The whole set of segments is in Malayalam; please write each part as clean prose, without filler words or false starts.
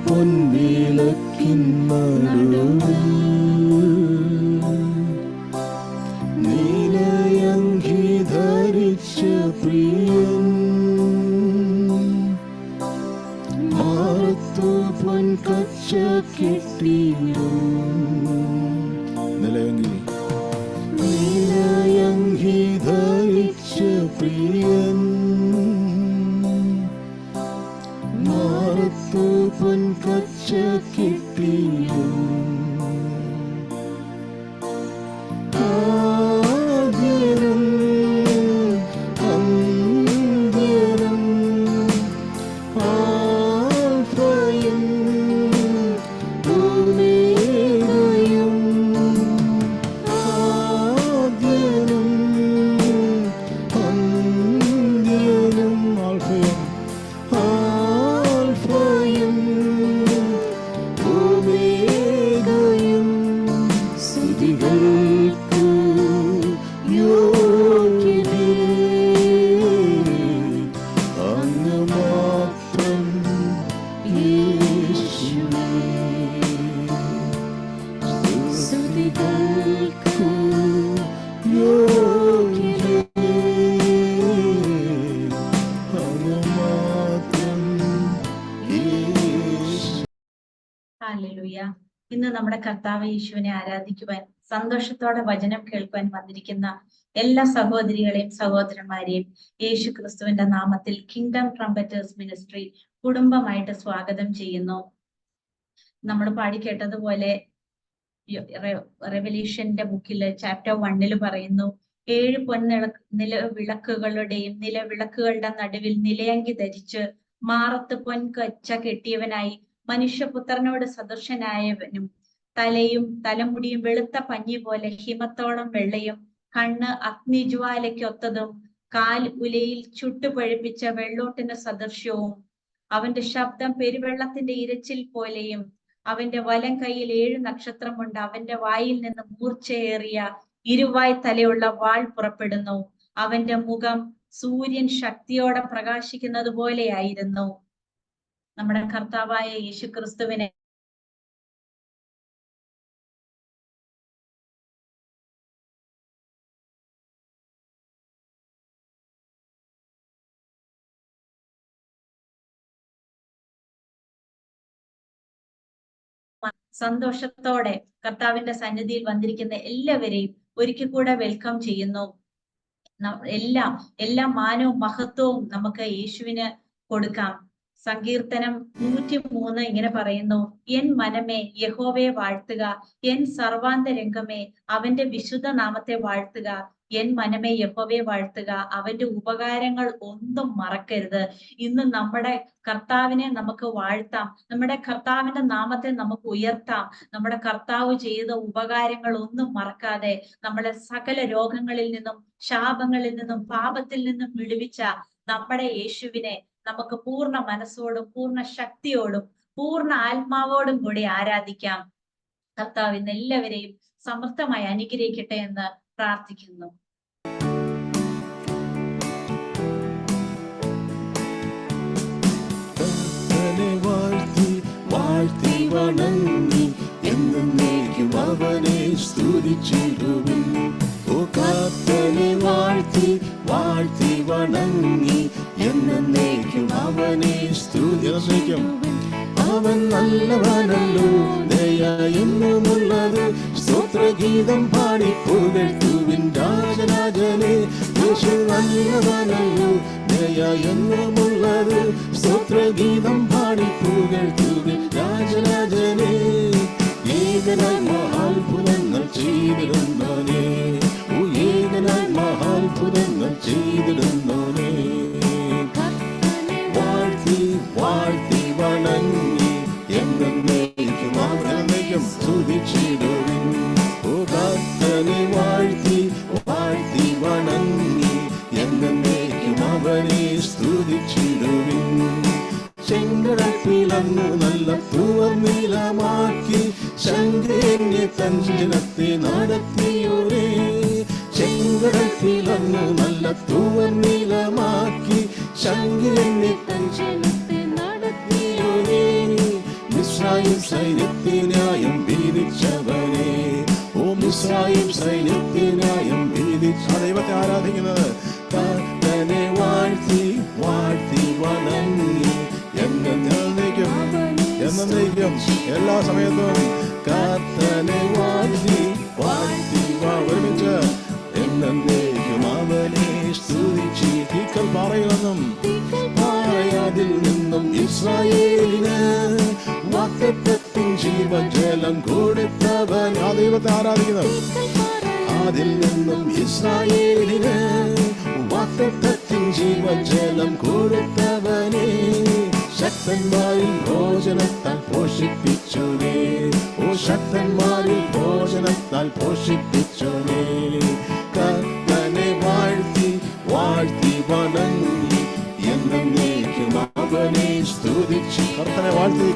പൊൻവിളക്കിൻ നടുവിൽ നീലയങ്കി ധരിച്ച പ്രിയൻ മാറത്തു പൊൻകച്ച കെട്ടിയിടും. നീലയങ്കി ധരിച്ച പ്രിയൻ മാറത്തു പൊൻകച്ച കെട്ടിയിടും. ആദ്യനും അന്ത്യനും ആൽഫയും ഒമേഗയും ആദ്യനും അന്ത്യനും ആൽഫയും ആൽഫയും ഒമേഗയും സ്തുതികൾക്കു യോഗ്യനേ അങ്ങ് മാത്രം യേശുവേ. സ്തുതികൾക്കു യോഗ്യനേ അങ്ങ് മാത്രം യേശുവേ. ഹല്ലേലൂയ. ഇന്ന് നമ്മുടെ കർത്താവ് യേശുവിനെ ആരാധിക്കുവാൻ സന്തോഷത്തോടെ വചനം കേൾക്കുവാൻ വന്നിരിക്കുന്ന എല്ലാ സഹോദരികളെയും സഹോദരന്മാരെയും യേശു ക്രിസ്തുവിന്റെ നാമത്തിൽ കിങ്ഡം ട്രംപറ്റേഴ്സ് മിനിസ്ട്രി കുടുംബമായിട്ട് സ്വാഗതം ചെയ്യുന്നു. നമ്മൾ പാടിക്കേട്ടതുപോലെ റെവല്യൂഷന്റെ ബുക്കില് ചാപ്റ്റർ 1 പറയുന്നു, 7 നിലവിളക്കുകളുടെയും നിലവിളക്കുകളുടെ നടുവിൽ നിലയങ്കി ധരിച്ച് മാറത്ത് പൊൻകച്ച കെട്ടിയവനായി മനുഷ്യപുത്രനോട് സദൃശനായവനും തലയും തലമുടിയും വെളുത്ത പഞ്ഞി പോലെ ഹിമത്തോളം വെള്ളയും കണ്ണ് അഗ്നിജ്വാലയ്ക്കൊത്തതും കാൽ ഉലയിൽ ചുട്ടുപഴുപ്പിച്ച വെള്ളോട്ടിന് സദൃശ്യവും അവന്റെ ശബ്ദം പെരുവെള്ളത്തിന്റെ ഇരച്ചിൽ പോലെയും അവന്റെ വലം കൈയിൽ 7 നക്ഷത്രമുണ്ട്. അവന്റെ വായിൽ നിന്ന് മൂർച്ചയേറിയ ഇരുവായ് തലയുള്ള വാൾ പുറപ്പെടുന്നു. അവന്റെ മുഖം സൂര്യൻ ശക്തിയോടെ പ്രകാശിക്കുന്നത് പോലെയായിരുന്നു. നമ്മുടെ കർത്താവായ യേശു ക്രിസ്തുവിനെ സന്തോഷത്തോടെ കർത്താവിന്റെ സന്നിധിയിൽ വന്നിരിക്കുന്ന എല്ലാവരെയും ഒരിക്കൽ കൂടെ വെൽക്കം ചെയ്യുന്നു. എല്ലാ മാനവും മഹത്വവും നമുക്ക് യേശുവിന് കൊടുക്കാം. സങ്കീർത്തനം 103 ഇങ്ങനെ പറയുന്നു, എൻ മനമേ യഹോവയെ വാഴ്ത്തുക, എൻ സർവാന്തരംഗമേ അവന്റെ വിശുദ്ധ നാമത്തെ വാഴ്ത്തുക. എൻ മനമേ യഹോവയെ വാഴ്ത്തുക, അവന്റെ ഉപകാരങ്ങൾ ഒന്നും മറക്കരുത്. ഇന്ന് നമ്മുടെ കർത്താവിനെ നമുക്ക് വാഴ്ത്താം, നമ്മുടെ കർത്താവിന്റെ നാമത്തെ നമുക്ക് ഉയർത്താം. നമ്മുടെ കർത്താവ് ചെയ്ത ഉപകാരങ്ങൾ ഒന്നും മറക്കാതെ നമ്മളെ സകല രോഗങ്ങളിൽ നിന്നും ശാപങ്ങളിൽ നിന്നും പാപത്തിൽ നിന്നും വിടുവിച്ച നമ്മുടെ യേശുവിനെ നമുക്ക് പൂർണ്ണ മനസ്സോടും പൂർണ്ണ ശക്തിയോടും പൂർണ്ണ ആത്മാവോടും കൂടി ആരാധിക്കാം. കർത്താവ് ഇന്ന് എല്ലാവരെയും സമൃദ്ധമായി അനുഗ്രഹിക്കട്ടെ എന്ന് പ്രാർത്ഥിക്കുന്നു. വാഴ്ത്തി വണങ്ങി എന്നേക്കും അവനെ സ്തുതിച്ചിടുവിൻ. ഓ കർത്തനെ വാഴ്ത്തി വണങ്ങി എന്നേക്കും അവനെ സ്തുതിക്കും. അവൻ നല്ലവനല്ലോ, ദയ എന്നുമുള്ളത്. സ്തോത്രഗീതം പാടി പുകഴ്ത്തുവിൻ രാജരാജനെ. യേശു നല്ലവനല്ലോ, ദയ എന്നുമുള്ളത്. സ്തോത്രഗീതം പാടി പുകഴ്ത്തുവിൻ രാജരാജനെ. ഏകനായി മഹാത്ഭുതങ്ങൾ ചെയ്തിടുന്നോനെ, ഓ ഏകനായി മഹാത്ഭുതങ്ങൾ ചെയ്തിടുന്നോനെ. വാഴ്ത്തി വണങ്ങി എന്നേക്കും അവനേക്കും സ്തുതിച്ചിടുവിൻ. ഓ കർത്തനെ വാഴ്ത്തി വണങ്ങി എന്നേക്കും അവനെ സ്തുതിച്ചിടുവിൻ. ചെങ്കടപ്പിലങ്ങു നല്ല പൂർണ്ണീലമാക്കി ശങ്കരനെ തഞ്ചനത്തെ നടത്തിയോരേ. ചെങ്കടപ്പിലങ്ങു നല്ല പൂർണ്ണീലമാക്കി ശങ്കരനെ തഞ്ചനത്തെ നടത്തിയോരേ. മിസ്രയീം സൈന്യത്തിനായും വിധിച്ചവനെ, ഓ മിസ്രയീം സൈന്യത്തിനായും വിധിച്ച ദൈവത്തെ ആരാധിക്കുന്നത്. കർത്തനെ വാഴ്ത്തി വാഴ്ത്തി വണങ്ങി എന്നേക്കും എന്നേക്കും എല്ലാ സമയത്തും കർത്തനെ വാഴ്ത്തി വാഴ്ത്തി ഒരുമിച്ച് എന്നേക്കും അവനെ സ്തുതിച്ച്. തീക്കൽ പാറയിലെന്നും പാറയാതിൽ നിന്നും ഇസ്രായേലിന് വാഗ്ദത്തത്തിൻ ജീവജലം കൊടുത്തവൻ. ആ ദൈവത്തെ ആരാധിക്കുന്നത്. അതിൽ നിന്നും ഇസ്രായേലിന് വാഗ്ദത്തത്തിൻ ജീവജലം കൊടുത്തവനെ, ശക്തന്മാരിൽ ഭോജനത്താൽ പോഷിപ്പിച്ചോനെ, ഓ ശക്തന്മാരിൽ ഭോജനത്താൽ പോഷിപ്പിച്ചോനെ. കർത്തനെ വാഴ്ത്തി വാഴ്ത്തി വണങ്ങി എന്നേക്കും അവനെ സ്തുതിച്ച്. കർത്തനെ വാഴ്ത്തി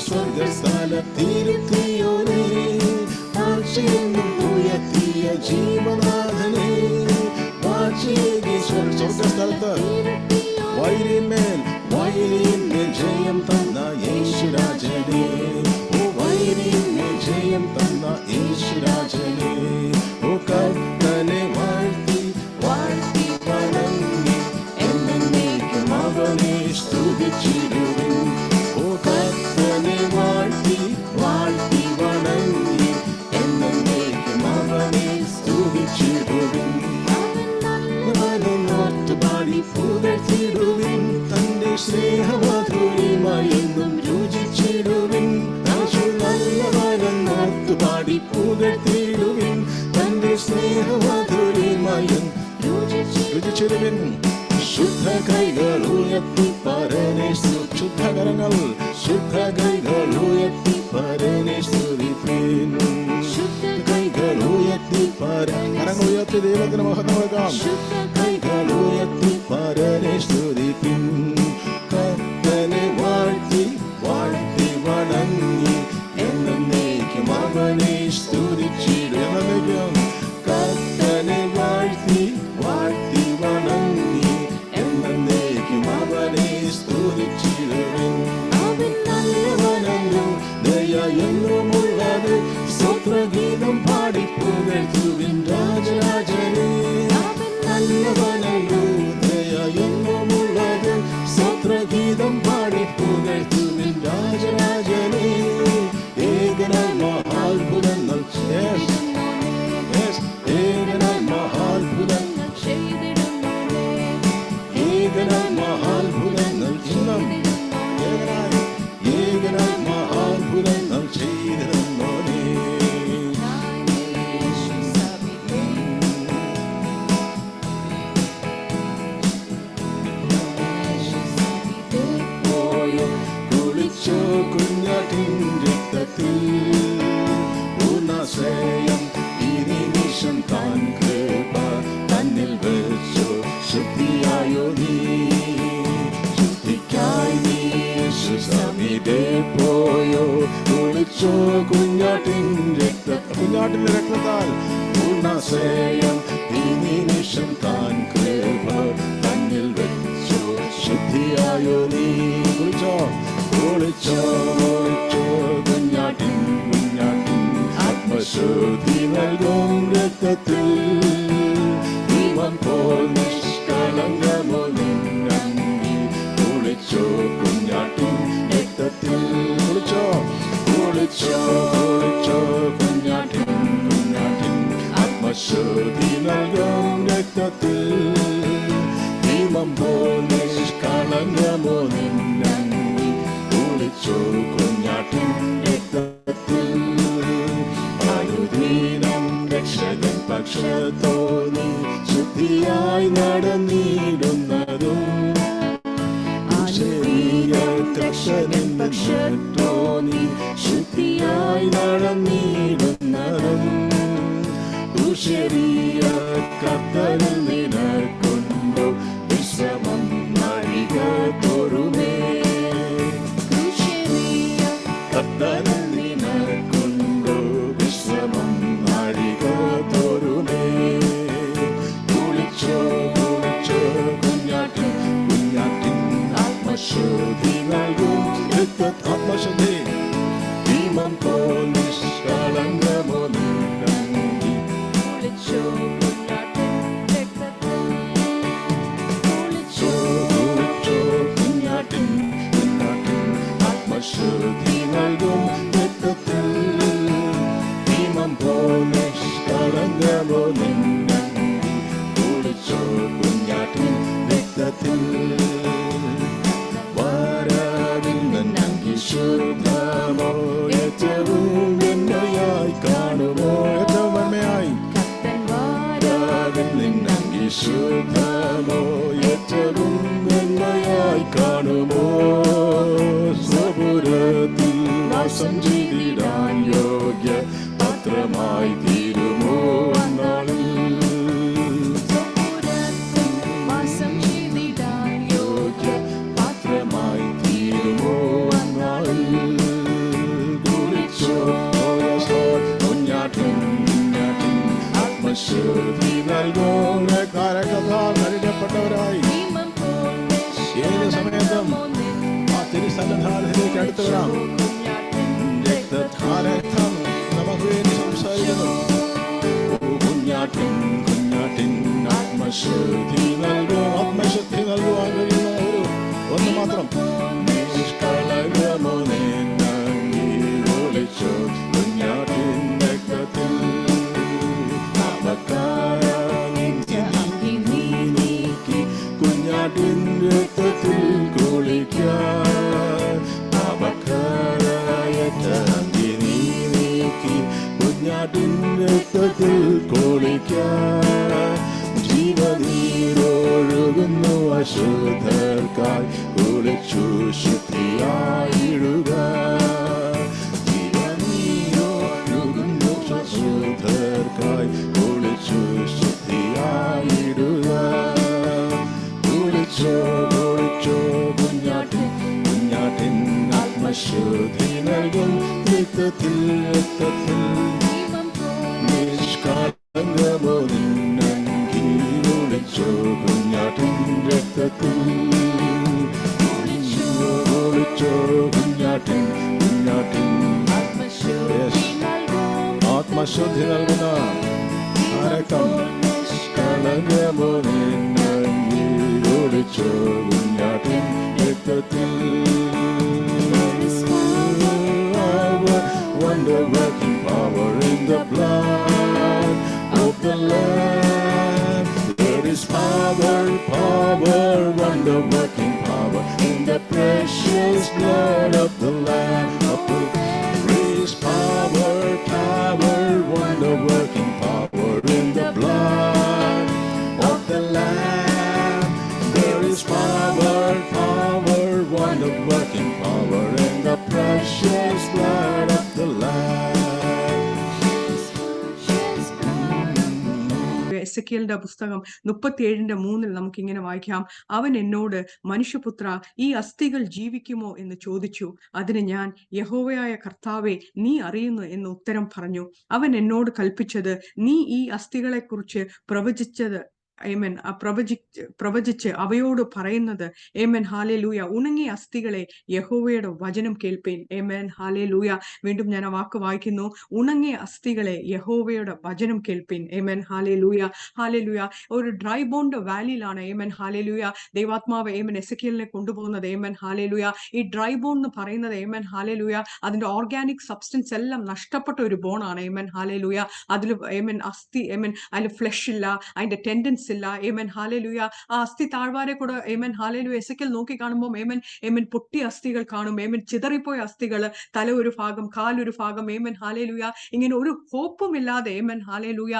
സ്വർഗസ്ഥലത്തിരുത്തിയോനെ, ആഴ്ചയെന്നും ഉയർത്തിയ ജീവനാഥനെ, സ്വർഗസ്ഥലത്ത് വൈരിന്മേൽ ജയം തന്ന യേശുരാജനെ, ഓ വൈരിന്മേൽ ജയം തന്ന യേശുരാജനെ, ഓ കർത്തനെ വാഴ്ത്തി വാഴ്ത്തി വണങ്ങി എന്നേക്കും അവനെ സ്തുതിച്ചിടുവിൻ. ഓ കർത്തനെ വാഴ്ത്തി വാഴ്ത്തി വണങ്ങി എന്നേക്കും അവനെ സ്തുതിച്ചിടുവിൻ. പാടി പുകഴ്ത്തിടുവിൻ, തന്റെ സ്നേഹമധുരിമയെന്നും രുചിച്ചിടുവിൻ. നല്ലവനെന്നോർത്തു പാടി പുകഴ്ത്തിടുവിൻ, തന്റെ സ്നേഹമധുരിമയം രുചിച്ചിടുവിൻ. ശുദ്ധ കൈകൾ ഉയർത്തി പരനെ ശുദ്ധകരങ്ങൾ, ശുദ്ധ കൈകൾ ഉയർത്തി പരനെ സ്തുതിപ്പിൻ. കൈകൾ ഉയർത്തി കരങ്ങൾ ഉയർത്തി ദൈവത്തിന് മഹത്വം കൊടുക്കാം. കൈകൾ ഉയർത്തി പരനെ സ്തുതിപ്പിൻ. കർത്തനെ വാഴ്ത്തി വാഴ്ത്തി വണങ്ങി എന്നേക്കും അവനെ സ്തുതിച്ചിടും. എന്നേക്കും കർത്തനെ വാഴ്ത്തി വാഴ്ത്തി വണങ്ങി എന്നേക്കും അവനെ സ്തുതിച്ചിടുവിൻ. അവൻ നല്ലവനല്ലോ ദയ എന്നുമുള്ളത്, സ്തോത്രഗീതം പാടി പുകഴ്ത്തുവിൻ രാജരാജനെ. നല്ലവനല്ലോ ദയ എന്നുമുള്ളത്, സ്തോത്രഗീതം പാടി പുകഴ്ത്തുവിൻ രാജരാജനെ. ഏകനായി മഹാത്ഭുതങ്ങൾ ഏകനായി മഹാത്ഭുതങ്ങൾ ഏകനായി മഹാത്ഭുതങ്ങൾ ചിഹ്നം ഏകനായി മഹാത്ഭുതങ്ങൾ ചെയ്തിരുന്നോനെ. കുളിച്ചോ കുഞ്ഞാട്ടിൻ രക്തത്തിൽ പൂർണ്ണാശ്രയം ഈ നിമിഷം താൻ കൃപ തന്നിൽ വെച്ചോ. ശുദ്ധിയായോ നീ, ശുദ്ധിക്കായി നീ സമീപേ പോയോ. കുളിച്ചോ കുഞ്ഞാട്ടിന്റെ രക്തത്താൽ പൂർണ്ണാശ്രയം ഈ നിമിഷം താൻ കൃപ തന്നിൽ വെച്ചോ. ശുദ്ധിയായോ നീ, കുളിച്ചോ കുളിച്ചോ കുളിച്ചോ കുഞ്ഞാട്ടിൻ ആത്മശുദ്ധി നൽകും രക്തത്തിൽ. ദൈവം പോൽ നിഷ്കളങ്കമോ നിന്നങ്ങി. കുളിച്ചോ കുഞ്ഞാട്ടിൻ രക്തത്തിൽ. കുളിച്ചോ കുളിച്ചോ കുളിച്ചോ കുഞ്ഞാട്ടിൻ ആത്മശുദ്ധി നൽകും രക്തത്തിൽ. ദൈവം പോൽ നിഷ്കളങ്കമോ നിന്നങ്ങി. കുളിച്ചോ കുഞ്ഞാട്ടിൻ രക്തത്തിൽ. അനുദിനം രക്ഷകൻ പക്ഷത്തോന്നി ശുദ്ധിയായി നടന്നിടുന്നതും. രക്ഷകൻ പക്ഷത്തോന്നി ശുദ്ധിയായി നടന്നിടുന്നതും. ശരീര കർത്തനിൽ നിനക്കൊണ്ടോ വിശ്രമം നാഴിക തോറുമേ. കർത്തനിൽ നിനക്കൊണ്ടോ വാസം ചെയ്തിടാൻ യോഗ്യ പാത്രമായി തീരുമോ അന്നാളിൽ. വാസം ചെയ്തിടാൻ യോഗ്യ പാത്രമായി തീരുമോ അന്നാളിൽ. കുളിച്ചോ കുഞ്ഞാട്ടിൻ ആത്മശുദ്ധി നൽകുന്ന കാരകത്താൽ നൽകപ്പെട്ടവരായി ഏത് സമയത്തും ആ തിരുസന്നിധാനത്തിലേക്ക് അടുത്ത് വരാം. രക്തധാരക്തം നമുക്ക് വേണ്ടി സംസാരിക്കുന്നു. കുഞ്ഞാട്ടിൻ ആത്മശുദ്ധി നൽകുവാൻ കഴിയുന്ന ഒന്ന് മാത്രം. നിഷ്കളങ്കമോ നിന്നങ്ങി ഒളിച്ചോ കുഞ്ഞാട്ടിൻ രക്തത്തിൽ കുഞ്ഞാട്ടിൻ രക്തത്തിൽ കുളിക്കാൻ കുഞ്ഞാട്ടിൻ രക്തത്തിൽ കുളിക്കാൻ ജീവനീരൊഴുകുന്നു അശുദ്ധർക്കായി കുളിച്ചു ശുദ്ധിയായിടുക. ജീവനീരൊഴുകുന്നു അശുദ്ധർക്കായി കുളിച്ചു ശുദ്ധിയായിടുക. കുളിച്ചോ കുഞ്ഞാട്ടിൻ ആത്മശുദ്ധി നൽകും രക്തത്തിൽ നിഷ്കളങ്കമോ നിന്നങ്കി ഒളിച്ചോ കുഞ്ഞാട്ടിൻ രക്തത്തിൽ. ഒളിച്ചോ കുഞ്ഞാട്ടിൻ ആത്മശുദ്ധി നൽകുന്ന രക്തം. നിഷ്കളങ്കമോ നിന്നങ്കി ഒളിച്ചോ കുഞ്ഞാട്ടിൻ രക്തത്തിൽ. Wonder-working power in the blood of the Lamb. There is power, wonder-working power in the precious blood of the Lamb. There is power, wonder-working power in the blood of the Lamb. There is power, wonder-working power in the precious blood of the Lamb. എസെക്കിയേലിന്റെ പുസ്തകം 37:3 നമുക്ക് ഇങ്ങനെ വായിക്കാം. അവൻ എന്നോട്, മനുഷ്യപുത്ര, ഈ അസ്ഥികൾ ജീവിക്കുമോ എന്ന് ചോദിച്ചു. അതിന് ഞാൻ, യഹോവയായ കർത്താവേ, നീ അറിയുന്നു എന്ന് ഉത്തരം പറഞ്ഞു. അവൻ എന്നോട് കൽപ്പിച്ചത്, നീ ഈ അസ്ഥികളെക്കുറിച്ച് പ്രവചിച്ചത് ഏമൻ പ്രവചിച്ച് അവയോട് പറയുന്നത്, ഏമൻ ഹാലേലൂയ, ഉണങ്ങിയ അസ്ഥികളെ യഹോവയുടെ വചനം കേൾപ്പീൻ. ഏമൻ ഹാലേലൂയ. വീണ്ടും ഞാൻ ആ വാക്ക് വായിക്കുന്നു. ഉണങ്ങിയ അസ്ഥികളെ യഹോവയുടെ വചനം കേൾപ്പീൻ. ഏമൻ ഹാലേലൂയ. ഒരു ഡ്രൈ ബോണ്ട് വാലിയിലാണ് ഏമൻ ഹാലേലൂയ ദൈവാത്മാവ് ഏമൻ എസെക്കിയേലിനെ കൊണ്ടുപോകുന്നത്. ഏമൻ ഹാലേലൂയ. ഈ ഡ്രൈ ബോൺ എന്ന് പറയുന്നത് ഏമൻ ഹാലേലൂയ അതിന്റെ ഓർഗാനിക് സബ്സ്റ്റൻസ് എല്ലാം നഷ്ടപ്പെട്ട ഒരു ബോണാണ്. ഏമൻ ഹാലേലൂയ. അതിൽ ഏമൻ അസ്ഥി ഏമൻ അതിൽ ഫ്ലഷ് ഇല്ല, അതിന്റെ ടെൻഡൻസ് ഇല്ല. ഏമൻ ഹാലേലൂയ. ആ അസ്ഥി താഴ്വാരെ കൂടെ ഏമൻ ഹാലേലൂയ എസെക്കിയേൽ നോക്കി കാണുമ്പോൾ ഏമൻ പൊട്ടിയ അസ്ഥികൾ കാണും. ഏമൻ ചിതറിപ്പോയ അസ്ഥികൾ, തല ഒരു ഭാഗം, കാലൊരു ഭാഗം. ഏമൻ ഹാലേലൂയ. ഇങ്ങനെ ഒരു ഹോപ്പും ഇല്ലാതെ ഏമൻ ഹാലേലൂയ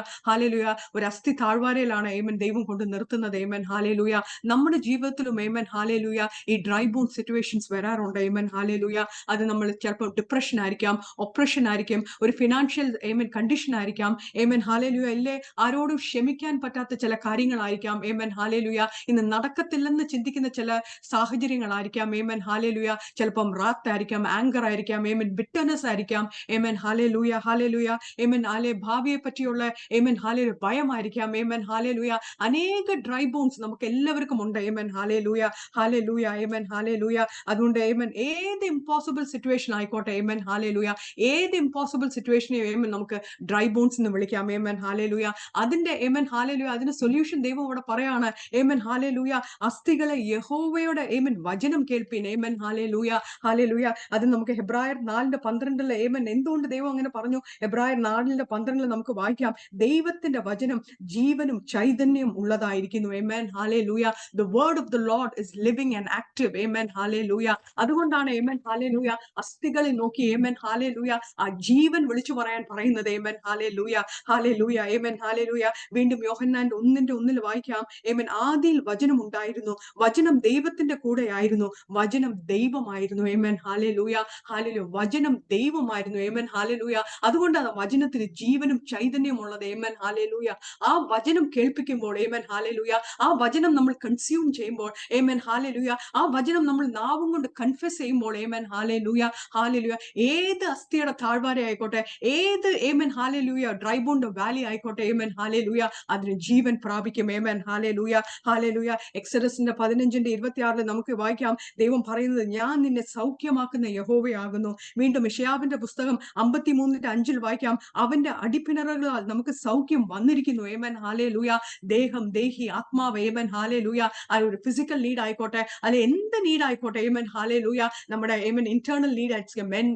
ഒരു അസ്ഥി താഴ്വാരയിലാണ് ഏമൻ ദൈവം കൊണ്ട് നിർത്തുന്നത്. ഏമൻ ഹാലേലൂയ. നമ്മുടെ ജീവിതത്തിലും ഏമൻ ഹാലേലൂയ ഈ ഡ്രൈ ബോൺ സിറ്റുവേഷൻസ് വരാറുണ്ട്. ഏമൻ ഹാലേലൂയ. അത് നമ്മൾ ചിലപ്പോൾ ഡിപ്രഷൻ ആയിരിക്കാം, ഒപ്രഷൻ ആയിരിക്കും, ഒരു ഫിനാൻഷ്യൽ ഏമൻ കണ്ടീഷൻ ആയിരിക്കാം. ഏമൻ ഹാലേലൂയ. ഇല്ലേ, ആരോടും ക്ഷമിക്കാൻ പറ്റാത്ത ചില കാര്യങ്ങളായിരിക്കാം. ഏമൻ ഹാലേലൂയ. ഇന്ന് നടക്കത്തില്ലെന്ന് ചിന്തിക്കുന്ന ചില സാഹചര്യങ്ങളായിരിക്കാം. ഏമൻ ഹാലേലൂയ. ചിലപ്പം റാത്തായിരിക്കാം, ആങ്കർ ആയിരിക്കാം, ഏമൻ ബിറ്റർനെസ് ആയിരിക്കാം. ഏമൻ ഹാലേലൂയ. ഏമൻ ഭാവിയെ പറ്റിയുള്ള ഏമൻ ഹാലേലൂയ ഭയമായിരിക്കാം. ഏമൻ ഹാലേലൂയ. അനേക ഡ്രൈ ബോൺസ് നമുക്ക് എല്ലാവർക്കും ഉണ്ട്. ഏമൻ ഹാലേലൂയ. ഏമൻ ഹാലേലൂയ. അതുകൊണ്ട് ഏമൻ ഏത് ഇമ്പോസിബിൾ സിറ്റുവേഷൻ ആയിക്കോട്ടെ, ഏമൻ ഹാലേലൂയ, ഏത് ഇമ്പോസിബിൾ സിറ്റുവേഷനെ ഏമൻ നമുക്ക് ഡ്രൈ ബോൺസ് എന്ന് വിളിക്കാം. ഏമൻ ഹാലേലൂയ. അതിന്റെ ഏമൻ ഹാലേലൂയ അതിന് സൊല്യൂഷൻ ദൈവം ഇവിടെ പറയാണ്. ഏമൻ ഹാലേലൂയ. അസ്ഥികളെ യഹോവയുടെ ഏമൻ വചനം കേൾപ്പീൻ. ഏമൻ ഹാലേലൂയ. അത് നമുക്ക് ഹെബ്രായർ 4:12 ഏമൻ എന്തുകൊണ്ട് ദൈവം അങ്ങനെ പറഞ്ഞു? ഹെബ്രായർ 4:12 നമുക്ക് വായിക്കാം. ദൈവത്തിന്റെ വചനം ജീവനും ചൈതന്യം ഉള്ളതായിരിക്കുന്നു. Amen hallelujah. The word of the Lord is living and active. Amen. Hallelujah. അതുകൊണ്ടാണ് ആമേൻ ഹല്ലേലൂയ അസ്ഥികളെ നോക്കി ആമേൻ ഹല്ലേലൂയ ആ ജീവൻ വിളിച്ചു പറയാൻ പറയുന്നത്. Amen hallelujah. Amen hallelujah. വീണ്ടും യോഹന്നാന്റെ 1 വായിക്കാം, ഏമൻ, ആദിയിൽ വചനം ഉണ്ടായിരുന്നു, വചനം ദൈവത്തിന്റെ കൂടെയായിരുന്നു, വചനം ദൈവമായിരുന്നു. ഏമൻ, ഹല്ലേലൂയ, ഹല്ലേലൂയ. വചനം ദൈവമായിരുന്നു. ഏമൻ, ഹല്ലേലൂയ. അതുകൊണ്ടാണ് വചനത്തിന് ജീവനും ചൈതന്യവും ഉള്ളത്. ഏമൻ, ഹല്ലേലൂയ. ആ വചനം കേൾപ്പിക്കുമ്പോൾ, ഏമൻ, ഹല്ലേലൂയ, ആ വചനം നമ്മൾ കൺസ്യൂം ചെയ്യുമ്പോൾ, ഏമൻ, ഹല്ലേലൂയ, ആ വചനം നമ്മൾ നാവും കൊണ്ട് കൺഫെസ് ചെയ്യുമ്പോൾ, ഏമൻ, ഹല്ലേലൂയ, ഹല്ലേലൂയ, ഏത് അസ്ഥിയുടെ താഴ്വാര ആയിക്കോട്ടെ, ഏത്, ഏമൻ, ഹല്ലേലൂയ, ഡ്രൈ ബോണ്ട് വാലി ആയിക്കോട്ടെ, ഏമൻ, ഹല്ലേലൂയ, അതിന് ജീവൻ പ്രാപിക്കും. ഏമൻ, ഹല്ലേലൂയ, ഹല്ലേലൂയ. എക്സോഡസിന്റെ 15:26 നമുക്ക് വായിക്കാം, ദൈവം പറയുന്നത്, ഞാൻ നിന്നെ സൗഖ്യമാക്കുന്ന യഹോവയാകുന്നു. വീണ്ടും യെശയ്യാവിന്റെ പുസ്തകം 53:5 വായിക്കാം, അവന്റെ അടിപ്പിണറുകളാൽ നമുക്ക് സൗഖ്യം വന്നിരിക്കുന്നു. ഏമൻ, ഹല്ലേലൂയ. ദേഹം, ദേഹി, ആത്മാവ്, ഏമൻ, ഹല്ലേലൂയ, ആ ഒരു ഫിസിക്കൽ നീഡ് ആയിക്കോട്ടെ, അല്ലെ എന്ത് നീഡ് ആയിക്കോട്ടെ, ഏമൻ, ഹല്ലേലൂയ, നമ്മുടെ ഏമൻ ഇന്റേണൽ നീഡ്,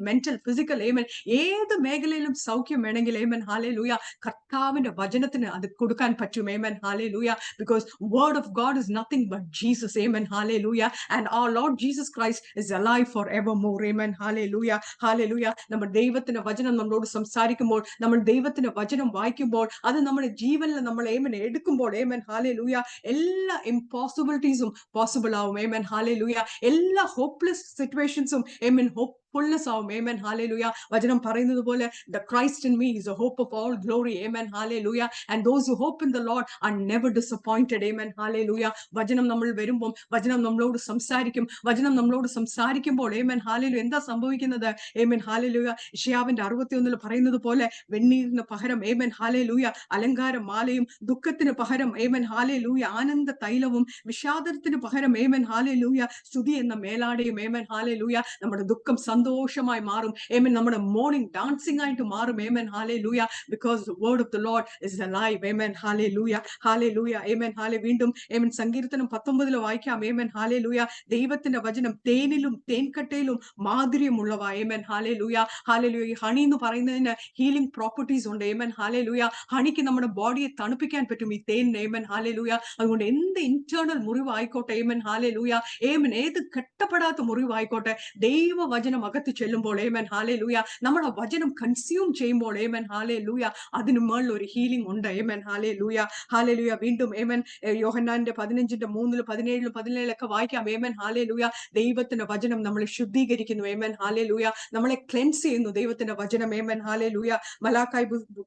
മെന്റൽ, ഫിസിക്കൽ, ഏമൻ, ഏത് മേഖലയിലും സൗഖ്യം വേണമെങ്കിൽ, ഏമൻ, ഹല്ലേലൂയ, കർത്താവിന്റെ വചനത്തിന് അത് കൊടുക്കാൻ പറ്റും. ഏമൻ, hallelujah. Because word of God is nothing but Jesus. Amen, hallelujah. And our Lord Jesus Christ is alive forevermore. Amen, hallelujah, hallelujah. നമ്മുടെ ദൈവത്തിന്റെ വചനം നമ്മളോട് സംസാരിക്കുമ്പോൾ, നമ്മൾ ദൈവത്തിന്റെ വചനം വായിക്കുമ്പോൾ, അത് നമ്മുടെ ജീവനിൽ നമ്മൾ, ഏമൻ, എടുക്കുമ്പോൾ, ഏമൻ, ഹല്ലേലൂയ, എല്ലാ ഇംപോസിബിലിറ്റീസും പോസിബിൾ ആവും. ഏമൻ, ഹല്ലേലൂയ. എല്ലാ ഹോപ്പ്ലെസ് സിറ്റുവേഷൻസും, ഏമൻ, ഫുൾനെസ് ആവും. ഏമൻ, ഹല്ലേലൂയ. വചനം പറയുന്നത് പോലെ, the Christ in me is a hope of all glory. Amen, hallelujah. And those who hope in the Lord are never disappointed. Amen, hallelujah. വചനം നമ്മൾ വരുമ്പോൾ, വചനം നമ്മളോട് സംസാരിക്കും. വചനം നമ്മളോട് സംസാരിക്കുമ്പോൾ, ഏമൻ, ഹല്ലേലൂയ, എന്താ സംഭവിക്കുന്നത്? ഏമൻ, ഹല്ലേലൂയ. യെശയ്യാവിന്റെ 61 പറയുന്നത് പോലെ, വെണ്ണീരിന് പകരം, ഏമൻ, ഹല്ലേലൂയ, അലങ്കാര മാലയും, ദുഃഖത്തിന് പകരം, ഏമൻ, ഹല്ലേലൂയ, ആനന്ദ തൈലവും, വിഷാദത്തിന് പകരം, ഏമൻ, ഹല്ലേലൂയ, സ്തുതി എന്ന മേലാടയും, ഏമൻ, ഹല്ലേലൂയ, നമ്മുടെ ദുഃഖം സന്തോഷമായി മാറും. ഏമൻ, നമ്മുടെ മോർണിംഗ് ഡാൻസിംഗ് ആയിട്ട് മാറും. ഏമൻ, hallelujah. Because the word of the Lord is alive. Amen, hallelujah, hallelujah, amen, hallelujah. വീണ്ടും, ഏമൻ, സങ്കീർത്തനം 19 വായിക്കാം, ഏമൻ, ഹല്ലേലൂയ, ദൈവത്തിന്റെ വചനം തേനിലും തേൻകട്ടയിലും മാധുര്യമുള്ളവ. ഏമൻ, ഹല്ലേലൂയ, ഹല്ലേലൂയ. ഈ ഹണി എന്ന് പറയുന്നതിന് ഹീലിംഗ് പ്രോപ്പർട്ടീസ് ഉണ്ട്. ഏമൻ, ഹല്ലേലൂയ. ഹണിക്ക് നമ്മുടെ ബോഡിയെ തണുപ്പിക്കാൻ പറ്റും, ഈ തേനിന്. ഏമൻ, ഹല്ലേലൂയ. അതുകൊണ്ട് എന്ത് ഇന്റേണൽ മുറിവായിക്കോട്ടെ, ഏമൻ, ഹല്ലേലൂയ, ഏമൻ, ഏത് കെട്ടപ്പെടാത്ത മുറിവായിക്കോട്ടെ, ദൈവവചനം അകത്ത് ചെല്ലുമ്പോൾ, ഏമൻ, ഹല്ലേലൂയ, നമ്മുടെ വചനം കൺസ്യൂം ചെയ്യുമ്പോൾ, ഏമൻ, ഹല്ലേലൂയ, അതിന് മേളിൽ ഒരു ഹീലിംഗ് ഉണ്ട്. ഏമൻ, ഹല്ലേലൂയ, ഹല്ലേലൂയ. വീണ്ടും, ഏമൻ, യോഹന്നാന്റെ 15:3, 17, 17 വായിക്കാം. ഏമൻ, ഹല്ലേലൂയ. ദൈവത്തിന്റെ വചനം നമ്മളെ ശുദ്ധീകരിക്കുന്നു. ഏമൻ, ഹല്ലേലൂയ, നമ്മളെ ക്ലെൻസ് ചെയ്യുന്നു ദൈവത്തിന്റെ വചനം. Amen, hallelujah. മലാക്കായി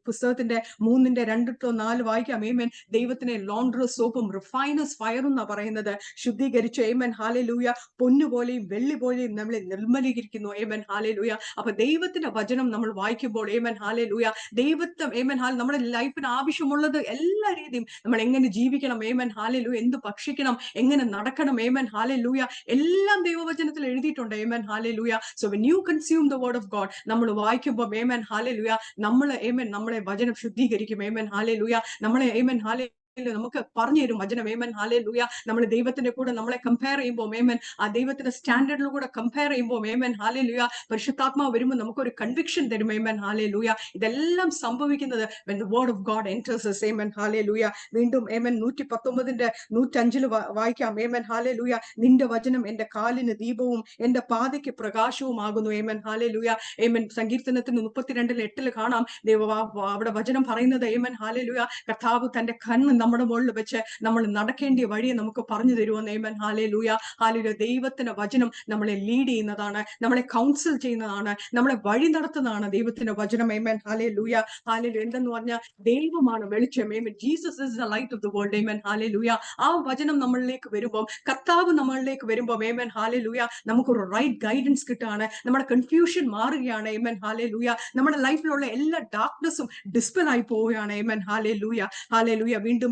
പുസ്തകത്തിന്റെ 3:2-4 വായിക്കാം. ഏമൻ, ദൈവത്തിനെ ലോണ്ട്രസ് സോപ്പും റിഫൈനേഴ്സ് ഫയറും എന്നാ പറയുന്നത്, ശുദ്ധീകരിച്ചു. ഏമൻ, ഹല്ലേലൂയ, പൊന്നുപോലെയും വെള്ളി പോലെയും നമ്മളെ നിർമ്മലീകരിക്കുന്നു. ഏമൻ, ഹല്ലേലൂയ. അപ്പൊ ദൈവത്തിന്റെ വചനം നമ്മൾ വായിക്കുമ്പോൾ, ഏമൻ, ഹല്ലേലൂയ, ദൈവത്വം, ഏമൻ, നമ്മുടെ ലൈഫിന് ആവശ്യമുള്ളത് എല്ലാ രീതിയും നമ്മൾ എങ്ങനെ ജീവിക്കണം, ഏമൻ, ഹല്ലേലൂയ, എന്ത് ഭക്ഷിക്കണം, എങ്ങനെ നടക്കണം, ഏമൻ, ഹല്ലേലൂയ, എല്ലാം ദൈവവചനത്തിൽ എഴുതിയിട്ടുണ്ട്. Amen, hallelujah. So when you consume the word of God, നമ്മൾ വായിക്കുമ്പോൾ, ഏമൻ, ഹല്ലേലൂയ, നമ്മൾ, ഏമൻ, നമ്മളെ വചനം ശുദ്ധീകരിക്കും. ഏമൻ, ഹല്ലേലൂയ, നമ്മളെ, ഏമൻ, ഹല്ലേലൂയ, നമുക്ക് പറഞ്ഞു തരും വചനം. Amen, hallelujah. നമ്മൾ ദൈവത്തിന്റെ കൂടെ നമ്മളെ കമ്പയർ ചെയ്യുമ്പോൾ, ഏമൻ, ആ ദൈവത്തിന്റെ സ്റ്റാൻഡേർഡിൽ കൂടെ കമ്പയർ ചെയ്യുമ്പോൾ, ഏമൻ, ഹല്ലേലൂയ, പരിശുദ്ധാത്മാവ് വരുമ്പോൾ നമുക്കൊരു കൺവിക്ഷൻ തരും. Amen, hallelujah. ഇതെല്ലാം സംഭവിക്കുന്നത് when the word of God enters us. Amen, hallelujah. വീണ്ടും, ഏമൻ, 119:105 വായിക്കാം. ഏമൻ, ഹല്ലേലൂയ, നിന്റെ വചനം എന്റെ കാലിന് ദീപവും എന്റെ പാതയ്ക്ക് പ്രകാശവുമാകുന്നു. ഏമൻ, ഹല്ലേലൂയ. ഏമൻ, സങ്കീർത്തനത്തിന് 32:8 കാണാം, അവിടെ വചനം പറയുന്നത്, ഏമൻ, ഹല്ലേലൂയ, കർത്താവ് തന്റെ കണ്ണ് നമ്മുടെ മുകളിൽ വെച്ച് നമ്മൾ നടക്കേണ്ടിയ വഴിയെ നമുക്ക് പറഞ്ഞു തരുമെന്ന്. ഏമൻ, ഹല്ലേലൂയ, ഹല്ലേലൂയ. ദൈവത്തിന്റെ വചനം നമ്മളെ ലീഡ് ചെയ്യുന്നതാണ്, നമ്മളെ കൗൺസിൽ ചെയ്യുന്നതാണ്, നമ്മളെ വഴി നടത്തുന്നതാണ് ദൈവത്തിന്റെ വചനം. Amen, hallelujah, hallelujah. എന്തെന്ന് പറഞ്ഞാൽ, ദൈവമാണ് വെളിച്ചം. Amen, Jesus is the light of the world. Amen, hallelujah. ആ വചനം നമ്മളിലേക്ക് വരുമ്പോൾ, കർത്താവ് നമ്മളിലേക്ക് വരുമ്പോൾ, ഏമൻ, ഹല്ലേലൂയ, നമുക്കൊരു റൈറ്റ് ഗൈഡൻസ് കിട്ടുകയാണ്, നമ്മുടെ കൺഫ്യൂഷൻ മാറുകയാണ്. Amen, hallelujah. നമ്മുടെ ലൈഫിലുള്ള എല്ലാ ഡാർക്ക്നെസ്സും ഡിസ്പെൽ ആയി പോവുകയാണ്. Amen, hallelujah, hallelujah. വീണ്ടും,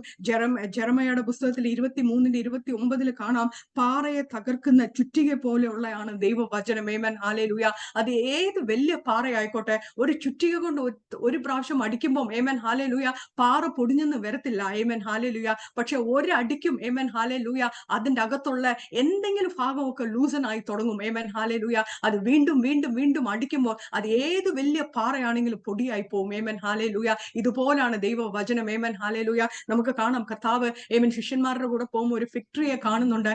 ജെറമയയുടെ പുസ്തകത്തിൽ 23:29 കാണാം, പാറയെ തകർക്കുന്ന ചുറ്റിക പോലെയുള്ളതാണ് ദൈവവചനം. ഏമൻ, ഹല്ലേലൂയ. അത് ഏത് വലിയ പാറയായിക്കോട്ടെ, ഒരു ചുറ്റിക കൊണ്ട് ഒരു പ്രാവശ്യം അടിക്കുമ്പോൾ, ഏമൻ, ഹല്ലേലൂയ, പാറ പൊടിഞ്ഞെന്ന് വരത്തില്ല. ഏമൻ, ഹല്ലേലൂയ. പക്ഷെ ഒരടിക്കും, ഏമൻ, ഹല്ലേലൂയ, അതിന്റെ അകത്തുള്ള എന്തെങ്കിലും ഭാഗമൊക്കെ ലൂസൺ ആയി തുടങ്ങും. ഏമൻ, ഹല്ലേലൂയ. അത് വീണ്ടും വീണ്ടും വീണ്ടും അടിക്കുമ്പോൾ അത് ഏത് വലിയ പാറയാണെങ്കിലും പൊടിയായി പോകും. ഏമൻ, ഹല്ലേലൂയ. ഇതുപോലാണ് ദൈവവചനം. ഏമൻ, ഹല്ലേലൂയ. നമുക്ക് നമുക്ക് കാണാം കർത്താവ് ശിഷ്യന്മാരുടെ കൂടെ പോകുമ്പോൾ ഒരു ഫിഗ് ട്രീയെ കാണുന്നുണ്ട്.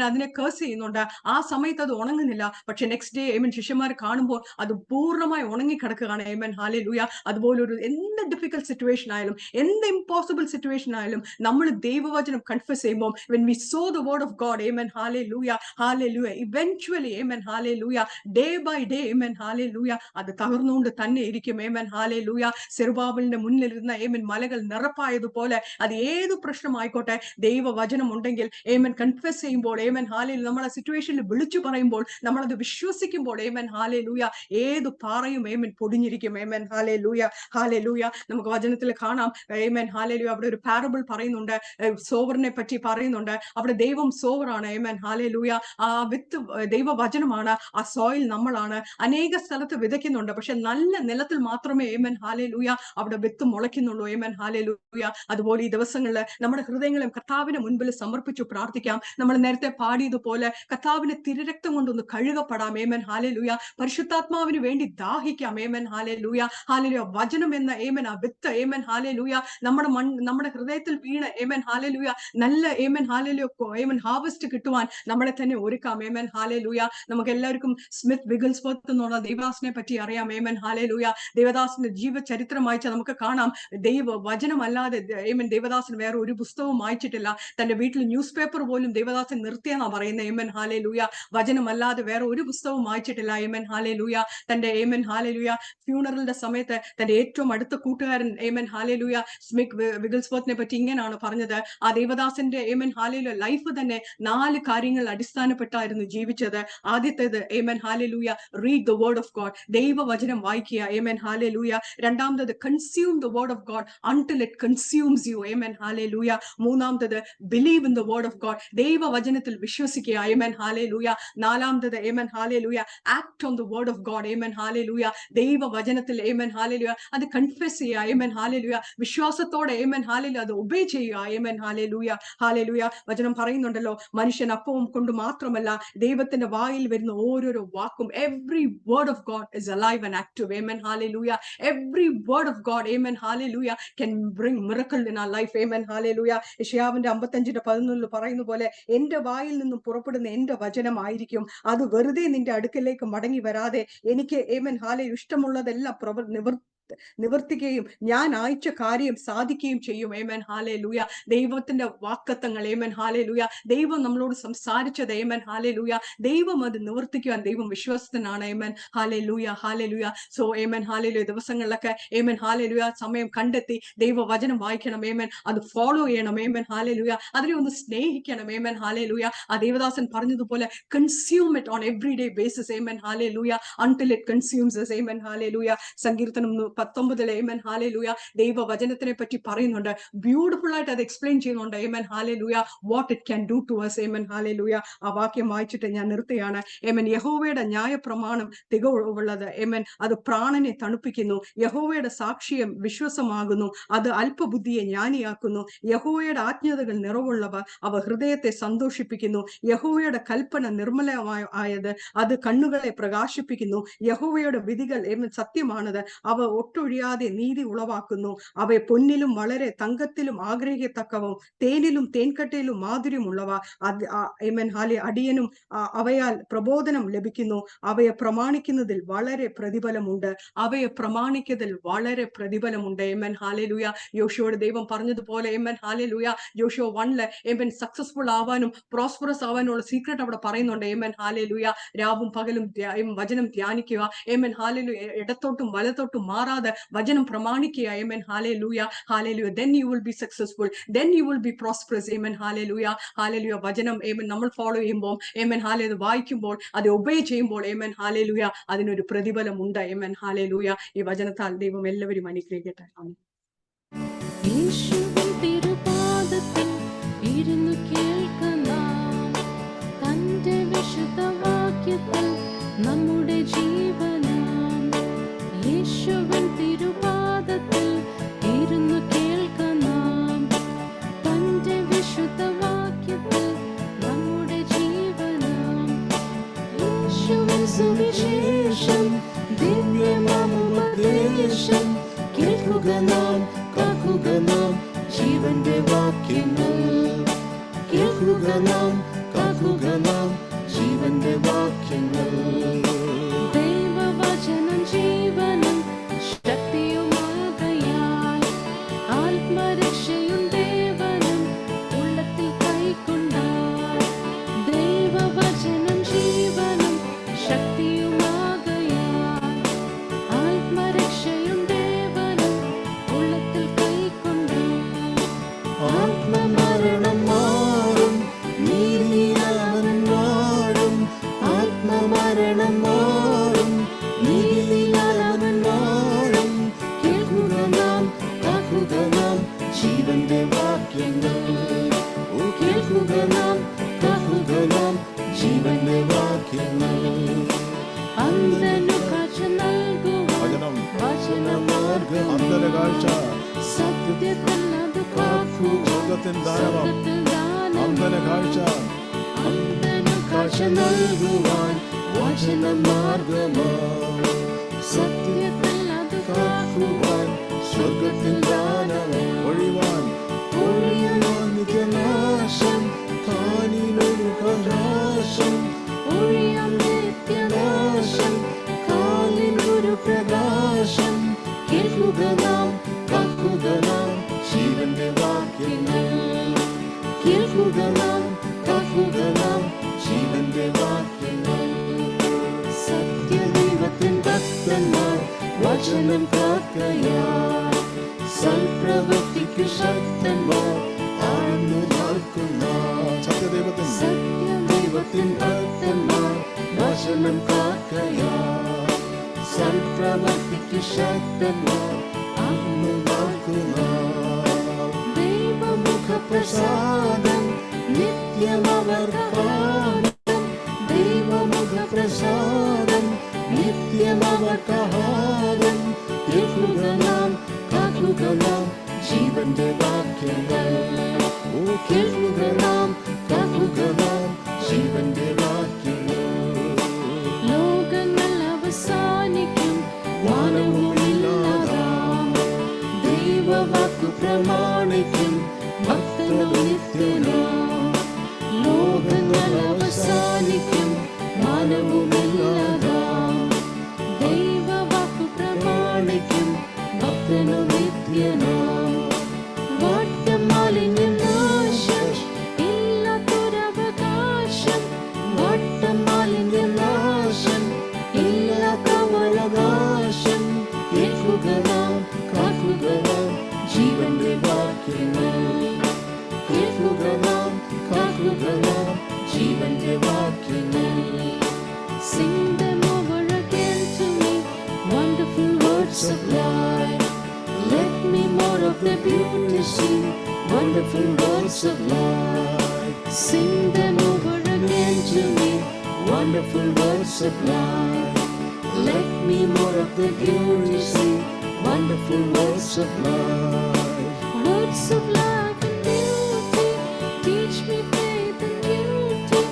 അതിനെ കേഴ്സ് ചെയ്യുന്നുണ്ട്. ആ സമയത്ത് അത് ഉണങ്ങുന്നില്ല. പക്ഷെ നെക്സ്റ്റ് ഡേ ശിഷ്യന്മാർ കാണുമ്പോൾ അത് പൂർണ്ണമായി ഉണങ്ങിക്കിടക്കുകയാണ്. ഹല്ലേലൂയ. അതുപോലെ ഒരു എന്ത് ഡിഫിക്കൽട്ട് സിറ്റുവേഷൻ ആയാലും, എന്ത് ഇമ്പോസിബിൾ സിറ്റുവേഷൻ ആയാലും, നമ്മൾ ദൈവവചനം കൺഫസ് ചെയ്യുമ്പോൾ when we sow the word of God, amen, hallelujah, hallelujah, eventually, amen, hallelujah, day by day, amen, hallelujah, അത് തകർന്നുകൊണ്ട് തന്നെ ഇരിക്കും. amen, hallelujah. സെറുബാബലിന്റെ മുന്നിലിരുന്ന മലകൾ നിറപ്പായതുപോലെ അത് ഏത് പ്രശ്നമായിക്കോട്ടെ, ദൈവവചനം ഉണ്ടെങ്കിൽ കൺഫസ് ചെയ്യുമ്പോൾ, hallelujah, നമ്മൾ ആ സിറ്റുവേഷനിൽ വിളിച്ചു പറയുമ്പോൾ, നമ്മളത് വിശ്വസിക്കുമ്പോൾ, hallelujah, ഏത് പാറയും പൊടിഞ്ഞിരിക്കും. hallelujah, hallelujah. നമുക്ക് വചനത്തിൽ കാണാം, hallelujah, അവിടെ ഒരു പാരബിൾ പറയുന്നുണ്ട്, സോവറിനെ പറ്റി പറയുന്നുണ്ട്. അവിടെ ദൈവം സോവറാണ്. hallelujah. ആ വിത്ത് ദൈവവചനമാണ്, ആ സോയിൽ നമ്മളാണ്. അനേക സ്ഥലത്ത് വിതയ്ക്കുന്നുണ്ട്, പക്ഷെ നല്ല നിലത്തിൽ മാത്രമേ hallelujah അവിടെ വിത്ത് മുളയ്ക്കുന്നുള്ളൂ. hallelujah. അതുപോലെ ഈ ദിവസങ്ങളിൽ നമ്മുടെ ഹൃദയങ്ങളെ കർത്താവിന് മുൻപിൽ സമർപ്പിച്ചു പ്രാർത്ഥിക്കാം. നമ്മൾ നേരത്തെ പാടിയതുപോലെ കർത്താവിന്റെ തിരുരക്തം കൊണ്ടൊന്ന് കഴുകപ്പെടാം. hallelujah. പരിശുദ്ധാത്മാവിന് വേണ്ടി ദാഹിക്കാം. hallelujah, hallelujah. വചനം എന്ന ആ വിത്ത് hallelujah നമ്മുടെ ഹൃദയത്തിൽ വീണ് hallelujah നല്ല hallelujah ഹാർവസ്റ്റ് കിട്ടുവാൻ നമ്മളെ തന്നെ ഒരുക്കാം. hallelujah. നമുക്ക് എല്ലാവർക്കും സ്മിത്ത് വിഗിൽസ്വർത്ത് എന്നുള്ള ദേവദാസിനെ പറ്റി അറിയാം. hallelujah. ദേവദാസിന്റെ ജീവചരിത്രം വായിച്ചാൽ നമുക്ക് കാണാം, ദൈവ വചനമല്ലാതെ ദേവദാസൻ വേറെ ഒരു പുസ്തകവും വായിച്ചിട്ടില്ല. തന്റെ വീട്ടിൽ ന്യൂസ് പേപ്പർ പോലും ദേവദാസൻ നിർത്തിയെന്നാ പറയുന്നത്. hallelujah. വചനമല്ലാതെ വേറെ ഒരു പുസ്തകവും വായിച്ചിട്ടില്ല. hallelujah. തന്റെ hallelujah ഫ്യൂണറലിന്റെ സമയത്ത് തന്റെ ഏറ്റവും അടുത്ത കൂട്ടുകാരൻ hallelujah സ്മിത്ത് വിഗിൽസ്വർത്തിനെ പറ്റി ഇങ്ങനെയാണ് പറഞ്ഞത്. ആ ദേവദാസന്റെ hallelujah ലൈഫ് തന്നെ 4 കാര്യങ്ങൾ അടിസ്ഥാനപ്പെട്ടായിരുന്നു ജീവിച്ചത്. ആദ്യത്തേത് hallelujah read the word of God, ദൈവവചനം വായിക്കുക. hallelujah. രണ്ടാമത്തേത് consume the word of God until it consumes you. hallelujah. മൂന്നാമത്തേത് believe in the word of God, ദൈവവചനത്തിൽ വിശ്വസിക്കുക. hallelujah. നാലാമത്തേത് hallelujah act on the word of God. hallelujah. ദൈവവചനത്തിൽ hallelujah അത് കൺഫെസ് ചെയ്യുക. hallelujah വിശ്വാസത്തോടെ hallelujah അത് ഒബേ ചെയ്യുക. hallelujah, hallelujah. വചനം പറയുന്നുണ്ടല്ലോ, മനുഷ്യൻ അപ്പവും കൊണ്ട് മാത്രമല്ല ദൈവത്തിന്റെ വായിൽ വരുന്ന ഓരോരോ വാക്കും, every word of God is alive and active. hallelujah. Every word of God, hallelujah, can bring miracle in our life. hallelujah. യെശയ്യാവിന്റെ 55:11 പറയുന്ന പോലെ, എന്റെ വായിൽ നിന്നും പുറപ്പെടുന്ന എന്റെ വചനമായിരിക്കും, അത് വെറുതെ നിന്റെ അടുക്കലേക്ക് മടങ്ങി വരാതെ എനിക്ക് hallelujah ഇഷ്ടമുള്ളതെല്ലാം നിവർത്തിക്കുകയും ഞാൻ അയച്ച കാര്യം സാധിക്കുകയും ചെയ്യും. hallelujah. ദൈവത്തിന്റെ വാഗ്ദത്തങ്ങൾ hallelujah ദൈവം നമ്മളോട് സംസാരിച്ചത് hallelujah ദൈവം അത് നിവർത്തിക്കുവാൻ ദൈവം വിശ്വസ്തനാണ്. hallelujah, hallelujah. So hallelujah ദിവസങ്ങളിലൊക്കെ hallelujah സമയം കണ്ടെത്തി ദൈവവചനം വായിക്കണം. അത് ഫോളോ ചെയ്യണം. hallelujah അതിനെ ഒന്ന് സ്നേഹിക്കണം. hallelujah ആ ദേവദാസൻ പറഞ്ഞതുപോലെ consume it on everyday basis. hallelujah until it consumes us. hallelujah. സങ്കീർത്തനം 19 hallelujah ദൈവവചനത്തിനെ പറ്റി പറയുന്നുണ്ട്. ബ്യൂട്ടിഫുൾ ആയിട്ട് അത് എക്സ്പ്ലെയിൻ ചെയ്യുന്നുണ്ട്. hallelujah what it can do to us. hallelujah ആ വാക്യം വായിച്ചിട്ട് ഞാൻ നിർത്തുകയാണ്. യഹോവയുടെ ന്യായപ്രമാണം തികവുള്ളത്. അത് പ്രാണനെ തണുപ്പിക്കുന്നു. യഹോവയുടെ സാക്ഷ്യം വിശ്വാസമാകുന്നു. അത് അല്പബുദ്ധിയെ ജ്ഞാനിയാക്കുന്നു. യഹോവയുടെ ആജ്ഞകൾ നിറവുള്ളവ, അവ ഹൃദയത്തെ സന്തോഷിപ്പിക്കുന്നു. യഹോവയുടെ കൽപ്പന നിർമ്മലമായത്, അത് കണ്ണുകളെ പ്രകാശിപ്പിക്കുന്നു. യഹോവയുടെ വിധികൾ സത്യമാണത്, അവ ഒട്ടൊഴിയാതെ നീതി ഉളവാക്കുന്നു. അവയെ പൊന്നിലും വളരെ തങ്കത്തിലും ആഗ്രഹിക്കത്തക്കവും തേനിലും തേൻകട്ടയിലും മാധുര്യമുള്ളവ. അടിയനും അവയാൽ പ്രബോധനം ലഭിക്കുന്നു. അവയെ പ്രമാണിക്കുന്നതിൽ വളരെ പ്രതിഫലമുണ്ട്. അവയെ പ്രമാണിക്കുന്നതിൽ വളരെ പ്രതിഫലമുണ്ട്. hallelujah. യോശുവയോട് ദൈവം പറഞ്ഞതുപോലെ hallelujah യോശുവ 1 സക്സസ്ഫുൾ ആവാനും പ്രോസ്പെറസ് ആവാനുള്ള സീക്രട്ട് അവിടെ പറയുന്നുണ്ട്. hallelujah രാവും പകലും വചനം ധ്യാനിക്കുക. hallelujah ഇടത്തോട്ടും വലത്തോട്ടും മാറാതെ വചനം പ്രമാണിക്കുക. hallelujah, hallelujah. Then you will be successful, then you will be prosperous. hallelujah, hallelujah. വചനം നമ്മൾ ഫോളോ ചെയ്യുമ്പോൾ hallelujah വായിക്കുമ്പോൾ അത് ഒബേ ചെയ്യുമ്പോൾ hallelujah അതിനൊരു പ്രതിഫലം ഉണ്ട്. hallelujah ഈ വചനത്താൽ ദൈവം എല്ലാവരും അനുഗ്രഹിക്കട്ടെ. യേശുവിൻ തിരുപാദത്തിൽ ഇരുന്നു കേൾക്കാം, തന്റെ വിശുദ്ധവാക്യത്തിൽ നമ്മുടെ ജീവനാം. യേശുവിൻ തിരുപാദത്തിൽ ഇരുന്നു കേൾക്കാം, തന്റെ വിശുദ്ധവാക്യത്തിൽ നമ്മുടെ ജീവനാം. യേശുവിൻ സുവിശേഷം ദിവ്യമാമുപദേശം കേൾക്കുക നാം, കാക്കുക നാം, ജീവന്റെ വാക്ക് വചനമാർഗം അന്ധന കാഴ്ച സത്യത്തിൽ അത് കാക്കൂ സ്വർഗത്തിൻ ദാനമാം സ്വർഗ്ഗത്തിൽ ദാനം അന്ധന കാഴ്ച അന്ധനു കാഴ്ച നൽകുവാൻ വചനമാർഗമാം സത്യത്തിൽ അത് കാക്കുവാൻ സ്വർഗത്തിൻ ദാനമാം ഒഴിവാൻ നിത്യനാശം കാലിനൊരു കലാശം ഒഴിയാം നിത്യനാശം കാലിനൊരു പ്രകാശം കേൾക്കുക നാം കാക്കുക നാം ജീവന്റെ വാക്യങ്ങൾ കേൾക്കുക നാം കാക്കുക നാം ജീവന്റെ വാക്യങ്ങൾ സത്യദൈവത്തിൻ ഭക്തന്മാർ വചനം കാക്കയാൽ സൽപ്രവൃത്തിക്ക് ശക്തന്മാർ ആഴ്ന്നു നിൽക്കുന്ന സത്യദൈവത്തിൻ ഭക്തന്മാർ വചനം കാക്കയാൽ സൽപ്രവൃത്തിക്ക് ശക്തന്മാർ ആഴ്ന്നു നിൽക്കുന്ന ദൈവമുഖപ്രസാദം നിത്യമവർക്കാദം ദൈവമുഖപ്രസാദം നിത്യമവർക്കാദം കേൾക്കുക നാം കാക്കുക നാം ജീവന്റെ വാക്യങ്ങൾ ഓ കേൾക്കുക നാം കാക്കുക നാം ജീവന്റെ വാക്യങ്ങൾ ലോകങ്ങൾ അവസാനിക്കും മാനവുമില്ലാതാം ദൈവവാക്കു പ്രമാണിക്കും ഭക്തനു നിത്യനാം ലോകങ്ങൾ അവസാനിക്കും മാനവുമില്ലാതാം ദൈവവാക്കു പ്രമാണിക്കും ഭക്തനു നിത്യനാം വട്ടമാലിന്യം നാശം ഇല്ലാത്തൊരവകാശം വട്ടമാലിന്യം നാശം ഇല്ലാത്തവരവകാശം കേൾക്കുക നാം കാക്കുക നാം ജീവന്റെ വാക്യങ്ങൾ കേൾക്കുക നാം കാക്കുക നാം ജീവന്റെ വാക്യങ്ങൾ Sing them over again to me, wonderful words of life. Let me more of the beauty see, wonderful words of life. Sing them over again to me, Wonderful words of life. Let me more of the beauty see, wonderful words of life. words of life and beauty. Teach me faith and beauty.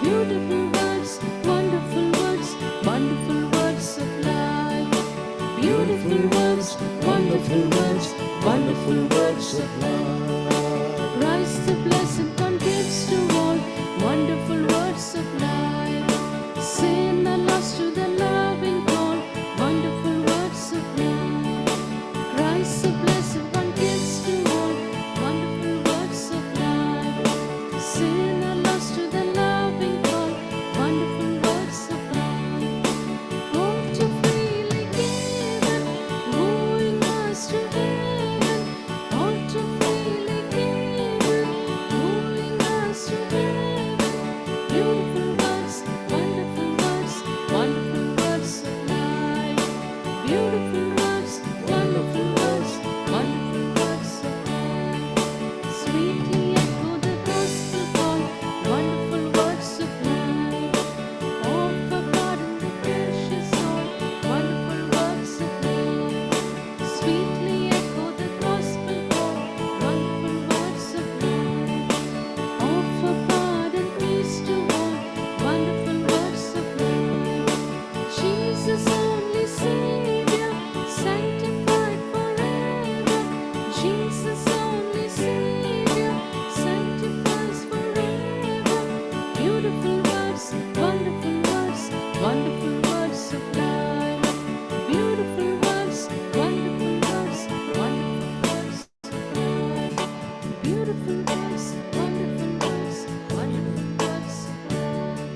Beautiful words, wonderful words, wonderful words of life. Beautiful words, wonderful words, wonderful words of life. Rise the blessed one gives to all, wonderful words of life. Sin and lost to the loving call, wonderful words of life. Rise the blessed one gives to all, wonderful words of life. Sin and lost to the loving call, wonderful words of life. Oh, to freely given, wooing us to heaven. Oh, to freely given, wooing us to heaven. Beautiful words, wonderful words, wonderful words of life. Beautiful words, wonderful words, wonderful words of life. Sweetly echo the gospel call, wonderful words of life. Offer pardon the precious soul, wonderful words of life. Sweetly echo the gospel call, wonderful words of life. Offer pardon, peace to all, wonderful words of life. Jesus only Savior, sanctified forever. Jesus only Savior, sanctifies forever. Beautiful words, wonderful words, wonderful words of life. Beautiful words, wonderful words, wonderful words of life. Beautiful words, wonderful words, wonderful words of life.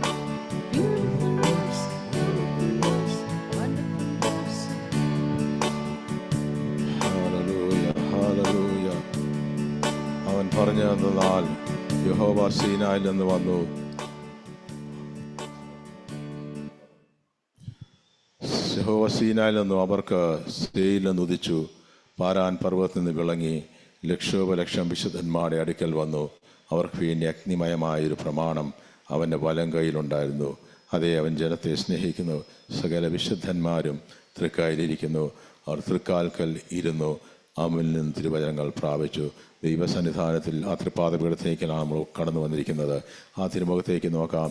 Beautiful words, wonderful words, wonderful words of Hallelujah, hallelujah. അവൻ പറഞ്ഞു തന്നാൽ യഹോവ സീനായിൽ നിന്ന് വന്നു. യഹോവ സീനായിൽ നിന്നു അവർക്ക് സേയിൽ നിന്ന് ഉദിച്ചു. പാരാൻ പർവ്വതത്തിൽ നിന്ന് വിളങ്ങി ലക്ഷോപലക്ഷം വിശുദ്ധന്മാരുടെ അടുക്കൽ വന്നു. അവർക്ക് പിന്നെ അഗ്നിമയമായൊരു പ്രമാണം അവൻ്റെ വലം കൈയിലുണ്ടായിരുന്നു. അതേ അവൻ ജനത്തെ സ്നേഹിക്കുന്നു. സകല വിശുദ്ധന്മാരും തൃക്കായിലിരിക്കുന്നു. അവർ തൃക്കാൽക്കൽ ഇരുന്നു അവനിൽ നിന്ന് തിരുവചനങ്ങൾ പ്രാപിച്ചു. ദൈവസന്നിധാനത്തിൽ ആ തൃപ്പാദപീഠത്തിലേക്കാണ് നമ്മൾ കടന്നു വന്നിരിക്കുന്നത്. ആ തിരുമുഖത്തേക്ക് നോക്കാം.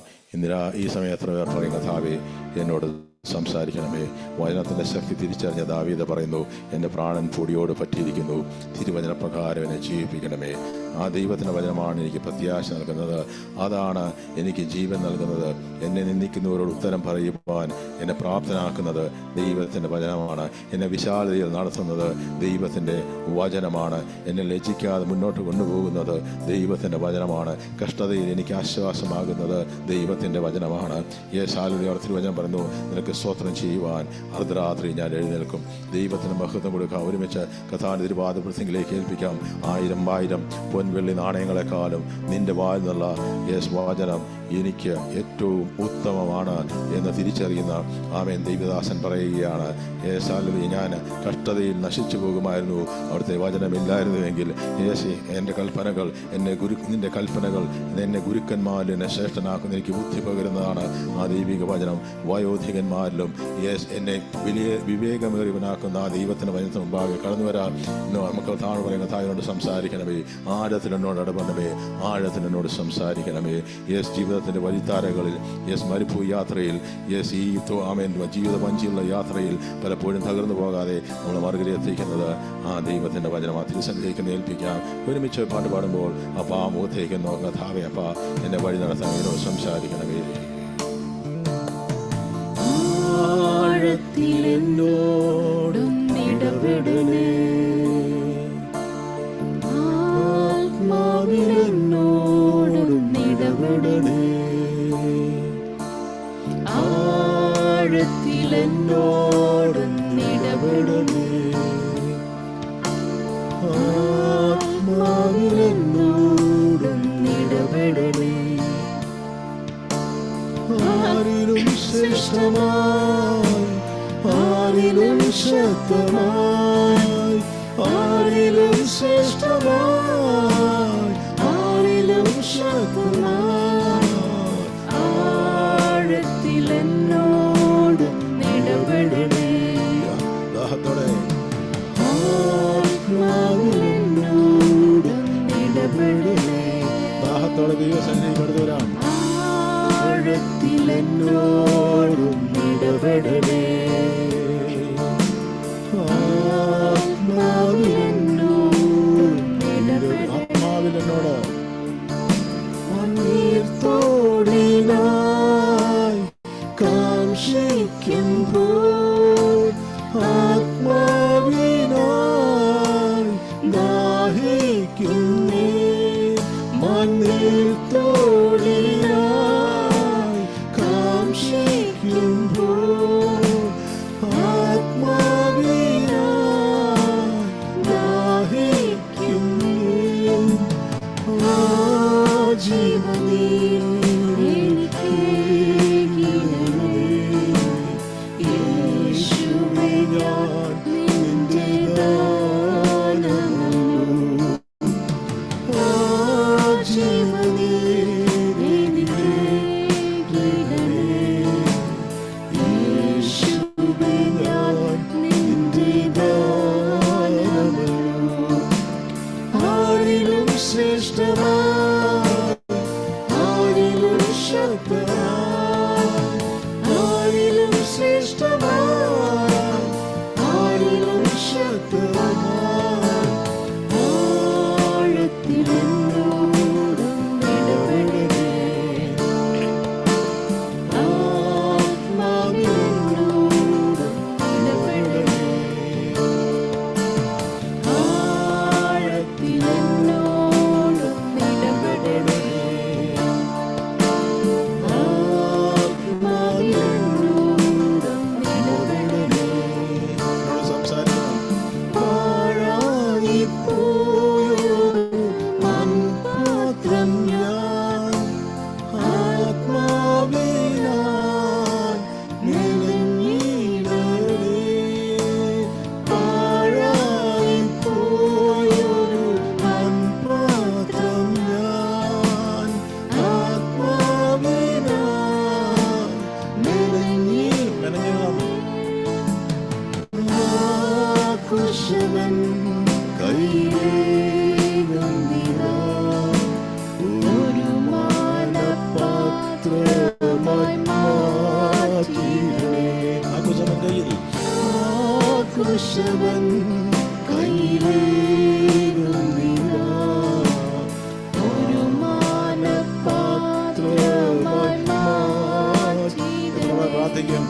ഈ സമയം എത്ര പേർ പറയും, കർത്താവേ എന്നോട് സംസാരിക്കണമേ. വചനത്തിൻ്റെ ശക്തി തിരിച്ചറിഞ്ഞ ദാവീദ് പറയുന്നു, എൻ്റെ പ്രാണൻ പൊടിയോട് പറ്റിയിരിക്കുന്നു, തിരുവചന പ്രകാരം എന്നെ ജീവിപ്പിക്കണമേ. ആ ദൈവത്തിൻ്റെ വചനമാണ് എനിക്ക് പ്രത്യാശ നൽകുന്നത്, അതാണ് എനിക്ക് ജീവൻ നൽകുന്നത്. എന്നെ നിന്ദിക്കുന്നവരോട് ഉത്തരം പറയുവാൻ എന്നെ പ്രാപ്തനാക്കുന്നത് ദൈവത്തിൻ്റെ വചനമാണ്. എന്നെ വിശാലതയിൽ നടത്തുന്നത് ദൈവത്തിൻ്റെ വചനമാണ്. എന്നെ ലജ്ജിക്കാതെ മുന്നോട്ട് കൊണ്ടുപോകുന്നത് ദൈവത്തിൻ്റെ വചനമാണ്. കഷ്ടതയിൽ എനിക്ക് ആശ്വാസമാകുന്നത് ദൈവത്തിൻ്റെ വചനമാണ്. തിരുവചനം പറയുന്നു, നിനക്ക് സ്തോത്രം ചെയ്യുവാൻ അർദ്ധരാത്രി ഞാൻ എഴുന്നേൽക്കും. ദൈവത്തിന് മഹത്വം കൊടുക്കാം. ഒരുമിച്ച് കർത്താവിന്റെ തിരുപാദപ്രസംഗത്തിലേക്ക് ഏൽപ്പിക്കാം. 1000 പൊൻവെള്ളി നാണയങ്ങളെക്കാളും നിന്റെ വായിൽ നിന്നുള്ള വചനം എനിക്ക് ഏറ്റവും ഉത്തമമാണ് എന്ന് തിരിച്ചറിയുന്ന ആമേൻ ദൈവദാസൻ പറയുകയാണ്. ഞാൻ കഷ്ടതയിൽ നശിച്ചു പോകുമായിരുന്നു, അവിടുത്തെ വചനമില്ലായിരുന്നുവെങ്കിൽ. എൻ്റെ കൽപ്പനകൾ നിന്റെ കൽപ്പനകൾ എന്നെ ഗുരുക്കന്മാരിൽ എന്നെ ശ്രേഷ്ഠനാക്കുന്ന എനിക്ക് ബുദ്ധി പകരുന്നതാണ് ആ ദൈവിക വചനം. വയോധികന്മാരിലും എന്നെ വലിയ വിവേകമേറിയവനാക്കുന്ന ആ ദൈവത്തിൻ്റെ വചനത്തിന് മുമ്പാകെ കടന്നു വരാൻ നമുക്ക് താഴെ പറയുന്ന തായോട് സംസാരിക്കണമേ. ആഴത്തിൽ എന്നോട് ഇടപെടണമേ, ആഴത്തിൽ എന്നോട് സംസാരിക്കണമേ. ജീവിതത്തിൻ്റെ വഴിത്താരകളിൽ മരുഭൂ യാത്രയിൽ ഈ ആമേൻ ജീവിത വഞ്ചിയുള്ള യാത്രയിൽ പലപ്പോഴും തകർന്നു പോകാതെ നമ്മൾ മറുകര എത്തിക്കുന്നത് ആ ദൈവത്തിൻ്റെ വചനം. ആ തിരുസന്നിധിയിലേക്ക് ഏൽപ്പിക്കാം. ഒരുമിച്ച് പാട്ട് പാടുമ്പോൾ അപ്പാ മുഖത്തേക്ക് നോക്കുക, ധാവേ അപ്പാ എന്നെ വഴി നടത്താൻ എന്നോട് സംസാരിക്കണമേ. ആഴത്തിലെന്നോടും ഇടപെടണേ, ആത്മാവിലെന്നോടും ഇടപെടണേ, ആഴത്തിലെന്നോടും ഇടപെടണേ, ആത്മാവിലെന്നോടും ഇടപെടണേ. ആരിലും ശ്രേഷ്ഠമായി, ആരിലും ശക്തമായി, ആരിലും ശ്രേഷ്ഠമായി, ആരിലും ശക്തമായി, ആഴത്തിലെന്നോട് ഇടപെടണേ, ആത്മാവിലെന്നോട് ഇടപെടണേ. ദാഹത്തോടെ ദൈവസന്നിധി കടന്നു വരാം. ആഴത്തിലെന്നോടും ഇടപെടണേ, ആത്മാവിലെന്നോട് നീർത്തോടിനായി കാംക്ഷിക്കുമ്പോൾ, ആത്മാവിനായി ദാഹിക്കുന്നേ, മണ്ണീർത്തോടിനായി കാംക്ഷിക്കുമ്പോൾ, ആത്മാവിനായി ദാഹിക്കുന്നേ. ജീവനേ യേശുവേ, ഞാൻ നിന്റെ ദാനമല്ലോ. ജീവനേ യേശുവേ, ഞാൻ നിന്റെ ദാനമല്ലോ. ആരിലും ശ്രേഷ്ഠമായി, ആരിലും ശക്തമായി, ആരിലും ശ്രേഷ്ഠമായി, ആരിലും ശക്തമായി, ആഴത്തിലെന്നോടും ഇടപെടണേ, ആത്മാവിലെന്നോടും ഇടപെടണേ, ആഴത്തിലെന്നോടും ഇടപെടണേ, ആത്മാവിലെന്നോടും ഇടപെടണേ. സംസാരിക്കണം. കുശവൻ കൈയിലേകുന്നിതാ, ഒരു മാനപാത്രമായി മാറ്റിയിടണേ. ആ കുശവൻ കയ്യിൽ, ആ കുശവൻ കൈയിലേകുന്നിതാ, ഒരു മാനപാത്രമായി മാറ്റിയിടണേ. പ്രാർത്ഥിക്കും.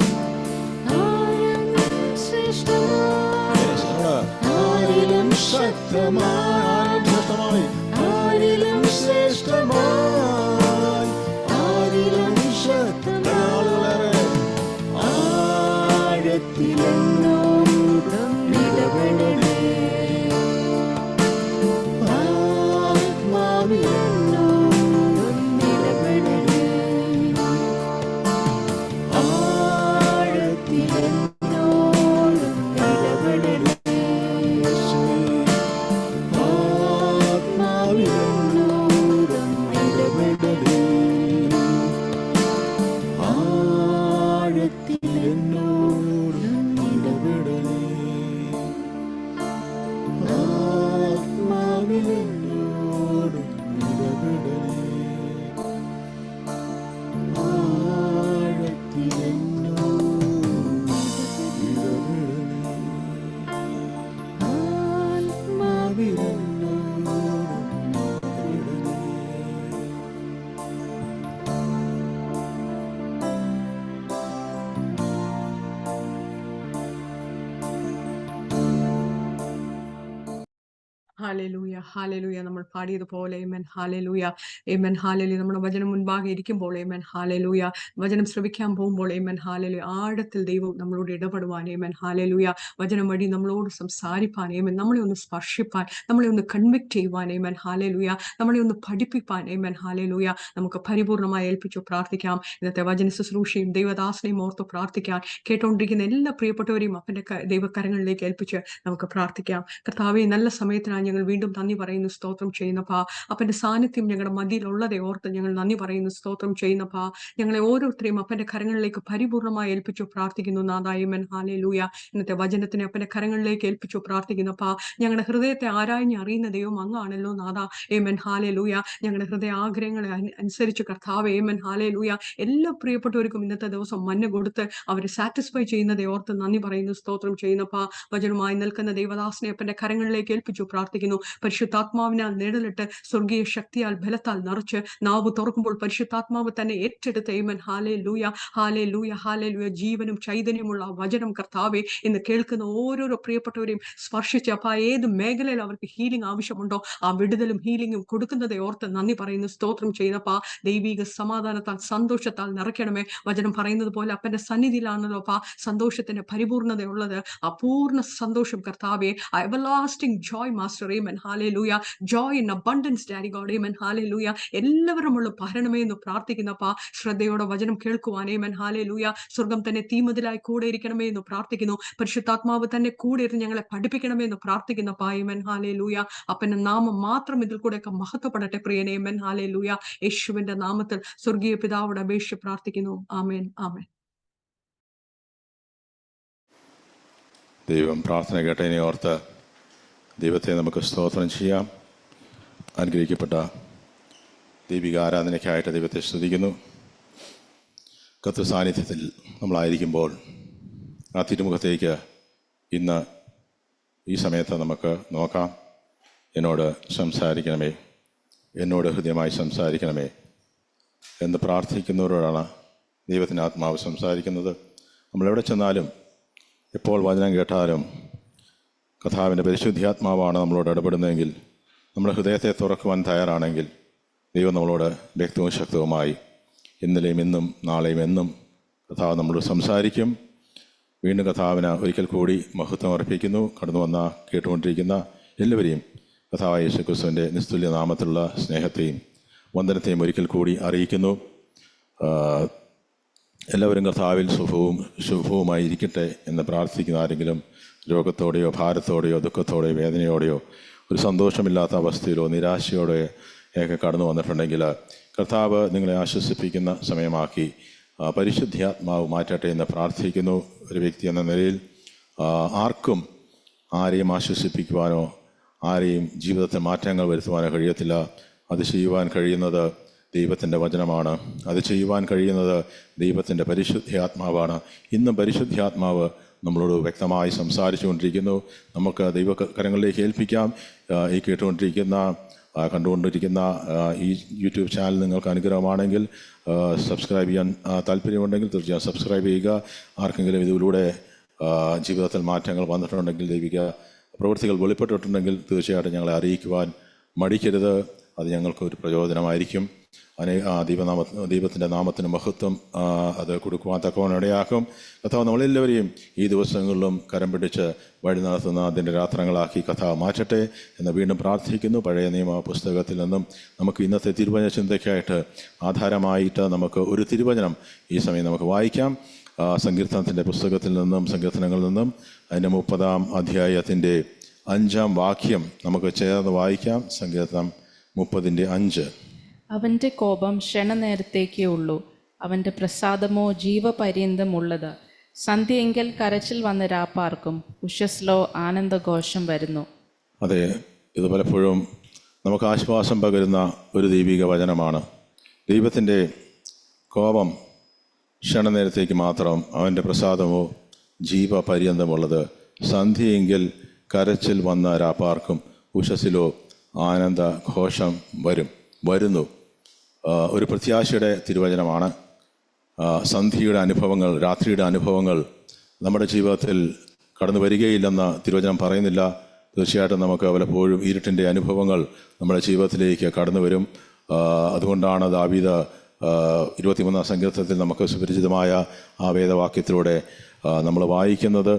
ആരിലും ശക്തമായി, ആരിലും ശ്രേഷ്ഠമായി, ആരിലും ശക്തമായി, ആഴത്തിലെന്നോടും ഇടപെടണേ, ആത്മാവിലെന്നോടും ഇടപെടണേ, ആഴത്തിലെന്നോടും ഇടപെടണേ, ആത്മാവിലെന്നോടും ഇടപെടണേ, ആഴത്തിലെന്നോടും ഇടപെടണേ, ആത്മാവിലെന്നോടും ഇടപെടണേ, ആഴത്തിലെന്നോടും ഇടപെടണേ, ഹാലലൂയ, ഹാലലൂയ. നമ്മൾ പാടിയതുപോലെ ഏമൻ ഹാലലൂയ, ഏമൻ ഹാലലൂയ. നമ്മുടെ വചനം മുൻപാകെ ഇരിക്കുമ്പോൾ ഏമൻ ഹാലലൂയ, വചനം ശ്രവിക്കാൻ പോകുമ്പോൾ ഏമൻ ഹാലലൂയ, ആഴത്തിൽ ദൈവം നമ്മളോട് ഇടപെടുവാൻ ഏമൻ ഹാലലൂയ, വചനം വഴി നമ്മളോട് സംസാരിപ്പാൻ ഏമൻ, നമ്മളെ ഒന്ന് സ്പർശിപ്പാൻ, നമ്മളെ ഒന്ന് കൺവിക്ട് ചെയ്യുവാൻ ഏമൻ ഹാലലൂയ, നമ്മളെ ഒന്ന് പഠിപ്പിപ്പാൻ ഏമൻ ഹാലലൂയ, നമുക്ക് പരിപൂർണമായി ഏൽപ്പിച്ചു പ്രാർത്ഥിക്കാം. ഇന്നത്തെ വചന ശുശ്രൂഷയും ദൈവദാസനെയും ഓർത്ത് പ്രാർത്ഥിക്കാൻ കേട്ടോണ്ടിരിക്കുന്ന എല്ലാ പ്രിയപ്പെട്ടവരെയും അപ്പന്റെ ദൈവകരങ്ങളിലേക്ക് ഏൽപ്പിച്ച് നമുക്ക് പ്രാർത്ഥിക്കാം. കർത്താവേ, നല്ല സമയത്തിനായി ഞങ്ങൾ വീണ്ടും നന്ദി പറയുന്നു, സ്തോത്രം ചെയ്യുന്നപ്പാ. അപ്പന്റെ സാന്നിധ്യം ഞങ്ങളുടെ മധ്യയിലുള്ളതെ ഓർത്ത് ഞങ്ങൾ നന്ദി പറയുന്നു, സ്തോത്രം ചെയ്യുന്നപ്പാ. ഞങ്ങളെ ഓരോരുത്തരെയും അപ്പന്റെ കരങ്ങളിലേക്ക് പരിപൂർണമായി ഏൽപ്പിച്ചു പ്രാർത്ഥിക്കുന്നു നാഥായമൻ ഹാലലൂയ. ഇന്നത്തെ വചനത്തിനെ അപ്പന്റെ കരങ്ങളിലേക്ക് ഏൽപ്പിച്ചു പ്രാർത്ഥിക്കുന്നപ്പാ. ഞങ്ങളുടെ ഹൃദയത്തെ ആരാഞ്ഞ് അറിയുന്ന ദൈവം അങ്ങാണല്ലോ നാഥാ. ഏമൻ ഹാലലൂയ. ഞങ്ങളുടെ ഹൃദയ ആഗ്രഹങ്ങളെ അനുസരിച്ച് കർത്താവ് ഏമൻ ഹാലലൂയ, എല്ലാ പ്രിയപ്പെട്ടവർക്കും ഇന്നത്തെ ദിവസം മന്ന കൊടുത്ത് അവരെ സാറ്റിസ്ഫൈ ചെയ്യുന്നതെ ഓർത്ത് നന്ദി പറയുന്നു, സ്തോത്രം ചെയ്യുന്നപ്പാ. വചനമായി നിൽക്കുന്ന ദൈവദാസനെ അപ്പന്റെ കരങ്ങളിലേക്ക് ഏൽപ്പിച്ചു പ്രാർത്ഥിക്കുന്നു. പരിശുദ്ധാത്മാവിനാൽ നിഴലിട്ട് സ്വർഗീയ ശക്തിയാൽ ബലത്താൽ നിറച്ച് നാവ് തുറക്കുമ്പോൾ പരിശുദ്ധാത്മാവ് തന്നെ ഏറ്റെടുത്ത് ഏമൻ ഹാലലൂയ, ഹാലലൂയ, ഹാലലൂയ. ജീവനും ചൈതന്യമുള്ള വചനം കർത്താവെ ഇന്ന് കേൾക്കുന്ന ഓരോരോ പ്രിയപ്പെട്ടവരെയും സ്പർശിച്ച് അപ്പാ, ഏത് മേഖലയിൽ അവർക്ക് ഹീലിംഗ് ആവശ്യമുണ്ടോ ആ വിടുതലും ഹീലിംഗും കൊടുക്കുന്നതെ ഓർത്ത് നന്ദി പറയുന്നു, സ്തോത്രം ചെയ്യുന്നപ്പാ. ദൈവിക സമാധാനത്താൽ സന്തോഷത്താൽ നിറയ്ക്കണമേ. വചനം പറയുന്നത് പോലെ അപ്പന്റെ സന്നിധിയിലാണല്ലോ അപ്പാ സന്തോഷത്തിന്റെ പരിപൂർണതയുള്ളത്. അപൂർണ സന്തോഷം കർത്താവെ, everlasting joy master amen hallelujah, joy in abundance daddy God amen hallelujah. എല്ലാവരുമുള്ള ഭരണമേ എന്ന് പ്രാർത്ഥിക്കുന്നപ്പാ. ശ്രദ്ധയോടെ വചനം കേൾക്കുവാൻ ഏമൻ ഹാലലൂയ. സ്വർഗം തന്നെ തീമുതലായി കൂടെ ഇരിക്കണമേ എന്ന് പ്രാർത്ഥിക്കുന്നു. പരിശുദ്ധാത്മാവ് തന്നെ കൂടെ ഇരുന്ന് ഞങ്ങളെ പഠിപ്പിക്കണമേ എന്ന് പ്രാർത്ഥിക്കുന്നപ്പാ. ഏമൻ ഹാലലൂയ. അപ്പന്റെ നാമം മാത്രം ഇതിൽ കൂടെയൊക്കെ മഹത്വപ്പെടട്ടെ പ്രിയനെ. ഏമൻ ഹാലലൂയ. യേശുവിന്റെ നാമത്തിൽ സ്വർഗീയ പിതാവോട് അപേക്ഷിച്ച് പ്രാർത്ഥിക്കുന്നു. ആമേൻ, ആമേൻ. ദൈവം പ്രാർത്ഥന കേട്ടതിനെ ഓർത്ത് ദൈവത്തെ നമുക്ക് സ്തോത്രം ചെയ്യാം. അനുഗ്രഹിക്കപ്പെട്ട ദൈവിക ആരാധനയ്ക്കായിട്ട് ദൈവത്തെ സ്തുതിക്കുന്നു. കർത്തൃ സാന്നിധ്യത്തിൽ നമ്മളായിരിക്കുമ്പോൾ ആ തിരുമുഖത്തേക്ക് ഇന്ന് ഈ സമയത്ത് നമുക്ക് നോക്കാം. എന്നോട് സംസാരിക്കണമേ, എന്നോട് ഹൃദയമായി സംസാരിക്കണമേ എന്ന് പ്രാർത്ഥിക്കുന്നവരോടാണ് ദൈവത്തിൻ്റെ ആത്മാവ് സംസാരിക്കുന്നത്. നമ്മളെവിടെ ചെന്നാലും എപ്പോൾ വചനം കേട്ടാലും കർത്താവിൻ്റെ പരിശുദ്ധാത്മാവാണ് നമ്മളോട് ഇടപെടുന്നതെങ്കിൽ, നമ്മുടെ ഹൃദയത്തെ തുറക്കുവാൻ തയ്യാറാണെങ്കിൽ ദൈവം നമ്മളോട് വ്യക്തവും ശക്തവുമായി ഇന്നലെയും ഇന്നും നാളെയും എന്നും കർത്താവ് നമ്മളോട് സംസാരിക്കും. വീണ്ടും കർത്താവിന് ഒരിക്കൽ കൂടി മഹത്വം അർപ്പിക്കുന്നു. കടന്നു വന്ന കേട്ടുകൊണ്ടിരിക്കുന്ന എല്ലാവരെയും കർത്താവായ യേശു ക്രിസ്തുവിൻ്റെ നിസ്തുല്യ നാമത്തിലുള്ള സ്നേഹത്തെയും വന്ദനത്തെയും ഒരിക്കൽ കൂടി അറിയിക്കുന്നു. എല്ലാവരും കർത്താവിൽ ശുഭവുമായി ഇരിക്കട്ടെ എന്ന് പ്രാർത്ഥിക്കുന്ന ആരെങ്കിലും രോഗത്തോടെയോ ഭാരത്തോടെയോ ദുഃഖത്തോടെയോ വേദനയോടെയോ ഒരു സന്തോഷമില്ലാത്ത അവസ്ഥയിലോ നിരാശയോടെയോ ഒക്കെ കടന്നു വന്നിട്ടുണ്ടെങ്കിൽ കർത്താവ് നിങ്ങളെ ആശ്വസിപ്പിക്കുന്ന സമയമാക്കി പരിശുദ്ധാത്മാവ് മാറ്റട്ടെ എന്ന് പ്രാർത്ഥിക്കുന്നു. ഒരു വ്യക്തി എന്ന നിലയിൽ ആർക്കും ആരെയും ആശ്വസിപ്പിക്കുവാനോ ആരെയും ജീവിതത്തിൽ മാറ്റങ്ങൾ വരുത്തുവാനോ കഴിയത്തില്ല. അത് ചെയ്യുവാൻ കഴിയുന്നത് ദൈവത്തിൻ്റെ വചനമാണ്. അത് ചെയ്യുവാൻ കഴിയുന്നത് ദൈവത്തിൻ്റെ പരിശുദ്ധാത്മാവാണ്. ഇന്നും പരിശുദ്ധാത്മാവ് നമ്മളോട് വ്യക്തമായി സംസാരിച്ചുകൊണ്ടിരിക്കുന്നു. നമുക്ക് ദൈവകരങ്ങളിലേക്ക് ഏൽപ്പിക്കാം. ഈ കേട്ടുകൊണ്ടിരിക്കുന്ന കണ്ടുകൊണ്ടിരിക്കുന്ന ഈ യൂട്യൂബ് ചാനൽ നിങ്ങൾക്ക് അനുഗ്രഹമാണെങ്കിൽ സബ്സ്ക്രൈബ് ചെയ്യാൻ താല്പര്യമുണ്ടെങ്കിൽ തീർച്ചയായും സബ്സ്ക്രൈബ് ചെയ്യുക. ആർക്കെങ്കിലും ഇതിലൂടെ ജീവിതത്തിൽ മാറ്റങ്ങൾ വന്നിട്ടുണ്ടെങ്കിൽ, ദൈവിക പ്രവൃത്തികൾ വെളിപ്പെട്ടിട്ടുണ്ടെങ്കിൽ തീർച്ചയായിട്ടും ഞങ്ങളെ അറിയിക്കുവാൻ മടിക്കരുത്. അത് ഞങ്ങൾക്ക് ഒരു പ്രചോദനമായിരിക്കും. ദൈവത്തിൻ്റെ നാമത്തിന് മഹത്വം അത് കൊടുക്കുവാൻ തക്കവണ്ണം ഇടയാക്കും. കഥാവ് നമ്മളെല്ലാവരെയും ഈ ദിവസങ്ങളിലും കരം പിടിച്ച് വഴി നടത്തുന്ന അതിൻ്റെ രാത്രങ്ങളാക്കി കഥ മാറ്റട്ടെ എന്ന് വീണ്ടും പ്രാർത്ഥിക്കുന്നു. പഴയ നിയമ പുസ്തകത്തിൽ നിന്നും നമുക്ക് ഇന്നത്തെ തിരുവചന ചിന്തയ്ക്കായിട്ട് ആധാരമായിട്ട് നമുക്ക് ഒരു തിരുവചനം ഈ സമയം നമുക്ക് വായിക്കാം. സങ്കീർത്തനത്തിൻ്റെ പുസ്തകത്തിൽ നിന്നും, സങ്കീർത്തനങ്ങളിൽ നിന്നും അതിൻ്റെ 30-ാം അധ്യായത്തിൻ്റെ 5-ാം വാക്യം നമുക്ക് ചേർന്ന് വായിക്കാം. സങ്കീർത്തനം 30:5. അവൻ്റെ കോപം ക്ഷണനേരത്തേക്കേ ഉള്ളൂ, അവൻ്റെ പ്രസാദമോ ജീവപര്യന്തമുള്ളത്. സന്ധ്യയെങ്കിൽ കരച്ചിൽ വന്ന് രാപ്പാർക്കും, ഉഷസ്സിലോ ആനന്ദഘോഷം വരുന്നു. അതെ, ഇത് പലപ്പോഴും നമുക്ക് ആശ്വാസം പകരുന്ന ഒരു ദൈവിക വചനമാണ്. ദൈവത്തിൻ്റെ കോപം ക്ഷണനേരത്തേക്ക് മാത്രം, അവൻ്റെ പ്രസാദമോ ജീവപര്യന്തമുള്ളത്. സന്ധ്യയെങ്കിൽ കരച്ചിൽ വന്ന രാപ്പാർക്കും, ഉഷസ്സിലോ ആനന്ദഘോഷം വരുന്നു. ഒരു പ്രത്യാശയുടെ തിരുവചനമാണ്. സന്ധ്യയുടെ അനുഭവങ്ങൾ, രാത്രിയുടെ അനുഭവങ്ങൾ നമ്മുടെ ജീവിതത്തിൽ കടന്നു വരികയില്ലെന്ന് തിരുവചനം പറയുന്നില്ല. തീർച്ചയായിട്ടും നമുക്ക് പലപ്പോഴും ഇരുട്ടിൻ്റെ അനുഭവങ്ങൾ നമ്മുടെ ജീവിതത്തിലേക്ക് കടന്നു വരും. അതുകൊണ്ടാണ് ദാവീദ് 23-ാം സങ്കീർത്തനത്തിൽ നമുക്ക് സുപരിചിതമായ ആ വേദവാക്യത്തിലൂടെ നമ്മൾ വായിക്കുന്നത്,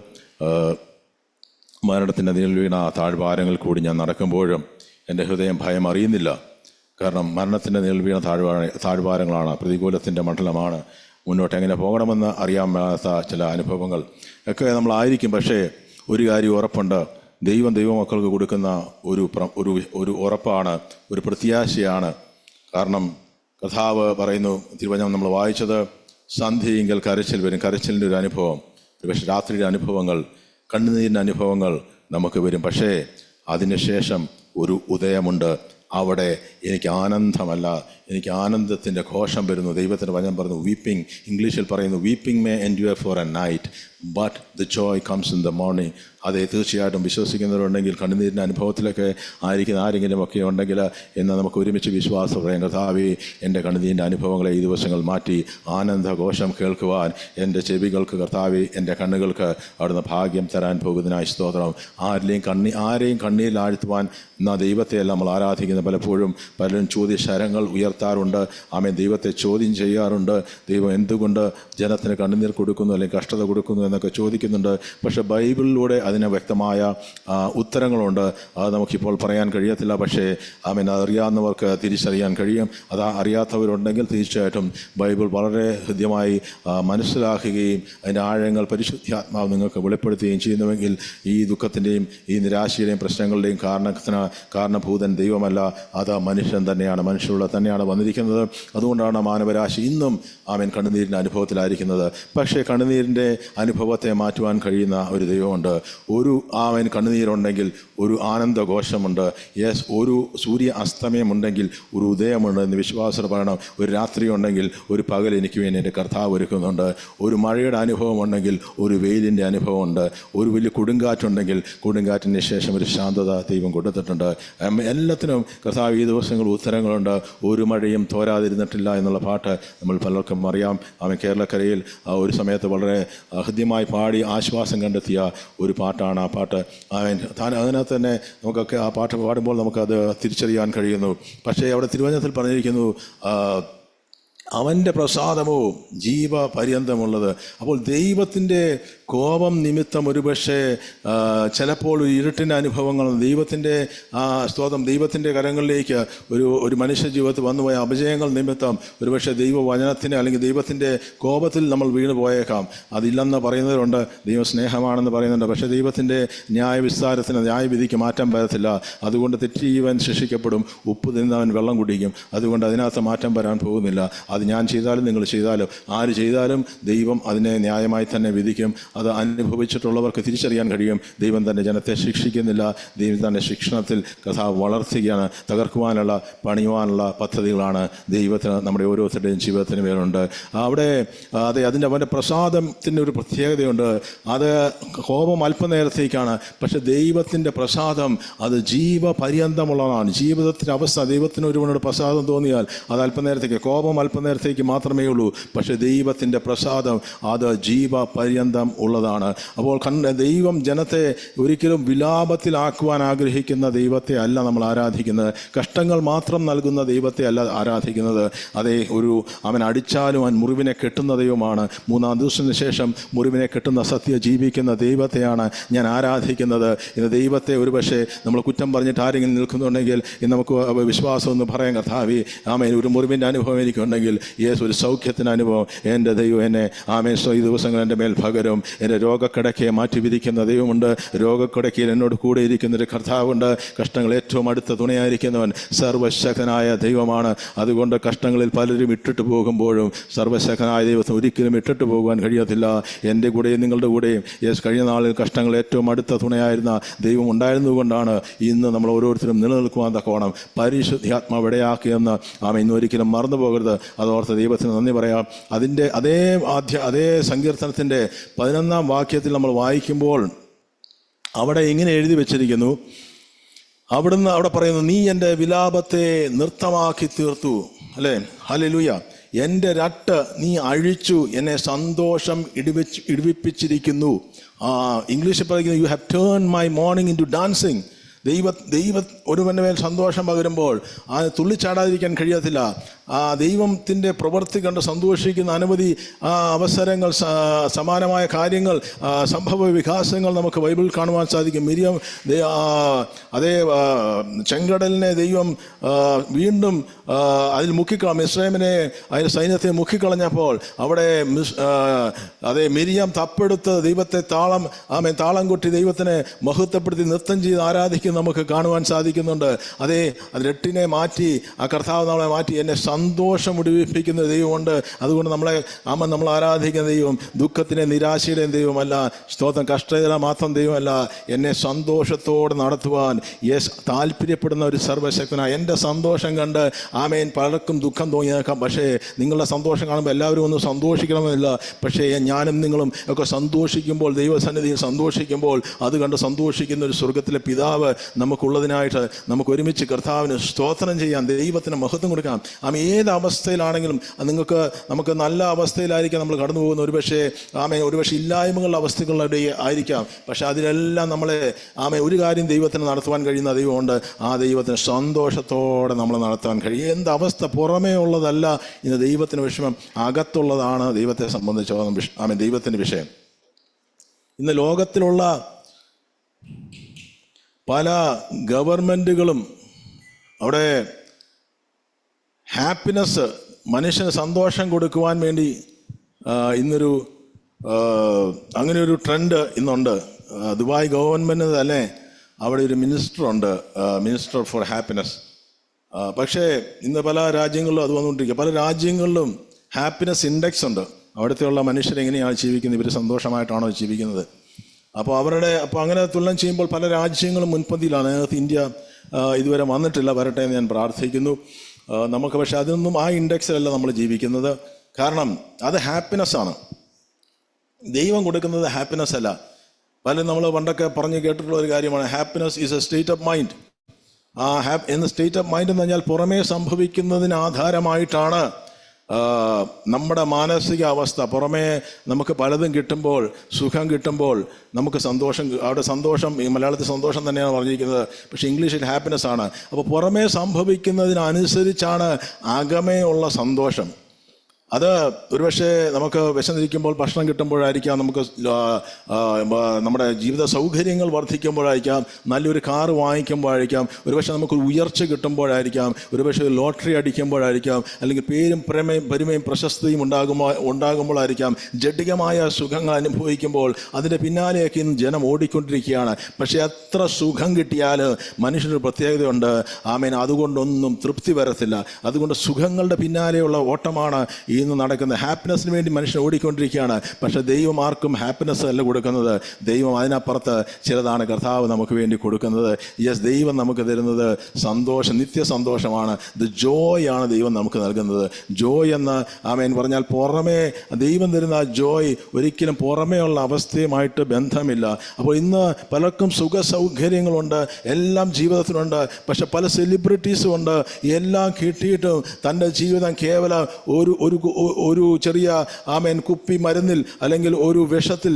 മരണത്തിൻ്റെ നിഴൽ വീണ താഴ്വാരങ്ങൾ കൂടി ഞാൻ നടക്കുമ്പോഴും എൻ്റെ ഹൃദയം ഭയം അറിയുന്നില്ല. കാരണം മരണത്തിൻ്റെ നിഴൽ വീണ താഴ്വാരങ്ങളാണ്, പ്രതികൂലത്തിൻ്റെ മണ്ഡലമാണ്. മുന്നോട്ട് എങ്ങനെ പോകണമെന്ന് അറിയാൻ മേലാത്ത ചില അനുഭവങ്ങൾ ഒക്കെ നമ്മളായിരിക്കും. പക്ഷേ ഒരു കാര്യം ഉറപ്പുണ്ട്, ദൈവമക്കൾക്ക് കൊടുക്കുന്ന ഒരു ഉറപ്പാണ്, ഒരു പ്രത്യാശയാണ്. കാരണം കഥാവ് പറയുന്നു, തിരുവചനം നമ്മൾ വായിച്ചത്, സന്ധ്യയെങ്കിൽ കരച്ചിൽ വരും. കരച്ചിലിൻ്റെ ഒരു അനുഭവം, പക്ഷേ രാത്രിയുടെ അനുഭവങ്ങൾ, കണ്ണുനീരിൻ്റെ അനുഭവങ്ങൾ നമുക്ക് വരും. പക്ഷേ അതിനുശേഷം ഒരു ഉദയമുണ്ട്. അവിടെ എനിക്ക് ആനന്ദമല്ല, എനിക്ക് ആനന്ദത്തിൻ്റെ ഘോഷം വരുന്നു. ദൈവത്തിൻ്റെ വചനം പറയുന്നു, വീപ്പിംഗ്, ഇംഗ്ലീഷിൽ പറയുന്നു, weeping may endure for a night but the joy comes in the morning. അതേ, തീർച്ചയായിട്ടും വിശ്വസിക്കുന്നവരുണ്ടെങ്കിൽ, കണ്ണുനീരിൻ്റെ അനുഭവത്തിലൊക്കെ ആയിരിക്കുന്ന ആരെങ്കിലും ഒക്കെ ഉണ്ടെങ്കിൽ എന്ന് നമുക്ക് ഒരുമിച്ച് വിശ്വാസം പറയാം. കർത്താവേ, എൻ്റെ കണ്ണുനീരിൻ്റെ അനുഭവങ്ങളെ ഈ ദിവസങ്ങൾ മാറ്റി ആനന്ദഘോഷം കേൾക്കുവാൻ എൻ്റെ ചെവികൾക്ക്, കർത്താവേ, എൻ്റെ കണ്ണുകൾക്ക് അവിടുന്ന് ഭാഗ്യം തരാൻ പോകുന്നതിനായി സ്തോത്രം. ആരെയും കണ്ണീരിലാഴ്ത്തുവാൻ എന്നാ ദൈവത്തെയല്ല നമ്മൾ ആരാധിക്കുന്നത്. പലപ്പോഴും പലരും ചോദ്യശരങ്ങൾ ഉയർത്താറുണ്ട്. ആമേൻ, ദൈവത്തെ ചോദ്യം ചെയ്യാറുണ്ട്. ദൈവം എന്തുകൊണ്ട് ജനത്തിന് കണ്ണുനീർ കൊടുക്കുന്നു അല്ലെങ്കിൽ കഷ്ടത കൊടുക്കുന്നു എന്നൊക്കെ ചോദിക്കുന്നുണ്ട്. പക്ഷേ ബൈബിളിലൂടെ അതിന് വ്യക്തമായ ഉത്തരങ്ങളുണ്ട്. അത് നമുക്കിപ്പോൾ പറയാൻ കഴിയത്തില്ല. പക്ഷേ ആമേൻ, അതറിയാവുന്നവർക്ക് തിരിച്ചറിയാൻ കഴിയും. അത് അറിയാത്തവരുണ്ടെങ്കിൽ തീർച്ചയായിട്ടും ബൈബിൾ വളരെ ഹൃദ്യമായി മനസ്സിലാക്കുകയും അതിൻ്റെ ആഴങ്ങൾ പരിശുദ്ധാത്മാവ് നിങ്ങൾക്ക് വെളിപ്പെടുത്തുകയും ചെയ്യുന്നുവെങ്കിൽ ഈ ദുഃഖത്തിൻ്റെയും ഈ നിരാശയുടെയും പ്രശ്നങ്ങളുടെയും കാരണഭൂതൻ ദൈവമല്ല, അത് മനുഷ്യൻ തന്നെയാണ്, മനുഷ്യരുടെ തന്നെയാണ് വന്നിരിക്കുന്നത്. അതുകൊണ്ടാണ് മാനവരാശി ഇന്നും ആമേൻ കണ്ണുനീരിൻ്റെ അനുഭവത്തിലായിരിക്കുന്നത്. പക്ഷേ കണ്ണുനീരിൻ്റെ അനുഭവത്തെ മാറ്റുവാൻ കഴിയുന്ന ഒരു ദൈവമുണ്ട്. ഒരു ആമേൻ കണ്ണുനീരുണ്ടെങ്കിൽ ഒരു ആനന്ദഘോഷമുണ്ട്. യെസ്, ഒരു സൂര്യ അസ്തമയമുണ്ടെങ്കിൽ ഒരു ഉദയമുണ്ട് എന്ന് വിശ്വാസം പറയണം. ഒരു രാത്രി ഉണ്ടെങ്കിൽ ഒരു പകൽ എനിക്ക് വേണ്ടി എൻ്റെ കർത്താവ് ഒരുക്കുന്നുണ്ട്. ഒരു മഴയുടെ അനുഭവം ഉണ്ടെങ്കിൽ ഒരു വെയിലിൻ്റെ അനുഭവമുണ്ട്. ഒരു വലിയ കൊടുങ്കാറ്റുണ്ടെങ്കിൽ കൊടുങ്കാറ്റിന് ശേഷം ഒരു ശാന്തത ദൈവം കൊടുത്തിട്ടുണ്ട്. എല്ലാത്തിനും കർത്താവ് ഈ ദിവസങ്ങൾ ഉത്തരങ്ങളുണ്ട്. ഒരു മഴയും തോരാതിരുന്നിട്ടില്ല എന്നുള്ള പാട്ട് നമ്മൾ പലർക്കും അറിയാം. ആമേൻ, കേരളക്കരയിൽ ഒരു സമയത്ത് വളരെ ഹൃദ്യമായി പാടി ആശ്വാസം കണ്ടെത്തിയ ഒരു പാട്ടാണ് ആ പാട്ട്. ആമേൻ, അതിനകത്ത് തന്നെ നമുക്കൊക്കെ ആ പാട്ട് പാടുമ്പോൾ നമുക്കത് തിരിച്ചറിയാൻ കഴിയുന്നു. പക്ഷേ അവിടെ തിരുവചനത്തിൽ പറഞ്ഞിരിക്കുന്നു, അവൻ്റെ പ്രസാദമോ ജീവപര്യന്തമുള്ളത്. അപ്പോൾ ദൈവത്തിൻ്റെ കോപം നിമിത്തം ഒരുപക്ഷെ ചിലപ്പോൾ ഒരു ഇരുട്ടിൻ്റെ അനുഭവങ്ങൾ, ദൈവത്തിൻ്റെ സ്തോത്രം, ദൈവത്തിൻ്റെ കരങ്ങളിലേക്ക് ഒരു മനുഷ്യ ജീവിതത്തിൽ വന്നുപോയ അപജയങ്ങൾ നിമിത്തം ഒരുപക്ഷെ ദൈവവചനത്തിന് അല്ലെങ്കിൽ ദൈവത്തിൻ്റെ കോപത്തിൽ നമ്മൾ വീണ് പോയേക്കാം. അതില്ലെന്ന് പറയുന്നവരുണ്ട്, ദൈവം സ്നേഹമാണെന്ന് പറയുന്നുണ്ട്. പക്ഷേ ദൈവത്തിൻ്റെ ന്യായവിസ്താരത്തിന്, ന്യായവിധിക്ക് മാറ്റം വരത്തില്ല. അതുകൊണ്ട് തെറ്റിയവൻ ശിക്ഷിക്കപ്പെടും, ഉപ്പ് തിന്നവൻ വെള്ളം കുടിക്കും. അതുകൊണ്ട് അതിനകത്ത് മാറ്റം വരാൻ പോകുന്നില്ല. അത് ഞാൻ ചെയ്താലും നിങ്ങൾ ചെയ്താലും ആര് ചെയ്താലും ദൈവം അതിനെ ന്യായമായി തന്നെ വിധിക്കും. അത് അനുഭവിച്ചിട്ടുള്ളവർക്ക് തിരിച്ചറിയാൻ കഴിയും. ദൈവം തൻ്റെ ജനത്തെ ശിക്ഷിക്കുന്നില്ല, ദൈവം തൻ്റെ ശിക്ഷണത്തിൽ കർത്താവ് വളർത്തുകയാണ്. തകർക്കുവാനുള്ള പണിയുവാനുള്ള പദ്ധതികളാണ് ദൈവത്തിന് നമ്മുടെ ഓരോരുത്തരുടെയും ജീവിതത്തിന് മേലുണ്ട്. അവിടെ അതിൻ്റെ അവൻ്റെ പ്രസാദത്തിൻ്റെ ഒരു പ്രത്യേകതയുണ്ട്. അത് കോപം അല്പനേരത്തേക്കാണ്, പക്ഷെ ദൈവത്തിൻ്റെ പ്രസാദം അത് ജീവപര്യന്തമുള്ളതാണ്. ജീവിതത്തിൻ്റെ അവസ്ഥ, ദൈവത്തിന് ഒരുവനോട് പ്രസാദം തോന്നിയാൽ അത് അല്പനേരത്തേക്ക്, കോപം അല്പനേരത്തേക്ക് മാത്രമേ ഉള്ളൂ, പക്ഷെ ദൈവത്തിൻ്റെ പ്രസാദം അത് ജീവപര്യന്തം ഉള്ളതാണ്. അപ്പോൾ ദൈവം ജനത്തെ ഒരിക്കലും വിലാപത്തിലാക്കുവാൻ ആഗ്രഹിക്കുന്ന ദൈവത്തെ അല്ല നമ്മൾ ആരാധിക്കുന്നത്. കഷ്ടങ്ങൾ മാത്രം നൽകുന്ന ദൈവത്തെ അല്ല ആരാധിക്കുന്നത്. അതേ അവൻ അടിച്ചാലും അവൻ മുറിവിനെ കെട്ടുന്ന ദൈവമാണ്. 3-ാം ദിവസത്തിന് ശേഷം മുറിവിനെ കെട്ടുന്ന സത്യ ജീവിക്കുന്ന ദൈവത്തെയാണ് ഞാൻ ആരാധിക്കുന്നത്. ഇന്ന് ദൈവത്തെ ഒരുപക്ഷെ നമ്മൾ കുറ്റം പറഞ്ഞിട്ട് ആരെങ്കിലും നിൽക്കുന്നുണ്ടെങ്കിൽ ഇന്ന് നമുക്ക് വിശ്വാസം എന്ന് പറയാൻ കർത്താവേ, ആമേൻ, ഒരു മുറിവിൻ്റെ അനുഭവം എനിക്കുണ്ടെങ്കിൽ യേശു ഒരു സൗഖ്യത്തിൻ്റെ അനുഭവം എൻ്റെ ദൈവം എന്നെ ആമേൻ ഈ ദിവസങ്ങൾ എൻ്റെ മേൽ പകരും. എൻ്റെ രോഗക്കിടക്കയെ മാറ്റി വിധിക്കുന്ന ദൈവമുണ്ട്. രോഗക്കിടക്കയിൽ എന്നോട് കൂടെ ഇരിക്കുന്നൊരു കർത്താവുണ്ട്. കഷ്ടങ്ങൾ ഏറ്റവും അടുത്ത തുണയായിരിക്കുന്നവൻ സർവശക്തനായ ദൈവമാണ്. അതുകൊണ്ട് കഷ്ടങ്ങളിൽ പലരും ഇട്ടിട്ട് പോകുമ്പോഴും സർവശക്തനായ ദൈവത്തിന് ഒരിക്കലും ഇട്ടിട്ട് പോകുവാൻ കഴിയത്തില്ല. എൻ്റെ കൂടെയും നിങ്ങളുടെ കൂടെയും കഴിഞ്ഞ നാളിൽ കഷ്ടങ്ങൾ ഏറ്റവും അടുത്ത തുണയായിരുന്ന ദൈവം ഉണ്ടായിരുന്നുകൊണ്ടാണ് ഇന്ന് നമ്മൾ ഓരോരുത്തരും നിലനിൽക്കുവാൻ തക്കോണം പരിശുദ്ധാത്മാവ് ഇടയാക്കിയെന്ന് ഇന്ന് ഒരിക്കലും മറന്നു പോകരുത്. അതോർത്ത് ദൈവത്തിന് നന്ദി പറയാം. അതിൻ്റെ അതേ സങ്കീർത്തനത്തിൻ്റെ 11-ാം വാക്യത്തിൽ നമ്മൾ വായിക്കുമ്പോൾ അവിടെ ഇങ്ങനെ എഴുതി വച്ചിരിക്കുന്നു. അവിടെ പറയുന്നു, നീ എൻ്റെ വിലാപത്തെ നൃത്തമാക്കി തീർത്തു. അല്ലേ, ഹല്ലേലൂയ. എൻ്റെ രട്ട് നീ അഴിച്ചു, എന്നെ സന്തോഷം ഇടിവിപ്പിച്ചിരിക്കുന്നു. ഇംഗ്ലീഷിൽ പറയുന്നത്, you have turn my morning into dancing. ദൈവ ഒരുവൻ്റെ മേൽ സന്തോഷം പകരുമ്പോൾ തുള്ളിച്ചാടാതിരിക്കാൻ കഴിയത്തില്ല. ദൈവത്തിൻ്റെ പ്രവൃത്തി കണ്ട് സന്തോഷിക്കുന്ന അനവധി അവസരങ്ങൾ, സമാനമായ കാര്യങ്ങൾ, സംഭവ വികാസങ്ങൾ നമുക്ക് ബൈബിളിൽ കാണുവാൻ സാധിക്കും. മിരിയം അതേ ചെങ്കടലിനെ ദൈവം വീണ്ടും അതിൽ ഇസ്രായേലിനെ അതിൻ്റെ സൈന്യത്തെ മുക്കിക്കളഞ്ഞപ്പോൾ അവിടെ അതേ മിരിയം തപ്പെടുത്ത് ദൈവത്തെ താളം കൊട്ടി ദൈവത്തിനെ മഹത്വപ്പെടുത്തി നൃത്തം ചെയ്ത് ആരാധിക്കുന്ന നമുക്ക് കാണുവാൻ സാധിക്കുന്നുണ്ട്. അതേ അത് രട്ടിനെ മാറ്റി, ആ കർത്താവ് നമ്മളെ മാറ്റി എന്നെ സന്തോഷം ഉടിപ്പിക്കുന്ന ദൈവമുണ്ട്. അതുകൊണ്ട് നമ്മൾ ആരാധിക്കുന്ന ദൈവം ദുഃഖത്തിൻ്റെ നിരാശയുടെയും ദൈവമല്ല, സ്തോത്രം, കഷ്ടത മാത്രം ദൈവമല്ല, എന്നെ സന്തോഷത്തോടെ നടത്തുവാൻ താല്പര്യപ്പെടുന്ന ഒരു സർവശക്തനായ. എൻ്റെ സന്തോഷം കണ്ട് പലർക്കും ദുഃഖം തോന്നിയേക്കാം. പക്ഷേ നിങ്ങളുടെ സന്തോഷം കാണുമ്പോൾ എല്ലാവരും ഒന്ന് സന്തോഷിക്കണമെന്നില്ല. പക്ഷേ ഞാനും നിങ്ങളും ഒക്കെ സന്തോഷിക്കുമ്പോൾ, ദൈവസന്നിധിയിൽ സന്തോഷിക്കുമ്പോൾ അത് കണ്ട് സന്തോഷിക്കുന്ന ഒരു സ്വർഗത്തിലെ പിതാവ് നമുക്കുള്ളതിനായിട്ട് നമുക്ക് ഒരുമിച്ച് കർത്താവിന് സ്തോത്രം ചെയ്യാം, ദൈവത്തിന് മഹത്വം കൊടുക്കാം. ഏത് അവസ്ഥയിലാണെങ്കിലും നമുക്ക് നല്ല അവസ്ഥയിലായിരിക്കാം നമ്മൾ കടന്നു പോകുന്ന, ഒരുപക്ഷെ ഇല്ലായ്മകളുടെ അവസ്ഥകളുടെ ആയിരിക്കാം. പക്ഷെ അതിലെല്ലാം നമ്മളെ ഒരു കാര്യം ദൈവത്തിന് നടത്തുവാൻ കഴിയുന്ന ദൈവമുണ്ട്. ആ ദൈവത്തിന് സന്തോഷത്തോടെ നമ്മൾ നടത്താൻ കഴിയും. എന്ത് അവസ്ഥ പുറമേ ഉള്ളതല്ല ഇന്ന് ദൈവത്തിന് വിഷയം, അകത്തുള്ളതാണ് ദൈവത്തെ സംബന്ധിച്ചോളം ദൈവത്തിൻ്റെ വിഷയം. ഇന്ന് ലോകത്തിലുള്ള പല ഗവൺമെൻറ്റുകളും അവിടെ ഹാപ്പിനെസ്, മനുഷ്യന് സന്തോഷം കൊടുക്കുവാൻ വേണ്ടി ഇന്നൊരു അങ്ങനെ ഒരു ട്രെൻഡ് ഇന്നുണ്ട്. ദുബായ് ഗവൺമെൻറ് തന്നെ അവിടെ ഒരു മിനിസ്റ്ററുണ്ട്, മിനിസ്റ്റർ ഫോർ ഹാപ്പിനെസ്. പക്ഷേ ഇന്ന് പല രാജ്യങ്ങളിലും അത് വന്നുകൊണ്ടിരിക്കുക. പല രാജ്യങ്ങളിലും ഹാപ്പിനെസ് ഇൻഡെക്സ് ഉണ്ട്. അവിടുത്തെയുള്ള മനുഷ്യരെങ്ങനെയാണ് ജീവിക്കുന്നത്, ഇവർ സന്തോഷമായിട്ടാണോ ജീവിക്കുന്നത്? അപ്പോൾ അങ്ങനെ തുലനം ചെയ്യുമ്പോൾ പല രാജ്യങ്ങളും മുൻപന്തിയിലാണ്. ഇന്ത്യ ഇതുവരെ വന്നിട്ടില്ല, വരട്ടെ എന്ന് ഞാൻ പ്രാർത്ഥിക്കുന്നു. നമുക്ക് പക്ഷെ അതിനൊന്നും ആ ഇൻഡെക്സിലല്ല നമ്മൾ ജീവിക്കുന്നത്. കാരണം അത് ഹാപ്പിനെസ്സാണ്, ദൈവം കൊടുക്കുന്നത് ഹാപ്പിനെസ് അല്ല. നമ്മൾ പണ്ടൊക്കെ പറഞ്ഞ് കേട്ടിട്ടുള്ള ഒരു കാര്യമാണ്, happiness is A state of mind. എന്ന സ്റ്റേറ്റ് ഓഫ് മൈൻഡ് എന്ന് പറഞ്ഞാൽ പുറമേ സംഭവിക്കുന്നതിന് ആധാരമായിട്ടാണ് നമ്മുടെ മാനസിക അവസ്ഥ. പുറമേ നമുക്ക് പലതും കിട്ടുമ്പോൾ, സുഖം കിട്ടുമ്പോൾ നമുക്ക് സന്തോഷം, അവിടെ സന്തോഷം, ഈ മലയാളത്തിൽ സന്തോഷം തന്നെയാണ് പറഞ്ഞിരിക്കുന്നത്, പക്ഷേ ഇംഗ്ലീഷിൽ ഹാപ്പിനെസ് ആണ്. അപ്പോൾ പുറമേ സംഭവിക്കുന്നതിനനുസരിച്ചാണ് അകമേ ഉള്ള സന്തോഷം. അത് ഒരുപക്ഷെ നമുക്ക് വിശന്നിരിക്കുമ്പോൾ ഭക്ഷണം കിട്ടുമ്പോഴായിരിക്കാം, നമുക്ക് നമ്മുടെ ജീവിത സൗകര്യങ്ങൾ വർദ്ധിക്കുമ്പോഴായിരിക്കാം, നല്ലൊരു കാറ് വാങ്ങിക്കുമ്പോഴായിരിക്കാം, ഒരുപക്ഷെ നമുക്ക് ഉയർച്ച കിട്ടുമ്പോഴായിരിക്കാം, ഒരുപക്ഷെ ലോട്ടറി അടിക്കുമ്പോഴായിരിക്കാം, അല്ലെങ്കിൽ പേരും പെരുമയും പ്രശസ്തിയും ഉണ്ടാകുമ്പോഴായിരിക്കാം, ജഡികമായ സുഖങ്ങൾ അനുഭവിക്കുമ്പോൾ അതിൻ്റെ പിന്നാലെയൊക്കെ ഇന്ന് ജനം ഓടിക്കൊണ്ടിരിക്കുകയാണ്. പക്ഷേ എത്ര സുഖം കിട്ടിയാൽ മനുഷ്യനൊരു പ്രത്യേകതയുണ്ട്, ആമേൻ, അതുകൊണ്ടൊന്നും തൃപ്തി വരത്തില്ല. അതുകൊണ്ട് സുഖങ്ങളുടെ പിന്നാലെയുള്ള ഓട്ടമാണ് ഇന്ന് നടക്കുന്നത്. ഹാപ്പിനെസ്സിന് വേണ്ടി മനുഷ്യൻ ഓടിക്കൊണ്ടിരിക്കുകയാണ്. പക്ഷേ ദൈവം ആർക്കും ഹാപ്പിനെസ് അല്ല കൊടുക്കുന്നത്. ദൈവം അതിനപ്പുറത്ത് ചിലതാണ് കർത്താവ് നമുക്ക് വേണ്ടി കൊടുക്കുന്നത്. യെസ്, ദൈവം നമുക്ക് തരുന്നത് സന്തോഷം, നിത്യസന്തോഷമാണ്. ദ ജോയ് ആണ് ദൈവം നമുക്ക് നൽകുന്നത്. ജോയ് എന്ന് ആമേൻ പറഞ്ഞാൽ പുറമേ ദൈവം തരുന്ന ആ ജോയ് ഒരിക്കലും പുറമേ ഉള്ള അവസ്ഥയുമായിട്ട് ബന്ധമില്ല. അപ്പോൾ ഇന്ന് പലർക്കും സുഖ സൗകര്യങ്ങളുണ്ട്, എല്ലാം ജീവിതത്തിലുണ്ട്. പക്ഷെ പല സെലിബ്രിറ്റീസും ഉണ്ട്. എല്ലാം കിട്ടിയിട്ടും തൻ്റെ ജീവിതം കേവലം ഒരു ചെറിയ ആമേൻ കുപ്പി മരുന്നിൽ അല്ലെങ്കിൽ ഒരു വിഷത്തിൽ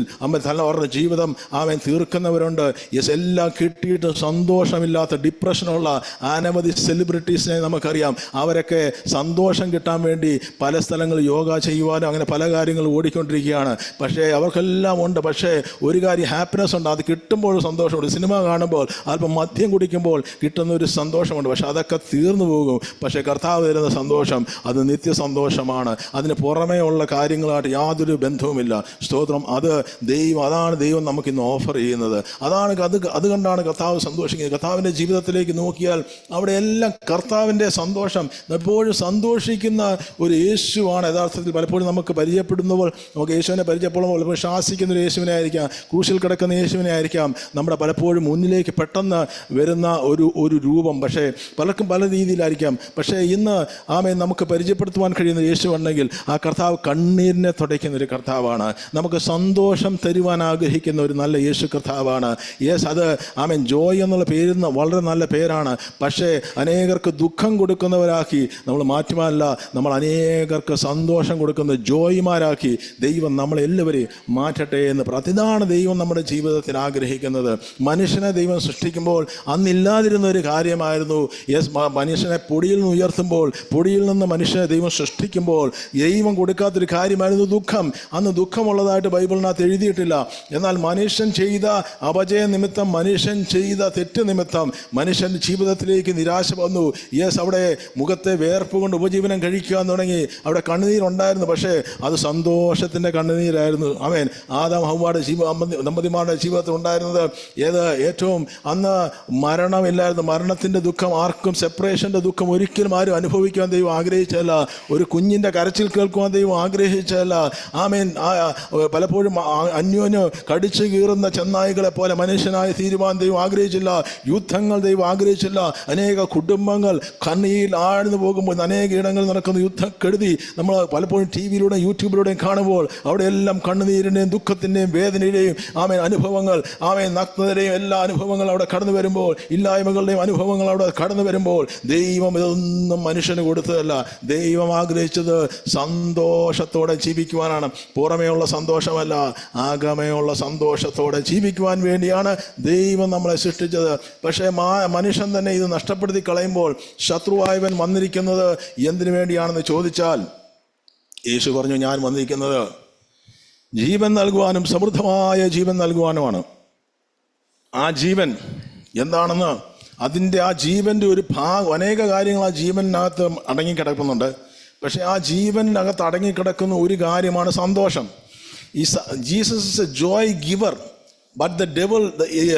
അവരുടെ ജീവിതം ആമേൻ തീർക്കുന്നവരുണ്ട്. യെസ്, എല്ലാം കിട്ടിയിട്ട് സന്തോഷമില്ലാത്ത ഡിപ്രഷനുള്ള അനവധി സെലിബ്രിറ്റീസിനെ നമുക്കറിയാം. അവരൊക്കെ സന്തോഷം കിട്ടാൻ വേണ്ടി പല സ്ഥലങ്ങളിൽ യോഗ ചെയ്യുവാനും അങ്ങനെ പല കാര്യങ്ങളും ഓടിക്കൊണ്ടിരിക്കുകയാണ്. പക്ഷേ അവർക്കെല്ലാം ഉണ്ട്. പക്ഷേ ഒരു കാര്യം ഹാപ്പിനെസ് ഉണ്ട്, അത് കിട്ടുമ്പോൾ സന്തോഷമുണ്ട്. സിനിമ കാണുമ്പോൾ അല്പം മദ്യം കുടിക്കുമ്പോൾ കിട്ടുന്ന ഒരു സന്തോഷമുണ്ട്. പക്ഷെ അതൊക്കെ തീർന്നു പോകും. പക്ഷേ കർത്താവ് തരുന്ന സന്തോഷം അത് നിത്യസന്തോഷമാണ്. അതിന് പുറമേ ഉള്ള കാര്യങ്ങളായിട്ട് യാതൊരു ബന്ധവുമില്ല. സ്തോത്രം. അതാണ് ദൈവം നമുക്കിന്ന് ഓഫർ ചെയ്യുന്നത്. അത് കണ്ടാണ് കർത്താവ് സന്തോഷിക്കുന്നത്. കർത്താവിൻ്റെ ജീവിതത്തിലേക്ക് നോക്കിയാൽ അവിടെ എല്ലാം കർത്താവിൻ്റെ സന്തോഷം, എപ്പോഴും സന്തോഷിക്കുന്ന ഒരു യേശുവാണ് യഥാർത്ഥത്തിൽ പലപ്പോഴും നമുക്ക് പരിചയപ്പെടുമ്പോൾ. നമുക്ക് യേശുവിനെ പരിചയപ്പെടുമ്പോൾ പലപ്പോഴും ശാസിക്കുന്ന ഒരു യേശുവിനെ ആയിരിക്കാം, ക്രൂശിൽ കിടക്കുന്ന യേശുവിനെ ആയിരിക്കാം നമ്മുടെ പലപ്പോഴും മുന്നിലേക്ക് പെട്ടെന്ന് വരുന്ന ഒരു രൂപം. പക്ഷേ പലർക്കും പല രീതിയിലായിരിക്കാം. പക്ഷേ ഇന്ന് ആമേൻ നമുക്ക് പരിചയപ്പെടുത്തുവാൻ കഴിയുന്ന യേശു ഉണ്ടെങ്കിൽ ആ കർത്താവ് കണ്ണീരിനെ തുടയ്ക്കുന്ന ഒരു കർത്താവാണ്. നമുക്ക് സന്തോഷം തരുവാൻ ആഗ്രഹിക്കുന്ന ഒരു നല്ല യേശു കർത്താവാണ്. യെസ്, അത് ആമേൻ ജോയ് എന്നുള്ള പേരുന്ന വളരെ നല്ല പേരാണ്. പക്ഷേ അനേകർക്ക് ദുഃഖം കൊടുക്കുന്നവരാക്കി നമ്മൾ മാറ്റുവാനല്ല, നമ്മൾ അനേകർക്ക് സന്തോഷം കൊടുക്കുന്ന ജോയിമാരാക്കി ദൈവം നമ്മളെല്ലാവരെയും മാറ്റട്ടെ എന്ന് ഇതാണ് ദൈവം നമ്മുടെ ജീവിതത്തിൽ ആഗ്രഹിക്കുന്നത്. മനുഷ്യനെ ദൈവം സൃഷ്ടിക്കുമ്പോൾ അന്നില്ലാതിരുന്ന ഒരു കാര്യമായിരുന്നു. യെസ്, മനുഷ്യനെ പൊടിയിൽ നിന്ന് ഉയർത്തുമ്പോൾ, പൊടിയിൽ നിന്ന് മനുഷ്യനെ ദൈവം സൃഷ്ടിക്കുമ്പോൾ ദൈവം കൊടുക്കാത്തൊരു കാര്യമായിരുന്നു ദുഃഖം. അന്ന് ദുഃഖമുള്ളതായിട്ട് ബൈബിളിനകത്ത് എഴുതിയിട്ടില്ല. എന്നാൽ മനുഷ്യൻ ചെയ്ത അപജയ നിമിത്തം, മനുഷ്യൻ ചെയ്ത തെറ്റ് നിമിത്തം മനുഷ്യൻ്റെ ജീവിതത്തിലേക്ക് നിരാശ വന്നു. യെസ്, അവിടെ മുഖത്തെ വേർപ്പ് കൊണ്ട് ഉപജീവനം കഴിക്കാൻ തുടങ്ങി. അവിടെ കണ്ണുനീരുണ്ടായിരുന്നു. പക്ഷേ അത് സന്തോഷത്തിൻ്റെ കണ്ണുനീരായിരുന്നു. ആമേൻ. ആദാം ഹവ്വയുടെ ദമ്പതിമാരുടെ ജീവിതത്തിൽ ഉണ്ടായിരുന്നത് ഏറ്റവും അന്ന് മരണമില്ലായിരുന്നു. മരണത്തിൻ്റെ ദുഃഖം ആർക്കും, സെപ്പറേഷൻ്റെ ദുഃഖം ഒരിക്കലും ആരും അനുഭവിക്കാൻ ദൈവം ആഗ്രഹിച്ചല്ല. ഒരു കുഞ്ഞിൻ്റെ കരച്ചിൽ കേൾക്കുവാൻ ദൈവം ആഗ്രഹിച്ചല്ല. ആമേൻ. പലപ്പോഴും അന്യോന്യം കടിച്ചു കീറുന്ന ചെന്നായികളെ പോലെ മനുഷ്യനായി തീരുവാൻ ദൈവം ആഗ്രഹിച്ചില്ല. യുദ്ധങ്ങൾ ദൈവം ആഗ്രഹിച്ചില്ല. അനേക കുടുംബങ്ങൾ കണ്ണീരിൽ ആഴ്ന്നു പോകുമ്പോൾ അനേക ഇടങ്ങളിൽ നടക്കുന്ന യുദ്ധക്കെടുതി നമ്മൾ പലപ്പോഴും ടി വിയിലൂടെയും യൂട്യൂബിലൂടെയും കാണുമ്പോൾ അവിടെയെല്ലാം കണ്ണുനീരിൻ്റെയും ദുഃഖത്തിൻ്റെയും വേദനയുടെയും ആമേൻ അനുഭവങ്ങൾ, ആമേൻ നഗ്നതയുടെയും എല്ലാ അനുഭവങ്ങളും അവിടെ കടന്നു വരുമ്പോൾ, ഇല്ലായ്മകളുടെയും അനുഭവങ്ങൾ അവിടെ കടന്നു വരുമ്പോൾ ദൈവം ഇതൊന്നും മനുഷ്യന് കൊടുത്തതല്ല. ദൈവം ആഗ്രഹിച്ചത് സന്തോഷത്തോടെ ജീവിക്കുവാനാണ്. പുറമേയുള്ള സന്തോഷമല്ല, ആഗമയുള്ള സന്തോഷത്തോടെ ജീവിക്കുവാൻ വേണ്ടിയാണ് ദൈവം നമ്മളെ സൃഷ്ടിച്ചത്. പക്ഷേ മനുഷ്യൻ തന്നെ ഇത് നഷ്ടപ്പെടുത്തി കളയുമ്പോൾ ശത്രുവായവൻ വന്നിരിക്കുന്നത് എന്തിനു വേണ്ടിയാണെന്ന് ചോദിച്ചാൽ യേശു പറഞ്ഞു, ഞാൻ വന്നിരിക്കുന്നത് ജീവൻ നൽകുവാനും സമൃദ്ധമായ ജീവൻ നൽകുവാനുമാണ്. ആ ജീവൻ എന്താണെന്ന്, അതിൻ്റെ ആ ജീവൻ്റെ ഒരു അനേക കാര്യങ്ങൾ ആ ജീവനകത്ത് അടങ്ങിക്കിടക്കുന്നുണ്ട്. പക്ഷെ ആ ജീവനകത്ത് അടങ്ങിക്കിടക്കുന്ന ഒരു കാര്യമാണ് സന്തോഷം. Jesus is A Joy giver, but the devil,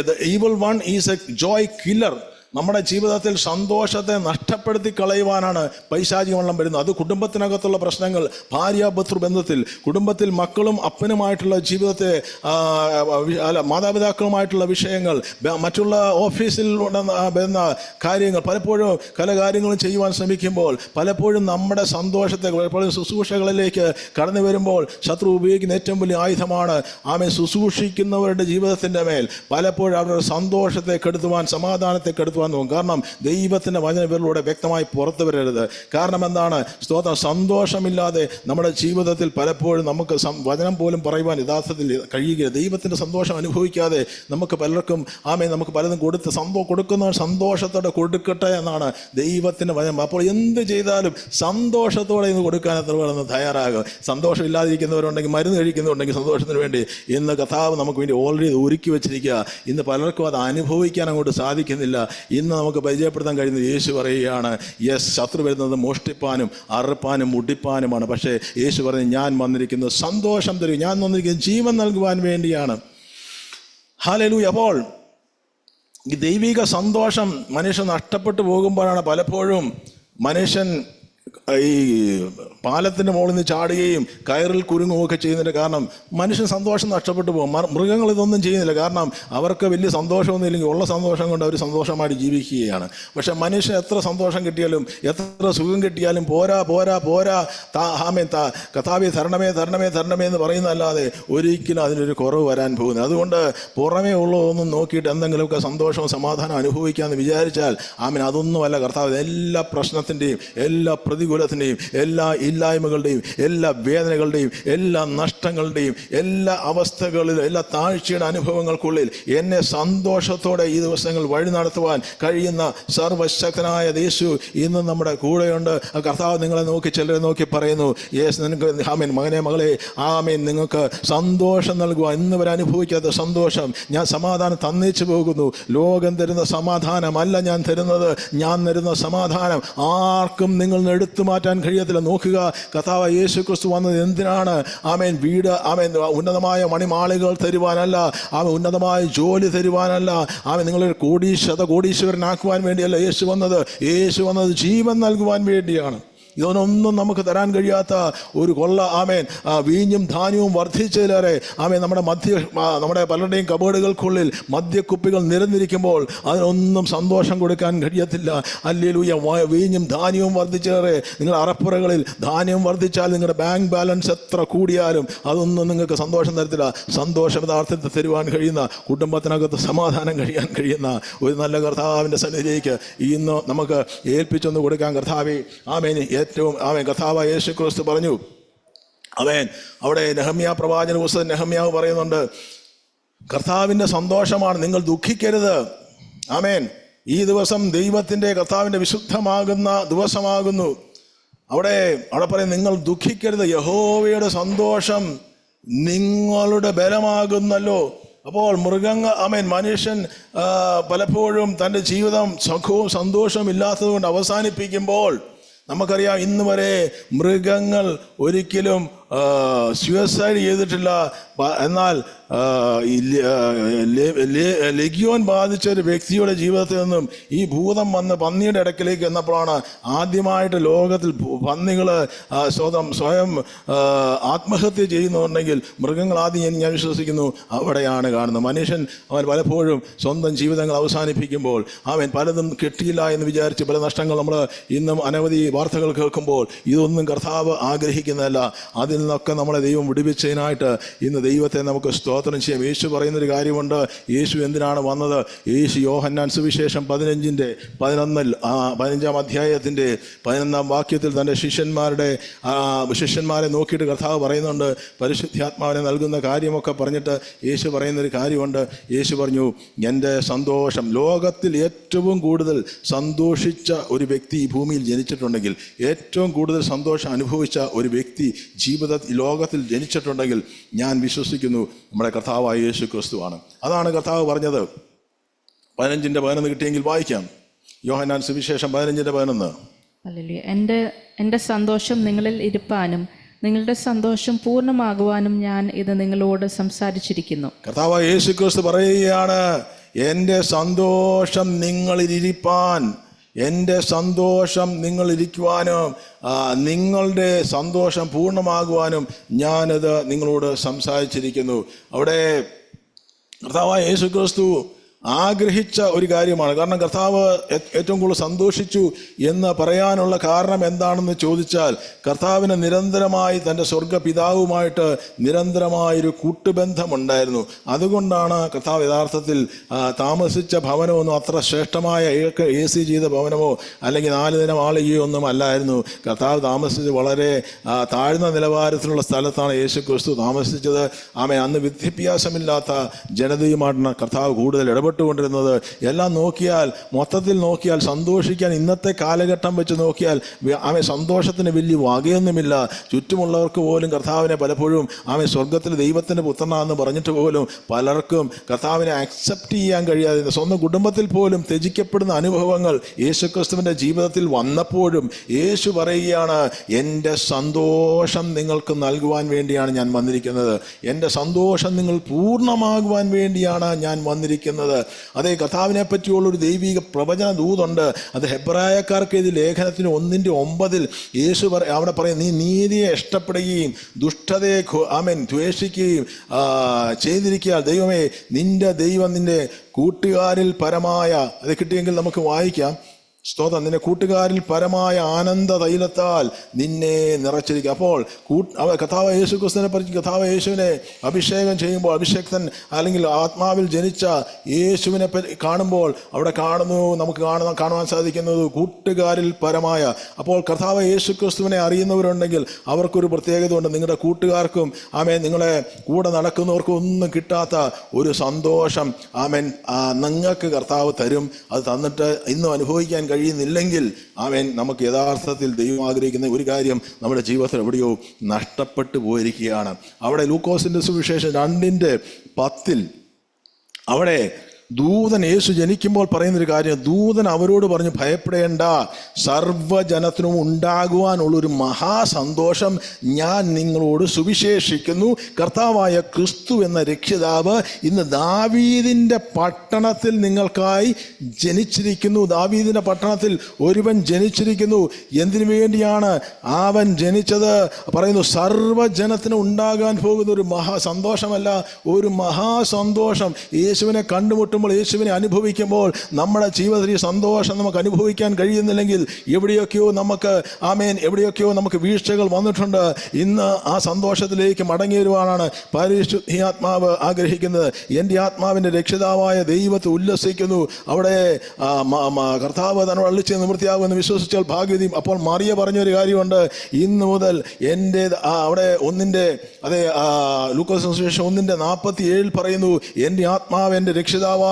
the evil one is a joy killer. നമ്മുടെ ജീവിതത്തിൽ സന്തോഷത്തെ നഷ്ടപ്പെടുത്തി കളയുവാനാണ് പൈശാചികവെള്ളം വരുന്നത്. അത് കുടുംബത്തിനകത്തുള്ള പ്രശ്നങ്ങൾ, ഭാര്യാഭർത്തൃ ബന്ധത്തിൽ, കുടുംബത്തിൽ മക്കളും അപ്പനുമായിട്ടുള്ള ജീവിതത്തെ, മാതാപിതാക്കളുമായിട്ടുള്ള വിഷയങ്ങൾ, മറ്റുള്ള ഓഫീസിൽ വരുന്ന കാര്യങ്ങൾ, പലപ്പോഴും പല കാര്യങ്ങളും ചെയ്യുവാൻ ശ്രമിക്കുമ്പോൾ പലപ്പോഴും നമ്മുടെ സന്തോഷത്തെ, പലപ്പോഴും ശുശ്രൂഷകളിലേക്ക് കടന്നു വരുമ്പോൾ ശത്രു ഉപയോഗിക്കുന്ന ഏറ്റവും വലിയ ആയുധമാണ് ശുശ്രൂഷിക്കുന്നവരുടെ ജീവിതത്തിൻ്റെ മേൽ പലപ്പോഴും അവരുടെ സന്തോഷത്തെ കെടുത്തുവാൻ, സമാധാനത്തെ കെടുത്തുവാൻ നഷ്ടപ്പെടുവാൻ നോക്കും. കാരണം ദൈവത്തിൻ്റെ വചനം ഇവരിലൂടെ വ്യക്തമായി പുറത്തു വരരുത്. കാരണം എന്താണ്? സ്തോത്രം, സന്തോഷമില്ലാതെ നമ്മുടെ ജീവിതത്തിൽ പലപ്പോഴും നമുക്ക് വചനം പോലും പറയുവാൻ യഥാർത്ഥത്തിൽ കഴിയുകയില്ല. ദൈവത്തിൻ്റെ സന്തോഷം അനുഭവിക്കാതെ നമുക്ക് പലർക്കും നമുക്ക് പലതും കൊടുക്കുന്നവർ സന്തോഷത്തോടെ കൊടുക്കട്ടെ എന്നാണ് ദൈവത്തിൻ്റെ വചനം. അപ്പോൾ എന്ത് ചെയ്താലും സന്തോഷത്തോടെ ഇന്ന് കൊടുക്കാൻ എത്ര വേണമെന്ന് തയ്യാറാകുക. സന്തോഷമില്ലാതിരിക്കുന്നവരുണ്ടെങ്കിൽ, മരുന്ന് കഴിക്കുന്നവരുണ്ടെങ്കിൽ സന്തോഷത്തിന് വേണ്ടി ഇന്ന് കർത്താവ് നമുക്ക് വേണ്ടി ഓൾറെഡി ഒരുക്കി വെച്ചിരിക്കുക. ഇന്ന് പലർക്കും അത് അനുഭവിക്കാൻ അങ്ങോട്ട് സാധിക്കുന്നില്ല. ഇന്ന് നമുക്ക് പരിചയപ്പെടുത്താൻ കഴിയുന്നത് യേശു പറയുകയാണ്, യെസ്, ശത്രു വരുന്നത് മോഷ്ടിപ്പാനും അറുപ്പാനും മുടിപ്പാനുമാണ്. പക്ഷേ യേശു പറഞ്ഞു, ഞാൻ വന്നിരിക്കുന്നത് സന്തോഷം തരും, ഞാൻ വന്നിരിക്കുന്നത് ജീവൻ നൽകുവാൻ വേണ്ടിയാണ്. ഹല്ലേലൂയ. അപ്പോൾ ഈ ദൈവിക സന്തോഷം മനുഷ്യൻ നഷ്ടപ്പെട്ടു പോകുമ്പോഴാണ് പലപ്പോഴും മനുഷ്യൻ ഈ പാലത്തിൻ്റെ മുകളിൽ നിന്ന് ചാടുകയും കയറിൽ കുരുങ്ങുകയൊക്കെ ചെയ്യുന്നതിൻ്റെ കാരണം മനുഷ്യൻ സന്തോഷം നഷ്ടപ്പെട്ടു പോകും. മൃഗങ്ങൾ ഇതൊന്നും ചെയ്യുന്നില്ല. കാരണം അവർക്ക് വലിയ സന്തോഷമൊന്നും ഇല്ലെങ്കിൽ ഉള്ള സന്തോഷം കൊണ്ട് അവർ സന്തോഷമായിട്ട് ജീവിക്കുകയാണ്. പക്ഷെ മനുഷ്യൻ എത്ര സന്തോഷം കിട്ടിയാലും എത്ര സുഖം കിട്ടിയാലും പോരാ പോരാ പോരാ, കർത്താവേ തരണമേ തരണമേ തരണമേ എന്ന് പറയുന്നതല്ലാതെ ഒരിക്കലും അതിനൊരു കുറവ് വരാൻ പോകുന്നത്. അതുകൊണ്ട് പുറമേ ഉള്ളതൊന്നും നോക്കിയിട്ട് എന്തെങ്കിലുമൊക്കെ സന്തോഷവും സമാധാനം അനുഭവിക്കാമെന്ന് വിചാരിച്ചാൽ അതൊന്നുമല്ല. കർത്താവ് എല്ലാ പ്രശ്നത്തിൻ്റെയും, എല്ലാ പ്രതികൂലത്തിൻ്റെയും, എല്ലാ ഇല്ലായ്മകളുടെയും, എല്ലാ വേദനകളുടെയും, എല്ലാ നഷ്ടങ്ങളുടെയും, എല്ലാ അവസ്ഥകളിലും, എല്ലാ താഴ്ചയുടെ അനുഭവങ്ങൾക്കുള്ളിൽ എന്നെ സന്തോഷത്തോടെ ഈ ദിവസങ്ങൾ വഴി നടത്തുവാൻ കഴിയുന്ന സർവശക്തനായ യേശു ഇന്ന് നമ്മുടെ കൂടെയുണ്ട്. കർത്താവ് നിങ്ങളെ നോക്കി, ചിലരെ നോക്കി പറയുന്നു, യേശു നിനക്ക് മകനെ മകളെ നിങ്ങൾക്ക് സന്തോഷം നൽകുക. ഇന്ന് വരെ അനുഭവിക്കാത്ത സന്തോഷം ഞാൻ സമാധാനം തന്നേച്ചു പോകുന്നു. ലോകം തരുന്ന സമാധാനമല്ല ഞാൻ തരുന്നത്, ഞാൻ തരുന്ന സമാധാനം ആർക്കും നിങ്ങൾ എടുത്തു മാറ്റാൻ കഴിയത്തില്ല. നോക്കുക, കർത്താവ് യേശു ക്രിസ്തു വന്നത് എന്തിനാണ്? വീട് ഉന്നതമായ മണിമാളികൾ തരുവാനല്ല, ഉന്നതമായ ജോലി തരുവാനല്ല, നിങ്ങളൊരു കോടീശ്വരനാക്കുവാൻ വേണ്ടിയല്ല യേശു വന്നത്. യേശു വന്നത് ജീവൻ നൽകുവാൻ വേണ്ടിയാണ്. ഇതൊന്നും നമുക്ക് തരാൻ കഴിയാത്ത ഒരു കൊള്ള വീഞ്ഞും ധാന്യവും വർദ്ധിച്ചതിലേറെ നമ്മുടെ പലരുടെയും കബോർഡുകൾക്കുള്ളിൽ മദ്യക്കുപ്പികൾ നിരന്നിരിക്കുമ്പോൾ അതിനൊന്നും സന്തോഷം കൊടുക്കാൻ കഴിയത്തില്ല. ഹല്ലേലൂയ. വീഞ്ഞും ധാന്യവും വർദ്ധിച്ചേറെ, നിങ്ങൾ അറപ്പുറകളിൽ ധാന്യം വർദ്ധിച്ചാൽ നിങ്ങളുടെ ബാങ്ക് ബാലൻസ് എത്ര കൂടിയാലും അതൊന്നും നിങ്ങൾക്ക് സന്തോഷം തരത്തില്ല. സന്തോഷം യഥാർത്ഥത്തിൽ തരുവാൻ കഴിയുന്ന, കുടുംബത്തിനകത്ത് സമാധാനം കഴിയാൻ കഴിയുന്ന ഒരു നല്ല കർത്താവിൻ്റെ സന്നിധിയിലേക്ക് ഇന്ന് നമുക്ക് ഏൽപ്പിച്ചൊന്ന് കൊടുക്കാൻ കർത്താവേ. ഏറ്റവും കർത്താവായ യേശു ക്രിസ്തു പറഞ്ഞു, അവിടെ നെഹമ്യാ പ്രവാചന പുസ്തകം നെഹമ്യാവ് പറയുന്നുണ്ട്, കർത്താവിൻ്റെ സന്തോഷമാണ്, നിങ്ങൾ ദുഃഖിക്കരുത്. ഈ ദിവസം ദൈവത്തിൻ്റെ കർത്താവിൻ്റെ വിശുദ്ധമാകുന്ന ദിവസമാകുന്നു. അവിടെ പറയും, നിങ്ങൾ ദുഃഖിക്കരുത്, യഹോവയുടെ സന്തോഷം നിങ്ങളുടെ ബലമാകുന്നല്ലോ. അപ്പോൾ മനുഷ്യൻ പലപ്പോഴും തൻ്റെ ജീവിതം സുഖവും സന്തോഷവും ഇല്ലാത്തതുകൊണ്ട് അവസാനിപ്പിക്കുമ്പോൾ നമുക്കറിയാം, ഇന്ന് വരെ മൃഗങ്ങൾ ഒരിക്കലും സ്യൂസൈഡ് ചെയ്തിട്ടില്ല. എന്നാൽ ലെഗിയോൻ ബാധിച്ച ഒരു വ്യക്തിയുടെ ജീവിതത്തിൽ നിന്നും ഈ ഭൂതം വന്ന് പന്നിയുടെ ഇടയ്ക്കിലേക്ക് എന്നപ്പോഴാണ് ആദ്യമായിട്ട് ലോകത്തിൽ പന്നികൾ സ്വയം ആത്മഹത്യ ചെയ്യുന്നുണ്ടെങ്കിൽ മൃഗങ്ങൾ ആദ്യം ഞാൻ വിശ്വസിക്കുന്നു അവിടെയാണ് കാണുന്നത്. മനുഷ്യൻ പലപ്പോഴും സ്വന്തം ജീവിതങ്ങൾ അവസാനിപ്പിക്കുമ്പോൾ പലതും കിട്ടിയില്ല എന്ന് വിചാരിച്ച് പല നഷ്ടങ്ങൾ നമ്മൾ ഇന്നും അനവധി വാർത്തകൾ കേൾക്കുമ്പോൾ ഇതൊന്നും കർത്താവ് ആഗ്രഹിക്കുന്നതല്ല. അതിൽ നിന്നൊക്കെ നമ്മളെ ദൈവം വിടുവിച്ചതിനായിട്ട് ഇന്ന് ദൈവത്തെ നമുക്ക് സ്തോത്രം ചെയ്യാം. യേശു പറയുന്നൊരു കാര്യമുണ്ട്. യേശു എന്തിനാണ് വന്നത്? യേശു യോഹന്നാൻ സുവിശേഷം 15 അധ്യായത്തിൻ്റെ 11 വാക്യത്തിൽ തൻ്റെ ശിഷ്യന്മാരെ നോക്കിയിട്ട് കർത്താവ് പറയുന്നുണ്ട്, പരിശുദ്ധാത്മാവിനെ നൽകുന്ന കാര്യമൊക്കെ പറഞ്ഞിട്ട് യേശു പറയുന്നൊരു കാര്യമുണ്ട്. യേശു പറഞ്ഞു, എൻ്റെ സന്തോഷം, ലോകത്തിൽ ഏറ്റവും കൂടുതൽ സന്തോഷിച്ച ഒരു വ്യക്തി ഈ ഭൂമിയിൽ ജനിച്ചിട്ടുണ്ടെങ്കിൽ, ഏറ്റവും കൂടുതൽ സന്തോഷം അനുഭവിച്ച ഒരു വ്യക്തി ലോകത്തിൽ ജനിച്ചിട്ടുണ്ടെങ്കിൽ ഞാൻ വിശ്വസിക്കുന്നു നമ്മുടെ കർത്താവായ യേശു ക്രിസ്തുവാണ്. അതാണ് കർത്താവ് പറഞ്ഞത്. 15:11 കിട്ടിയെങ്കിൽ വായിക്കാം. യോഹന്നാൻ സുവിശേഷം 15:11. ഹല്ലേലൂയ. എൻ്റെ സന്തോഷം നിങ്ങളിൽ ഇരുപ്പാനും നിങ്ങളുടെ സന്തോഷം പൂർണ്ണമാകുവാനും ഞാൻ ഇത് നിങ്ങളോട് സംസാരിച്ചിരിക്കുന്നു. കർത്താവായ യേശു ക്രിസ്തു പറയുകയാണ്, എൻ്റെ സന്തോഷം നിങ്ങളിലിരിപ്പാൻ, എൻ്റെ സന്തോഷം നിങ്ങളിരിക്കുവാനും നിങ്ങളുടെ സന്തോഷം പൂർണ്ണമാകുവാനും ഞാനത് നിങ്ങളോട് സംസാരിച്ചിരിക്കുന്നു. അവിടെ കർത്താവായ യേശു ക്രിസ്തു ആഗ്രഹിച്ച ഒരു കാര്യമാണ്. കാരണം കർത്താവ് ഏറ്റവും കൂടുതൽ സന്തോഷിച്ചു എന്ന് പറയാനുള്ള കാരണം എന്താണെന്ന് ചോദിച്ചാൽ, കർത്താവിന് നിരന്തരമായി തൻ്റെ സ്വർഗപിതാവുമായിട്ട് നിരന്തരമായൊരു കൂട്ടുബന്ധമുണ്ടായിരുന്നു. അതുകൊണ്ടാണ് കർത്താവ് യഥാർത്ഥത്തിൽ താമസിച്ച ഭവനമൊന്നും അത്ര ശ്രേഷ്ഠമായ AC ചെയ്ത ഭവനമോ അല്ലെങ്കിൽ 4 ദിനം ആളുകയോ ഒന്നും അല്ലായിരുന്നു. കർത്താവ് താമസിച്ച് വളരെ താഴ്ന്ന നിലവാരത്തിലുള്ള സ്ഥലത്താണ് യേശു ക്രിസ്തു താമസിച്ചത്. അന്ന് വിദ്യാഭ്യാസമില്ലാത്ത ജനതയുമായിട്ടാണ് കർത്താവ് കൂടുതൽ ഇടപെട്ടുകൊണ്ടിരുന്നത്. എല്ലാം നോക്കിയാൽ, മൊത്തത്തിൽ നോക്കിയാൽ, സന്തോഷിക്കാൻ ഇന്നത്തെ കാലഘട്ടം വെച്ച് നോക്കിയാൽ സന്തോഷത്തിന് വലിയ വകയൊന്നുമില്ല. ചുറ്റുമുള്ളവർക്ക് പോലും കർത്താവിനെ പലപ്പോഴും സ്വർഗത്തിൽ ദൈവത്തിൻ്റെ പുത്രനാണെന്ന് പറഞ്ഞിട്ട് പോലും പലർക്കും കർത്താവിനെ അക്സെപ്റ്റ് ചെയ്യാൻ കഴിയാതെ, സ്വന്തം കുടുംബത്തിൽ പോലും ത്യജിക്കപ്പെടുന്ന അനുഭവങ്ങൾ യേശുക്രിസ്തുവിൻ്റെ ജീവിതത്തിൽ വന്നപ്പോഴും യേശു പറയുകയാണ്, എൻ്റെ സന്തോഷം നിങ്ങൾക്ക് നൽകുവാൻ വേണ്ടിയാണ് ഞാൻ വന്നിരിക്കുന്നത്. എൻ്റെ സന്തോഷം നിങ്ങൾ പൂർണ്ണമാകുവാൻ വേണ്ടിയാണ് ഞാൻ വന്നിരിക്കുന്നത്. അതേ, കർത്താവിനെ പറ്റിയുള്ളൊരു ദൈവിക പ്രവചന ദൂതുണ്ട്. അത് ഹെബ്രായക്കാർക്ക് എഴുതിയ ലേഖനത്തിന് 1:9 യേശു അവിടെ പറയും, നീ നീതിയെ ഇഷ്ടപ്പെടുകയും ദുഷ്ടതയെ ദ്വേഷിക്കുകയും ചെയ്തിരിക്കുക. ദൈവമേ, നിന്റെ ദൈവം നിന്റെ കൂട്ടുകാരിൽ പരമായ, അത് കിട്ടിയെങ്കിൽ നമുക്ക് വായിക്കാം. സ്തോത്രം, നിന്റെ കൂട്ടുകാരിൽ പരമായ ആനന്ദ തൈലത്താൽ നിന്നെ നിറച്ചിരിക്കുക. അപ്പോൾ കർത്താവ് യേശു ക്രിസ്തുവിനെ പറ്റി കർത്താവ് യേശുവിനെ അഭിഷേകം ചെയ്യുമ്പോൾ, അഭിഷേക്തൻ അല്ലെങ്കിൽ ആത്മാവിൽ ജനിച്ച യേശുവിനെ കാണുമ്പോൾ അവിടെ നമുക്ക് കാണുവാൻ സാധിക്കുന്നത് കൂട്ടുകാരിൽ പരമായ. അപ്പോൾ കർത്താവ് യേശു ക്രിസ്തുവിനെ അറിയുന്നവരുണ്ടെങ്കിൽ അവർക്കൊരു പ്രത്യേകത ഉണ്ട്. നിങ്ങളുടെ കൂട്ടുകാർക്കും നിങ്ങളെ കൂടെ നടക്കുന്നവർക്കും ഒന്നും കിട്ടാത്ത ഒരു സന്തോഷം നിങ്ങൾക്ക് കർത്താവ് തരും. അത് തന്നിട്ട് ഇന്നും അനുഭവിക്കാൻ കഴിയുന്നില്ലെങ്കിൽ നമുക്ക് യഥാർത്ഥത്തിൽ ദൈവം ആഗ്രഹിക്കുന്ന ഒരു കാര്യം നമ്മുടെ ജീവിതത്തിൽ എവിടെയോ നഷ്ടപ്പെട്ടു പോയിരിക്കുകയാണ്. അവിടെ ലൂക്കോസിന്റെ സുവിശേഷം 2:10 അവിടെ ദൂതൻ, യേശു ജനിക്കുമ്പോൾ പറയുന്നൊരു കാര്യം, ദൂതൻ അവരോട് പറഞ്ഞു, ഭയപ്പെടേണ്ട, സർവ്വജനത്തിനും ഉണ്ടാകുവാനുള്ളൊരു മഹാസന്തോഷം ഞാൻ നിങ്ങളോട് സുവിശേഷിക്കുന്നു. കർത്താവായ ക്രിസ്തു എന്ന രക്ഷിതാവ് ഇന്ന് ദാവീദിൻ്റെ പട്ടണത്തിൽ നിങ്ങൾക്കായി ജനിച്ചിരിക്കുന്നു. ദാവീദിൻ്റെ പട്ടണത്തിൽ ഒരുവൻ ജനിച്ചിരിക്കുന്നു. എന്തിനു വേണ്ടിയാണ് അവൻ ജനിച്ചത്? പറയുന്നു, സർവ്വജനത്തിനും ഉണ്ടാകാൻ പോകുന്ന ഒരു മഹാസന്തോഷമല്ല, ഒരു മഹാസന്തോഷം. യേശുവിനെ കണ്ടുമുട്ടും, യേശുവിനെ അനുഭവിക്കുമ്പോൾ നമ്മുടെ ജീവിതത്തിൽ ഈ സന്തോഷം നമുക്ക് അനുഭവിക്കാൻ കഴിയുന്നില്ലെങ്കിൽ എവിടെയൊക്കെയോ നമുക്ക് വീഴ്ചകൾ വന്നിട്ടുണ്ട്. ഇന്ന് ആ സന്തോഷത്തിലേക്ക് മടങ്ങി വരുവാനാണ് പരിശുദ്ധാത്മാവ് ആഗ്രഹിക്കുന്നത്. എൻ്റെ ആത്മാവിൻ്റെ രക്ഷിതാവായ ദൈവത്തെ ഉല്ലസിക്കുന്നു. അവിടെ കർത്താവ് തന്നോട് അള്ളിച്ച് നിവൃത്തിയാകുമെന്ന് വിശ്വസിച്ചാൽ ഭാഗ്യതയും. അപ്പോൾ മറിയ പറഞ്ഞൊരു കാര്യമുണ്ട്, ഇന്ന് മുതൽ എൻ്റെ അവിടെ ലൂക്കോസ് സുവിശേഷം 1:47 പറയുന്നു, എൻ്റെ ആത്മാവ് എൻ്റെ രക്ഷിതാവായ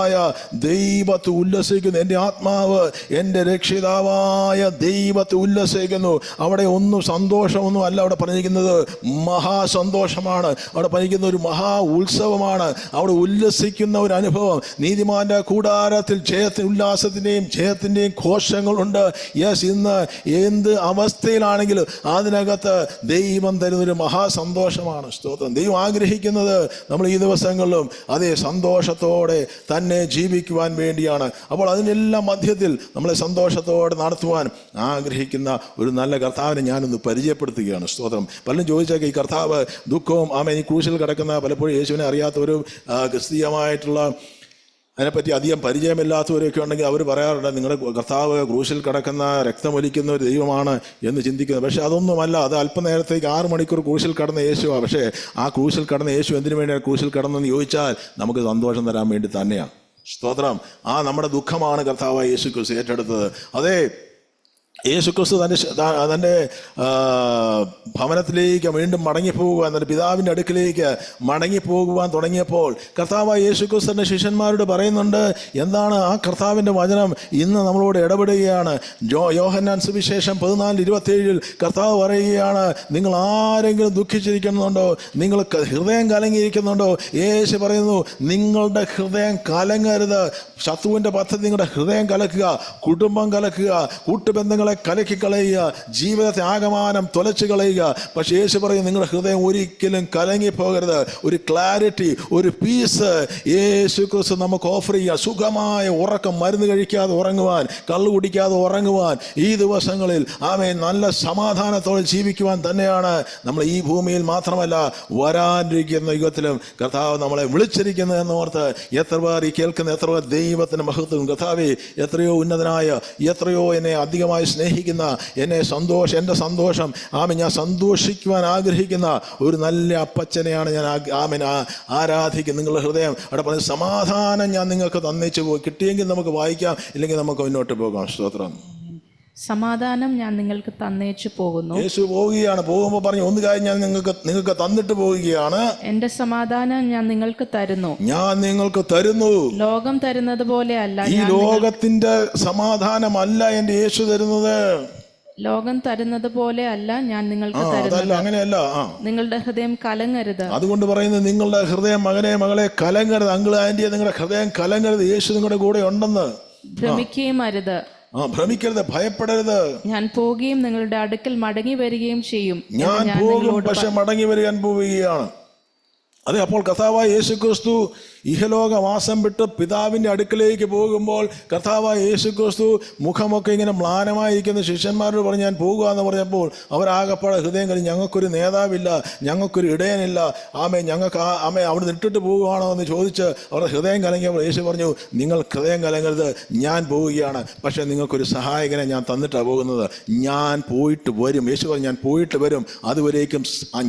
ദൈവത്തെ ഉല്ലസിക്കുന്നു. എൻ്റെ ആത്മാവ് എൻ്റെ രക്ഷിതാവായ ദൈവത്തെ ഉല്ലസിക്കുന്നു. അവിടെ ഒന്നും സന്തോഷമൊന്നും അല്ല അവിടെ പറഞ്ഞിരിക്കുന്നത്, മഹാസന്തോഷമാണ്. അവിടെ പറഞ്ഞിരിക്കുന്ന ഒരു മഹാ ഉത്സവമാണ്. അവിടെ ഉല്ലസിക്കുന്ന ഒരു അനുഭവം. നീതിമാന്റെ കൂടാരത്തിൽ ഉല്ലാസത്തിൻ്റെയും ജയത്തിൻ്റെയും ഘോഷങ്ങളുണ്ട്. ഇന്ന് എന്ത് അവസ്ഥയിലാണെങ്കിലും അതിനകത്ത് ദൈവം തരുന്നൊരു മഹാസന്തോഷമാണ്. സ്തോത്രം. ദൈവം ആഗ്രഹിക്കുന്നത് നമ്മൾ ഈ ദിവസങ്ങളിലും അതേ സന്തോഷത്തോടെ തന്നെ ജീവിക്കുവാൻ വേണ്ടിയാണ്. അപ്പോൾ അതിനെല്ലാം മധ്യത്തിൽ നമ്മളെ സന്തോഷത്തോടെ നടത്തുവാൻ ആഗ്രഹിക്കുന്ന ഒരു നല്ല കർത്താവിനെ ഞാനൊന്ന് പരിചയപ്പെടുത്തുകയാണ്. സ്തോത്രം. പലരും ചോദിച്ചേക്കാം, ഈ കർത്താവ് ദുഃഖവും ഈ ക്രൂശിൽ കിടക്കുന്ന, പലപ്പോഴും യേശുവിനെ അറിയാത്തവരും ക്രിസ്തീയമായിട്ടുള്ള അതിനെപ്പറ്റി അധികം പരിചയമില്ലാത്തവരൊക്കെ ഉണ്ടെങ്കിൽ അവർ പറയാറുണ്ട്, നിങ്ങളുടെ കർത്താവ് ക്രൂശിൽ കിടക്കുന്ന, രക്തമൊലിക്കുന്ന ഒരു ദൈവമാണ് എന്ന് ചിന്തിക്കുന്നത്. പക്ഷേ അതൊന്നുമല്ല. അത് അല്പനേരത്തേക്ക് 6 മണിക്കൂർ ക്രൂശിൽ കടന്ന യേശുവാണ്. പക്ഷേ ആ ക്രൂശിൽ കടന്ന യേശു എന്തിനു വേണ്ടിയാണ് ക്രൂശിൽ കടന്നെന്ന് ചോദിച്ചാൽ നമുക്ക് സന്തോഷം തരാൻ വേണ്ടി തന്നെയാണ്. സ്തോത്രം. നമ്മുടെ ദുഃഖമാണ് കർത്താവായ യേശു ക്രിസ്തു ഏറ്റെടുത്തത്. അതേ, യേശുക്രിസ്തു തൻ്റെ ഭവനത്തിലേക്ക് വീണ്ടും മടങ്ങിപ്പോകുവാൻ, തൻ്റെ പിതാവിൻ്റെ അടുക്കിലേക്ക് മടങ്ങിപ്പോകുവാൻ തുടങ്ങിയപ്പോൾ കർത്താവായ യേശുക്രിസ്തുവിൻ്റെ ശിഷ്യന്മാരോട് പറയുന്നുണ്ട്, എന്താണ് ആ കർത്താവിൻ്റെ വചനം ഇന്ന് നമ്മളോട് ഇടപെടുകയാണ്. യോഹന്നാൻ സുവിശേഷം 14:27 കർത്താവ് പറയുകയാണ്, നിങ്ങൾ ആരെങ്കിലും ദുഃഖിച്ചിരിക്കുന്നുണ്ടോ, നിങ്ങൾ ഹൃദയം കലങ്ങിയിരിക്കുന്നുണ്ടോ? യേശു പറയുന്നു, നിങ്ങളുടെ ഹൃദയം കലങ്ങരുത്. ശത്രുവിൻ്റെ പദ്ധതി നിങ്ങളുടെ ഹൃദയം കലക്കുക, കുടുംബം കലക്കുക, കൂട്ടുബന്ധങ്ങൾ നിങ്ങളെ കലക്കിക്കളയുക, ജീവിതത്തെ ആകമാനം തുലച്ചു കളയുക. പക്ഷേ യേശു പറയും നിങ്ങളുടെ ഹൃദയം ഒരിക്കലും കലങ്ങിപ്പോകരുത്. ഒരു ക്ലാരിറ്റി, ഒരു പീസ് യേശു ക്രിസ്തു നമുക്ക് ഓഫർ ചെയ്യുക. സുഖമായ ഉറക്കം, മരുന്ന് കഴിക്കാതെ ഉറങ്ങുവാൻ, കള്ളു കുടിക്കാതെ ഉറങ്ങുവാൻ, ഈ ദിവസങ്ങളിൽ ആമേൻ നല്ല സമാധാനത്തോടെ ജീവിക്കുവാൻ തന്നെയാണ് നമ്മൾ ഈ ഭൂമിയിൽ മാത്രമല്ല വരാനിരിക്കുന്ന യുഗത്തിലും കർത്താവ് നമ്മളെ വിളിച്ചിരിക്കുന്നത് എന്നോർത്ത് എത്ര പേർ ഈ കേൾക്കുന്ന, എത്ര പേർ ദൈവത്തിന് മഹത്വം. കർത്താവേ, എത്രയോ ഉന്നതനായ, എത്രയോ എന്നെ അധികമായി സ്നേഹിക്കുന്ന, എൻ്റെ സന്തോഷം ആമേൻ ഞാൻ സന്തോഷിക്കുവാൻ ആഗ്രഹിക്കുന്ന ഒരു നല്ല അപ്പച്ചനെയാണ് ഞാൻ ആമേൻ ആരാധിക്കും. നിങ്ങളുടെ ഹൃദയം അവിടെ പറഞ്ഞ സമാധാനം ഞാൻ നിങ്ങൾക്ക് തന്നേച്ചു പോയി. കിട്ടിയെങ്കിൽ നമുക്ക് വായിക്കാം, ഇല്ലെങ്കിൽ നമുക്ക് മുന്നോട്ട് പോകാം. സ്തോത്രം. സമാധാനം ഞാൻ നിങ്ങൾക്ക് തന്നേച്ചു പോകുന്നു. യേശു പോവുകയാണ്. പോകുമ്പോൾ പറഞ്ഞു ഒന്ന് കാര്യം ഞാൻ നിങ്ങൾക്ക് തന്നിട്ട് പോവുകയാണ്. എന്റെ സമാധാനം ഞാൻ നിങ്ങൾക്ക് തരുന്നു. ഞാൻ നിങ്ങൾക്ക് തരുന്നു. ലോകം തരുന്നത് പോലെ അല്ല. ഈ ലോകത്തിന്റെ സമാധാനമല്ല എൻ്റെ യേശു തരുന്നത്. ലോകം തരുന്നത് പോലെ അല്ല ഞാൻ നിങ്ങൾക്ക് തരുന്നത്. അങ്ങനെയല്ല. നിങ്ങളുടെ ഹൃദയം കലങ്ങരുത്. അതുകൊണ്ട് പറയുന്നത് നിങ്ങളുടെ ഹൃദയം മകനെ മകളെ കലങ്ങരുത്. അങ്കിൾ ആന്റിയെ നിങ്ങളുടെ ഹൃദയം കലങ്ങരുത്. യേശു നിങ്ങളുടെ കൂടെ ഉണ്ടെന്ന് ഭ്രമിക്കുകയും അരുത്. ഭ്രമിക്കരുത്, ഭയപ്പെടരുത്. ഞാൻ പോകുകയും നിങ്ങളുടെ അടുക്കൽ മടങ്ങി വരികയും ചെയ്യും. ഞാൻ പോകും, പക്ഷെ മടങ്ങി വരികയാൻ പോവുകയാണ്. അതെ, അപ്പോൾ കർത്താവായ യേശു ക്രിസ്തു ഇഹലോകവാസം വിട്ട് പിതാവിൻ്റെ അടുക്കലേക്ക് പോകുമ്പോൾ കർത്താവായ യേശു ക്രിസ്തു മുഖമൊക്കെ ഇങ്ങനെ മ്ലാനമായിരിക്കുന്ന ശിഷ്യന്മാരോട് പറഞ്ഞ് ഞാൻ പോകുക എന്ന് പറഞ്ഞപ്പോൾ അവരാകപ്പാടെ ഹൃദയം കഴിഞ്ഞ് ഞങ്ങൾക്കൊരു നേതാവില്ല, ഞങ്ങൾക്കൊരു ഇടയനില്ല, ഞങ്ങൾക്ക് അവിടെ ഇട്ടിട്ട് പോകുകയാണോ എന്ന് ചോദിച്ച് അവരുടെ ഹൃദയം കലങ്ങിയപ്പോൾ യേശു പറഞ്ഞു നിങ്ങൾ ഹൃദയം കലങ്ങരുത്, ഞാൻ പോവുകയാണ്, പക്ഷേ നിങ്ങൾക്കൊരു സഹായകനെ ഞാൻ തന്നിട്ടാണ് പോകുന്നത്. ഞാൻ പോയിട്ട് വരും. യേശു പറഞ്ഞു ഞാൻ പോയിട്ട് വരും. അതുവരേക്കും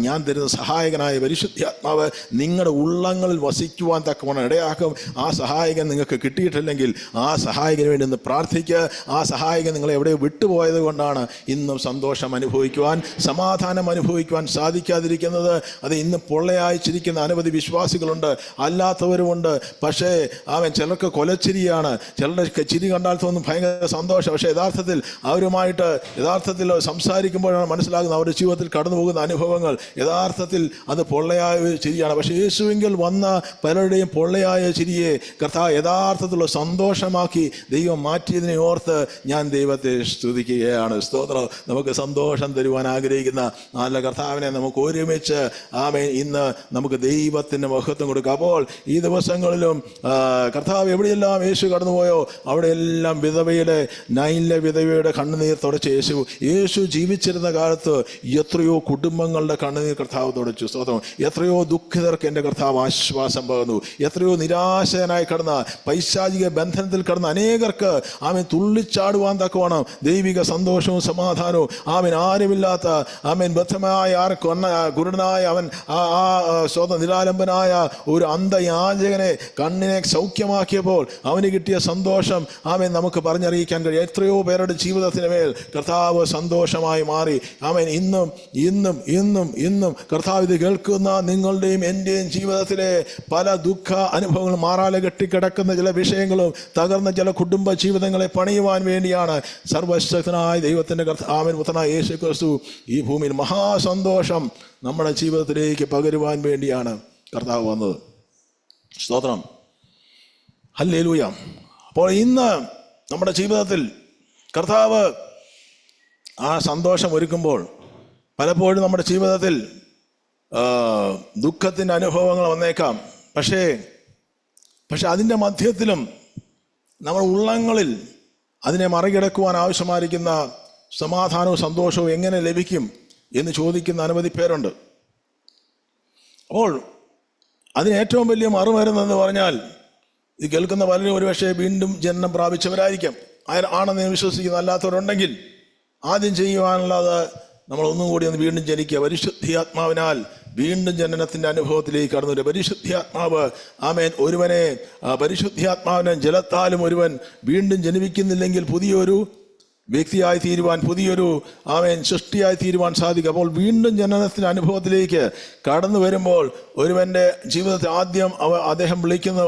ഞാൻ തരുന്ന സഹായകനായ പരിശുദ്ധാത്മാവ് നിങ്ങളുടെ ഉള്ളങ്ങളിൽ വസിക്കുവാൻ ഇടയാക്കും. ആ സഹായകൻ നിങ്ങൾക്ക് കിട്ടിയിട്ടില്ലെങ്കിൽ ആ സഹായകന് വേണ്ടി ഒന്ന് പ്രാർത്ഥിക്കുക. ആ സഹായകൻ നിങ്ങളെ എവിടെയോ വിട്ടുപോയത് കൊണ്ടാണ് ഇന്നും സന്തോഷം അനുഭവിക്കുവാൻ, സമാധാനം അനുഭവിക്കുവാൻ സാധിക്കാതിരിക്കുന്നത്. അത് ഇന്ന് പൊള്ളയായി ചിരിക്കുന്ന അനവധി വിശ്വാസികളുണ്ട്, അല്ലാത്തവരുമുണ്ട്. പക്ഷേ ചിലർക്ക് കൊലച്ചിരിയാണ്, ചിലരുടെ ചിരി കണ്ടാൽ തോന്നും ഭയങ്കര സന്തോഷം. പക്ഷേ യഥാർത്ഥത്തിൽ സംസാരിക്കുമ്പോഴാണ് മനസ്സിലാകുന്നത് അവരുടെ ജീവിതത്തിൽ കടന്നു പോകുന്ന അനുഭവങ്ങൾ യഥാർത്ഥത്തിൽ അത് പൊള്ളയായ ചിരിയാണ്. പക്ഷേ യേശുവെങ്കിൽ വന്ന പലരുടെയും പൊള്ളയായ ചിരിയെ കർത്താവ് യഥാർത്ഥത്തിലുള്ള സന്തോഷമാക്കി ദൈവം മാറ്റിയതിനെ ഓർത്ത് ഞാൻ ദൈവത്തെ സ്തുതിക്കുകയാണ്. സ്തോത്രം. നമുക്ക് സന്തോഷം തരുവാൻ ആഗ്രഹിക്കുന്ന നല്ല കർത്താവിനെ നമുക്ക് ഒരുമിച്ച് ഇന്ന് നമുക്ക് ദൈവത്തിന് മഹത്വം കൊടുക്കാം. അപ്പോൾ ഈ ദിവസങ്ങളിലും കർത്താവ് എവിടെയെല്ലാം യേശു കടന്നുപോയോ അവിടെയെല്ലാം നൈനിലെ വിധവയുടെ കണ്ണുനീർ തുടച്ച യേശു ജീവിച്ചിരുന്ന കാലത്ത് എത്രയോ കുടുംബങ്ങളുടെ കണ്ണുനീർ കർത്താവ് തുടച്ചു. സ്തോത്രം. എത്രയോ ദുഃഖിതർക്ക് എൻ്റെ കർത്താവ് ആശ്വാസം പകർന്നു. എത്രയോ നിരാശനായി കടന്ന പൈശാചിക ബന്ധനത്തിൽ കടന്ന അനേകർക്ക് തുള്ളിച്ചാടുവാൻ തക്കവണ്ണം ദൈവിക സന്തോഷവും സമാധാനവും ആരുമില്ലാത്ത ബദ്ധമായ ഗുരുടനായ അവൻ സ്വന്തം നിരാലംബനായ ഒരു അന്ധയാചകനെ കണ്ണിനെ സൗഖ്യമാക്കിയപ്പോൾ അവന് കിട്ടിയ സന്തോഷം നമുക്ക് പറഞ്ഞറിയിക്കാൻ കഴിയും. എത്രയോ പേരുടെ ജീവിതത്തിന് മേൽ കർത്താവ് സന്തോഷമായി മാറി. ഇന്നും ഇന്നും ഇന്നും ഇന്നും കർത്താവ് ഇത് കേൾക്കുന്ന നിങ്ങളുടെയും എൻ്റെയും ജീവിതത്തിലെ പല ദുഃഖ അനുഭവങ്ങളും മാറാലെ കെട്ടിക്കിടക്കുന്ന ചില വിഷയങ്ങളും തകർന്ന ചില കുടുംബ ജീവിതങ്ങളെ പണിയുവാൻ വേണ്ടിയാണ് സർവശക്തനായ ദൈവത്തിൻ്റെ പുത്രനായ യേശു ക്രിസ്തു ഈ ഭൂമിയിൽ മഹാസന്തോഷം നമ്മുടെ ജീവിതത്തിലേക്ക് പകരുവാൻ വേണ്ടിയാണ് കർത്താവ് വന്നത്. സ്തോത്രം. ഹല്ലേലൂയ. അപ്പോൾ ഇന്ന് നമ്മുടെ ജീവിതത്തിൽ കർത്താവ് ആ സന്തോഷം ഒരുക്കുമ്പോൾ പലപ്പോഴും നമ്മുടെ ജീവിതത്തിൽ ദുഃഖത്തിൻ്റെ അനുഭവങ്ങൾ വന്നേക്കാം. പക്ഷേ അതിൻ്റെ മധ്യത്തിലും നമ്മുടെ ഉള്ളങ്ങളിൽ അതിനെ മറികടക്കുവാൻ ആവശ്യമായിരിക്കുന്ന സമാധാനവും സന്തോഷവും എങ്ങനെ ലഭിക്കും എന്ന് ചോദിക്കുന്ന അനവധി പേരുണ്ട്. അപ്പോൾ അതിന് ഏറ്റവും വലിയ മറുമരുന്നെന്ന് പറഞ്ഞാൽ ഇത് കേൾക്കുന്ന പലരും ഒരുപക്ഷെ വീണ്ടും ജനനം പ്രാപിച്ചവരായിരിക്കാം, ആണെന്ന് വിശ്വസിക്കുന്ന അല്ലാത്തവരുണ്ടെങ്കിൽ ആദ്യം ചെയ്യുവാനുള്ളത് നമ്മൾ ഒന്നും കൂടി ഒന്ന് വീണ്ടും ജനിക്കുക. പരിശുദ്ധാത്മാവിനാൽ വീണ്ടും ജനനത്തിൻ്റെ അനുഭവത്തിലേക്ക് കടന്നു വരിക. പരിശുദ്ധാത്മാവ് ഒരുവനെ പരിശുദ്ധാത്മാവിനെ ജലത്താലും ഒരുവൻ വീണ്ടും ജനിപ്പിക്കുന്നില്ലെങ്കിൽ പുതിയൊരു വ്യക്തിയായി തീരുവാൻ, പുതിയൊരു സൃഷ്ടിയായി തീരുവാൻ സാധിക്കും. അപ്പോൾ വീണ്ടും ജനനത്തിൻ്റെ അനുഭവത്തിലേക്ക് കടന്നു വരുമ്പോൾ ഒരുവൻ്റെ ജീവിതത്തിൽ ആദ്യം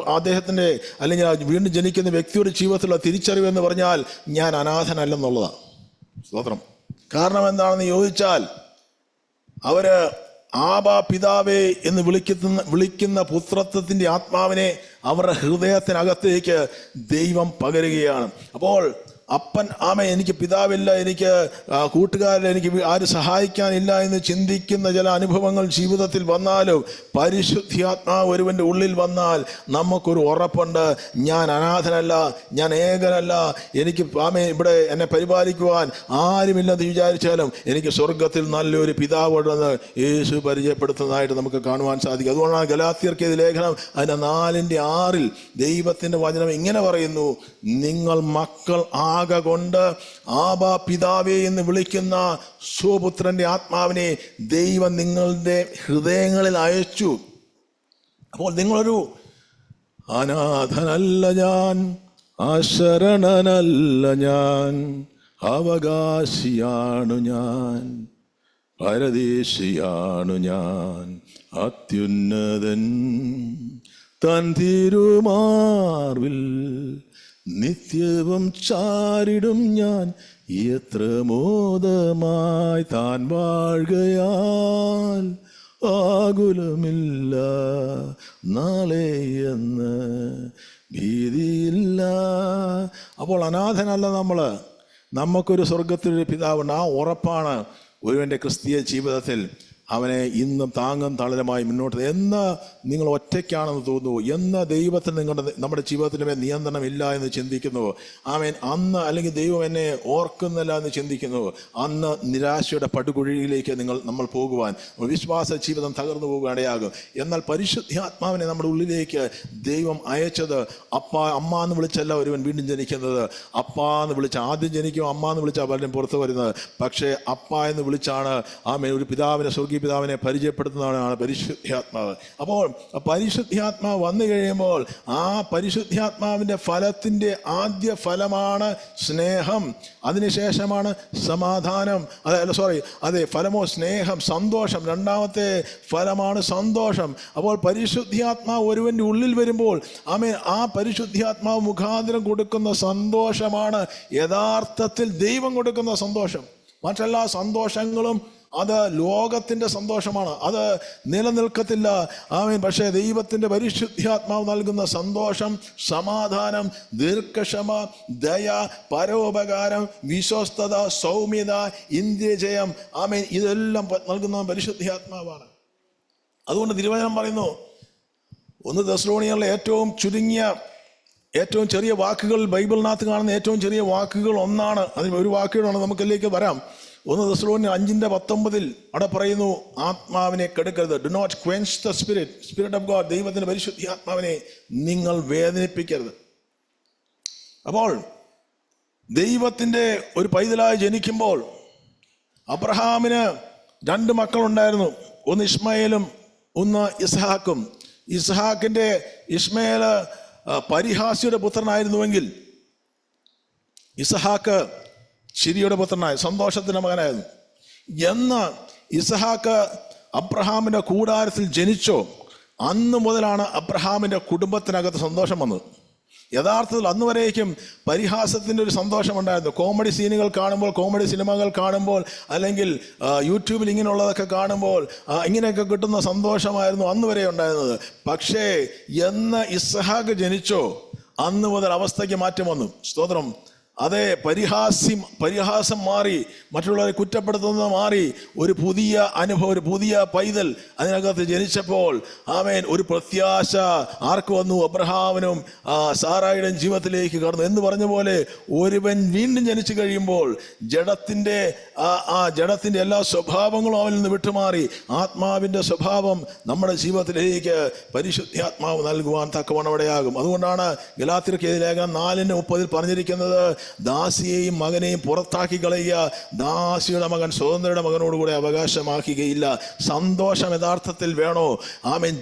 അദ്ദേഹത്തിൻ്റെ അല്ലെങ്കിൽ വീണ്ടും ജനിക്കുന്ന വ്യക്തിയുടെ ജീവിതത്തിലുള്ള തിരിച്ചറിവെന്ന് പറഞ്ഞാൽ ഞാൻ അനാഥനല്ലെന്നുള്ളതാണ്. സ്തോത്രം. കാരണം എന്താണെന്ന് ചോദിച്ചാൽ അവര് ആബാ പിതാവേ എന്ന് വിളിക്കുന്ന പുത്രത്വത്തിൻ്റെ ആത്മാവിനെ അവരുടെ ഹൃദയത്തിനകത്തേക്ക് ദൈവം പകരുകയാണ്. അപ്പോൾ അപ്പൻ എനിക്ക് പിതാവില്ല, എനിക്ക് കൂട്ടുകാരില്ല, എനിക്ക് ആരും സഹായിക്കാനില്ല എന്ന് ചിന്തിക്കുന്ന ചില അനുഭവങ്ങൾ ജീവിതത്തിൽ വന്നാലും പരിശുദ്ധാത്മാവ് ഒരുവൻ്റെ ഉള്ളിൽ വന്നാൽ നമുക്കൊരു ഉറപ്പുണ്ട്, ഞാൻ അനാഥനല്ല, ഞാൻ ഏകനല്ല, എനിക്ക് ഇവിടെ എന്നെ പരിപാലിക്കുവാൻ ആരുമില്ലെന്ന് വിചാരിച്ചാലും എനിക്ക് സ്വർഗത്തിൽ നല്ലൊരു പിതാവുണ്ടെന്ന് യേശു പരിചയപ്പെടുത്തുന്നതായിട്ട് നമുക്ക് കാണുവാൻ സാധിക്കും. അതുകൊണ്ടാണ് ഗലാത്യർക്ക് ലേഖനം അതിൻ്റെ 4:6 ദൈവത്തിൻ്റെ വചനം ഇങ്ങനെ പറയുന്നു, നിങ്ങൾ മക്കൾ കൊണ്ട് ആബാ പിതാവേ എന്ന് വിളിക്കുന്ന സ്വപുത്രന്റെ ആത്മാവിനെ ദൈവം നിങ്ങളുടെ ഹൃദയങ്ങളിൽ അയച്ചു. അപ്പോൾ നിങ്ങളൊരു അനാഥനല്ല ഞാൻ, അശരണനല്ല ഞാൻ, അവകാശിയാണു ഞാൻ, പരദേശിയാണു ഞാൻ, അത്യുന്നതൻ തൻ തിരുമാർവിൽ നിത്യവും ചാരിടും ഞാൻ, എത്ര മോദമായി താൻ വാഴുകയാൽ ആകുലമില്ല നാളെ എന്ന് ഭീതിയില്ല. അപ്പോൾ അനാഥനല്ല നമുക്കൊരു സ്വർഗത്തിലൊരു പിതാവുണ്ട്. ആ ഉറപ്പാണ് ഒരുവൻ്റെ ക്രിസ്തീയ ജീവിതത്തിൽ അവനെ ഇന്നും താങ്ങും തളരുമായി മുന്നോട്ട്. എന്ന് നിങ്ങൾ ഒറ്റയ്ക്കാണെന്ന് തോന്നുന്നു, എന്ന് ദൈവത്തിന് നമ്മുടെ ജീവിതത്തിന് മേൽ നിയന്ത്രണമില്ല എന്ന് ചിന്തിക്കുന്നുവോ, അന്ന് അല്ലെങ്കിൽ ദൈവം എന്നെ ഓർക്കുന്നില്ല എന്ന് ചിന്തിക്കുന്നുവോ, അന്ന് നിരാശയുടെ പടുകുഴിയിലേക്ക് നമ്മൾ പോകുവാൻ, വിശ്വാസ ജീവിതം തകർന്നു പോകുവാനിടയാകും. എന്നാൽ പരിശുദ്ധാത്മാവിനെ നമ്മുടെ ഉള്ളിലേക്ക് ദൈവം അയച്ചത് അമ്മ എന്ന് വിളിച്ചല്ല ഒരുവൻ വീണ്ടും ജനിക്കുന്നത്. അപ്പ എന്ന് വിളിച്ച് ആദ്യം ജനിക്കും, അമ്മ എന്ന് വിളിച്ചാൽ പലരും പുറത്തു വരുന്നത്. പക്ഷേ അപ്പ എന്ന് വിളിച്ചാണ് ഒരു പിതാവിനെ, സ്വർഗീയ പിതാവിനെ പരിചയപ്പെടുത്തുന്നതാണ് പരിശുദ്ധാത്മാവ്. അപ്പോൾ പരിശുദ്ധാത്മാവ് വന്നു കഴിയുമ്പോൾ ആ പരിശുദ്ധാത്മാവിൻ്റെ ഫലത്തിൻ്റെ ആദ്യ ഫലമാണ് സ്നേഹം, അതിനുശേഷമാണ് സമാധാനം, ഫലമോ സ്നേഹം, സന്തോഷം. രണ്ടാമത്തെ ഫലമാണ് സന്തോഷം. അപ്പോൾ പരിശുദ്ധാത്മാവ് ഒരുവൻ്റെ ഉള്ളിൽ വരുമ്പോൾ ആ പരിശുദ്ധാത്മാവ് മുഖാന്തരം കൊടുക്കുന്ന സന്തോഷമാണ് യഥാർത്ഥത്തിൽ ദൈവം കൊടുക്കുന്ന സന്തോഷം. മറ്റെല്ലാ സന്തോഷങ്ങളും അത് ലോകത്തിൻ്റെ സന്തോഷമാണ്, അത് നിലനിൽക്കത്തില്ല. പക്ഷേ ദൈവത്തിൻ്റെ പരിശുദ്ധാത്മാവ് നൽകുന്ന സന്തോഷം, സമാധാനം, ദീർഘക്ഷമ, ദയ, പരോപകാരം, വിശ്വസ്തത, സൗമ്യത, ഇന്ദ്രിയജയം, ഇതെല്ലാം നൽകുന്ന പരിശുദ്ധാത്മാവാണ്. അതുകൊണ്ട് തിരുവചനം പറയുന്നു, 1 തെസ്സലോനിക്കയിലെ ഏറ്റവും ചെറിയ വാക്കുകൾ, ബൈബിളിനകത്ത് കാണുന്ന ഏറ്റവും ചെറിയ വാക്കുകൾ ഒന്നാണ്. അതിന് ഒരു വാക്കുകളാണ്, നമുക്കിതിലേക്ക് വരാം. 1 തെസ്സലോനിക്കർ 5:19 അവിടെ പറയുന്നു, ആത്മാവിനെ കെടുക്കരുത്. Do not quench the spirit of God. ദൈവത്തിന്റെ പരിശുദ്ധാത്മാവിനെ നിങ്ങൾ വേദനിപ്പിക്കരുത്. അപ്പോൾ ദൈവത്തിന്റെ ഒരു പൈതലായി ജനിക്കുമ്പോൾ അബ്രഹാമിന് 2 മക്കളുണ്ടായിരുന്നു, ഒന്ന് ഇസ്മായേലും ഒന്ന് ഇസ്ഹാക്കും. ഇസ്മായേല് പരിഹാസിയുടെ പുത്രനായിരുന്നുവെങ്കിൽ ഇസ്ഹാക്ക് ശിരിയുടെ പുത്രനായ സന്തോഷത്തിന്റെ മകനായിരുന്നു. എന്ന് ഇസ്ഹാക്ക് അബ്രഹാമിന്റെ കൂടാരത്തിൽ ജനിച്ചോ അന്ന് മുതലാണ് അബ്രഹാമിന്റെ കുടുംബത്തിനകത്ത് സന്തോഷം വന്നത്. യഥാർത്ഥത്തിൽ അന്ന് വരേക്കും പരിഹാസത്തിൻ്റെ ഒരു സന്തോഷമുണ്ടായിരുന്നു. കോമഡി സീനുകൾ കാണുമ്പോൾ, കോമഡി സിനിമകൾ കാണുമ്പോൾ, അല്ലെങ്കിൽ യൂട്യൂബിൽ ഇങ്ങനെയുള്ളതൊക്കെ കാണുമ്പോൾ ഇങ്ങനെയൊക്കെ കിട്ടുന്ന സന്തോഷമായിരുന്നു അന്ന് വരെ ഉണ്ടായിരുന്നത്. പക്ഷേ എന്ന് ഇസ്ഹാക്ക് ജനിച്ചോ അന്ന് മുതൽ അവസ്ഥയ്ക്ക് മാറ്റം വന്നു. സ്തോത്രം. അതേ, പരിഹാസം മാറി, മറ്റുള്ളവരെ കുറ്റപ്പെടുത്തുന്നത് മാറി, ഒരു പുതിയ അനുഭവം, ഒരു പുതിയ പൈതൽ അതിനകത്ത് ജനിച്ചപ്പോൾ ഒരു പ്രത്യാശ ആർക്ക് വന്നു? അബ്രഹാമിനും സാറായുടെ ജീവിതത്തിലേക്ക് കടന്നു. എന്ന് പറഞ്ഞ പോലെ ഒരുവൻ വീണ്ടും ജനിച്ചു കഴിയുമ്പോൾ ജഡത്തിന്റെ എല്ലാ സ്വഭാവങ്ങളും അവനിൽ നിന്ന് വിട്ടുമാറി ആത്മാവിന്റെ സ്വഭാവം നമ്മുടെ ജീവിതത്തിലേക്ക് പരിശുദ്ധാത്മാവ് നൽകുവാൻ തക്കവണ്ണം ഇടയാകും. അതുകൊണ്ടാണ് ഗലാത്യർക്ക് ലേഖനം 4:30 പറഞ്ഞിരിക്കുന്നത്, ദാസിയെയും മകനെയും പുറത്താക്കി കളയുക, ദാസിയുടെ മകൻ സ്വതന്ത്രയുടെ മകനോടുകൂടെ അവകാശമാക്കുകയില്ല. സന്തോഷം യഥാർത്ഥത്തിൽ വേണോ?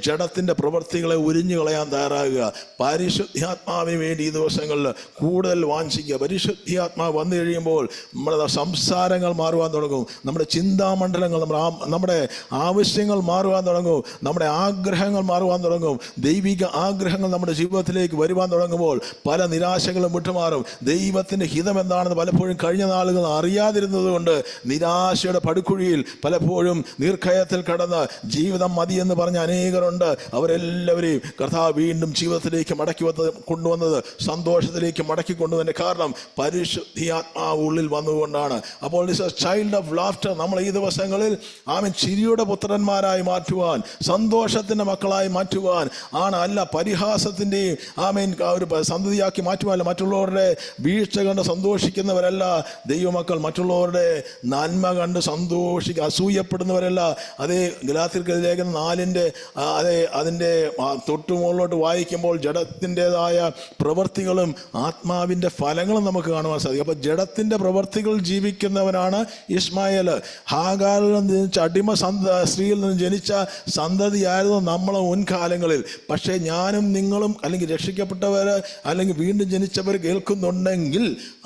ജഡത്തിന്റെ പ്രവൃത്തികളെ ഉരിഞ്ഞു കളയാൻ തയ്യാറാകുക. പരിശുദ്ധാത്മാവിന് വേണ്ടി ഈ ദിവസങ്ങളിൽ കൂടുതൽ വാഞ്ചിക്കുക. പരിശുദ്ധാത്മാവ് വന്നു കഴിയുമ്പോൾ നമ്മുടെ സംസാരങ്ങൾ മാറുവാൻ തുടങ്ങും, നമ്മുടെ ചിന്താമണ്ഡലങ്ങൾ, നമ്മുടെ ആവശ്യങ്ങൾ മാറുവാൻ തുടങ്ങും, നമ്മുടെ ആഗ്രഹങ്ങൾ മാറുവാൻ തുടങ്ങും. ദൈവിക ആഗ്രഹങ്ങൾ നമ്മുടെ ജീവിതത്തിലേക്ക് വരുവാൻ തുടങ്ങുമ്പോൾ പല നിരാശകളും വിട്ടുമാറും. ദൈവത്തിന് ദൈവത്തിൻ്റെ ഹിതം എന്താണെന്ന് പലപ്പോഴും കഴിഞ്ഞ നാളുകൾ അറിയാതിരുന്നത് കൊണ്ട് നിരാശയുടെ പടുക്കുഴിയിൽ പലപ്പോഴും നീർക്കയത്തിൽ കടന്ന് ജീവിതം മതിയെന്ന് പറഞ്ഞ അനേകരുണ്ട്. അവരെല്ലാവരെയും കർത്താവ് വീണ്ടും ജീവിതത്തിലേക്ക് മടക്കി കൊണ്ടുവന്നത്, സന്തോഷത്തിലേക്ക് മടക്കി കൊണ്ടുവന്നതിൻ്റെ കാരണം പരിശുദ്ധാത്മാവ് ഉള്ളിൽ വന്നതുകൊണ്ടാണ്. അപ്പോൾ it's A child of laughter. നമ്മൾ ഈ ദിവസങ്ങളിൽ ചിരിയുടെ പുത്രന്മാരായി മാറ്റുവാൻ, സന്തോഷത്തിൻ്റെ മക്കളായി മാറ്റുവാൻ ആണ്, അല്ല പരിഹാസത്തിൻ്റെയും ഒരു സന്തതിയാക്കി മാറ്റുവാനല്ല. മറ്റുള്ളവരുടെ വീഴ്ച കണ്ട് സന്തോഷിക്കുന്നവരല്ല ദൈവമക്കൾ, മറ്റുള്ളവരുടെ നന്മ കണ്ട് അസൂയപ്പെടുന്നവരല്ല. അതേ ഗലാത്യർക്ക് ലേഖനം 4 അതിൻ്റെ തൊട്ടുമുകളിലോട്ട് വായിക്കുമ്പോൾ ജഡത്തിൻ്റെതായ പ്രവൃത്തികളും ആത്മാവിൻ്റെ ഫലങ്ങളും നമുക്ക് കാണുവാൻ സാധിക്കും. അപ്പോൾ ജഡത്തിൻ്റെ പ്രവൃത്തികൾ ജീവിക്കുന്നവനാണ് ഇസ്മായേൽ. ഹാഗാറിൽ നിന്ന് ജനിച്ച അടിമ സ്ത്രീയിൽ നിന്ന് ജനിച്ച സന്തതിയായിരുന്നു നമ്മളെ മുൻകാലങ്ങളിൽ. പക്ഷേ ഞാനും നിങ്ങളും അല്ലെങ്കിൽ രക്ഷിക്കപ്പെട്ടവർ അല്ലെങ്കിൽ വീണ്ടും ജനിച്ചവർ കേൾക്കുന്നുണ്ടെങ്കിൽ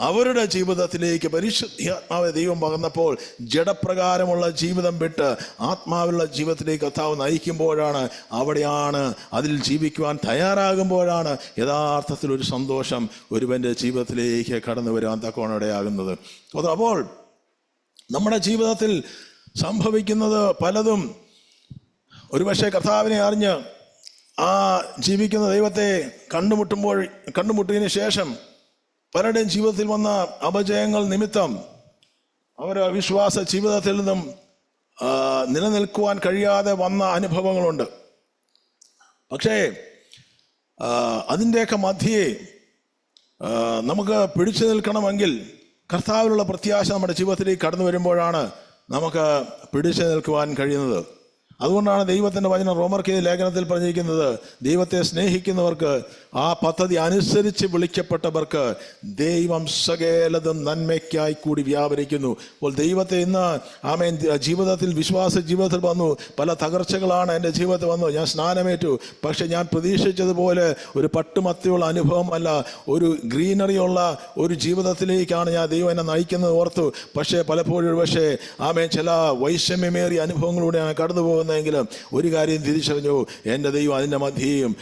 അവരുടെ ജീവിതത്തിലേക്ക് പരിശുദ്ധാത്മാവ് ദൈവം പകർന്നപ്പോൾ ജഡപ്രകാരമുള്ള ജീവിതം വിട്ട് ആത്മാവിലുള്ള ജീവിതത്തിലേക്ക് കർത്താവ് നയിക്കുമ്പോഴാണ്, അവിടെയാണ് അതിൽ ജീവിക്കുവാൻ തയ്യാറാകുമ്പോഴാണ് യഥാർത്ഥത്തിൽ ഒരു സന്തോഷം ഒരുവൻ്റെ ജീവിതത്തിലേക്ക് കടന്നു വരുവാൻ തക്കോണയിടയാകുന്നത്. അപ്പോൾ നമ്മുടെ ജീവിതത്തിൽ സംഭവിക്കുന്നത് പലതും ഒരുപക്ഷെ കർത്താവിനെ അറിഞ്ഞ് ആ ജീവിക്കുന്ന ദൈവത്തെ കണ്ടുമുട്ടിയതിന് ശേഷം പലരുടെയും ജീവിതത്തിൽ വന്ന അപജയങ്ങൾ നിമിത്തം അവർ വിശ്വാസ ജീവിതത്തിൽ നിന്നും നിലനിൽക്കുവാൻ കഴിയാതെ വന്ന അനുഭവങ്ങളുണ്ട്. പക്ഷേ അതിൻ്റെയൊക്കെ മധ്യേ നമുക്ക് പിടിച്ചു നിൽക്കണമെങ്കിൽ കർത്താവിലുള്ള പ്രത്യാശ നമ്മുടെ ജീവിതത്തിലേക്ക് കടന്നു വരുമ്പോഴാണ് നമുക്ക് പിടിച്ചു നിൽക്കുവാൻ കഴിയുന്നത്. അതുകൊണ്ടാണ് ദൈവത്തിൻ്റെ വചനം റോമർക്ക് ലേഖനത്തിൽ പറഞ്ഞിരിക്കുന്നത്, ദൈവത്തെ സ്നേഹിക്കുന്നവർക്ക്, ആ പദ്ധതി അനുസരിച്ച് വിളിക്കപ്പെട്ടവർക്ക് ദൈവം സകലതും നന്മയ്ക്കായി കൂടി വ്യാപരിക്കുന്നു. അപ്പോൾ ദൈവത്തെ ഇന്ന് ജീവിതത്തിൽ വിശ്വാസ ജീവിതത്തിൽ വന്നു, പല തകർച്ചകളാണ് എൻ്റെ ജീവിതത്തിൽ വന്നു. ഞാൻ സ്നാനമേറ്റു, പക്ഷെ ഞാൻ പ്രതീക്ഷിച്ചതുപോലെ ഒരു പട്ടുമത്തിയുള്ള അനുഭവം അല്ല, ഒരു ഗ്രീനറിയുള്ള ഒരു ജീവിതത്തിലേക്കാണ് ഞാൻ ദൈവം എന്നെ നയിക്കുന്നത് ഓർത്തു. പക്ഷേ പലപ്പോഴും ചില വൈഷമ്യമേറിയ അനുഭവങ്ങളിലൂടെയാണ് കടന്നു പോകുന്നത്. ഒരു കാര്യം തിരിച്ചറിഞ്ഞു, എൻ്റെ ദൈവം അതിൻ്റെ മധ്യേയും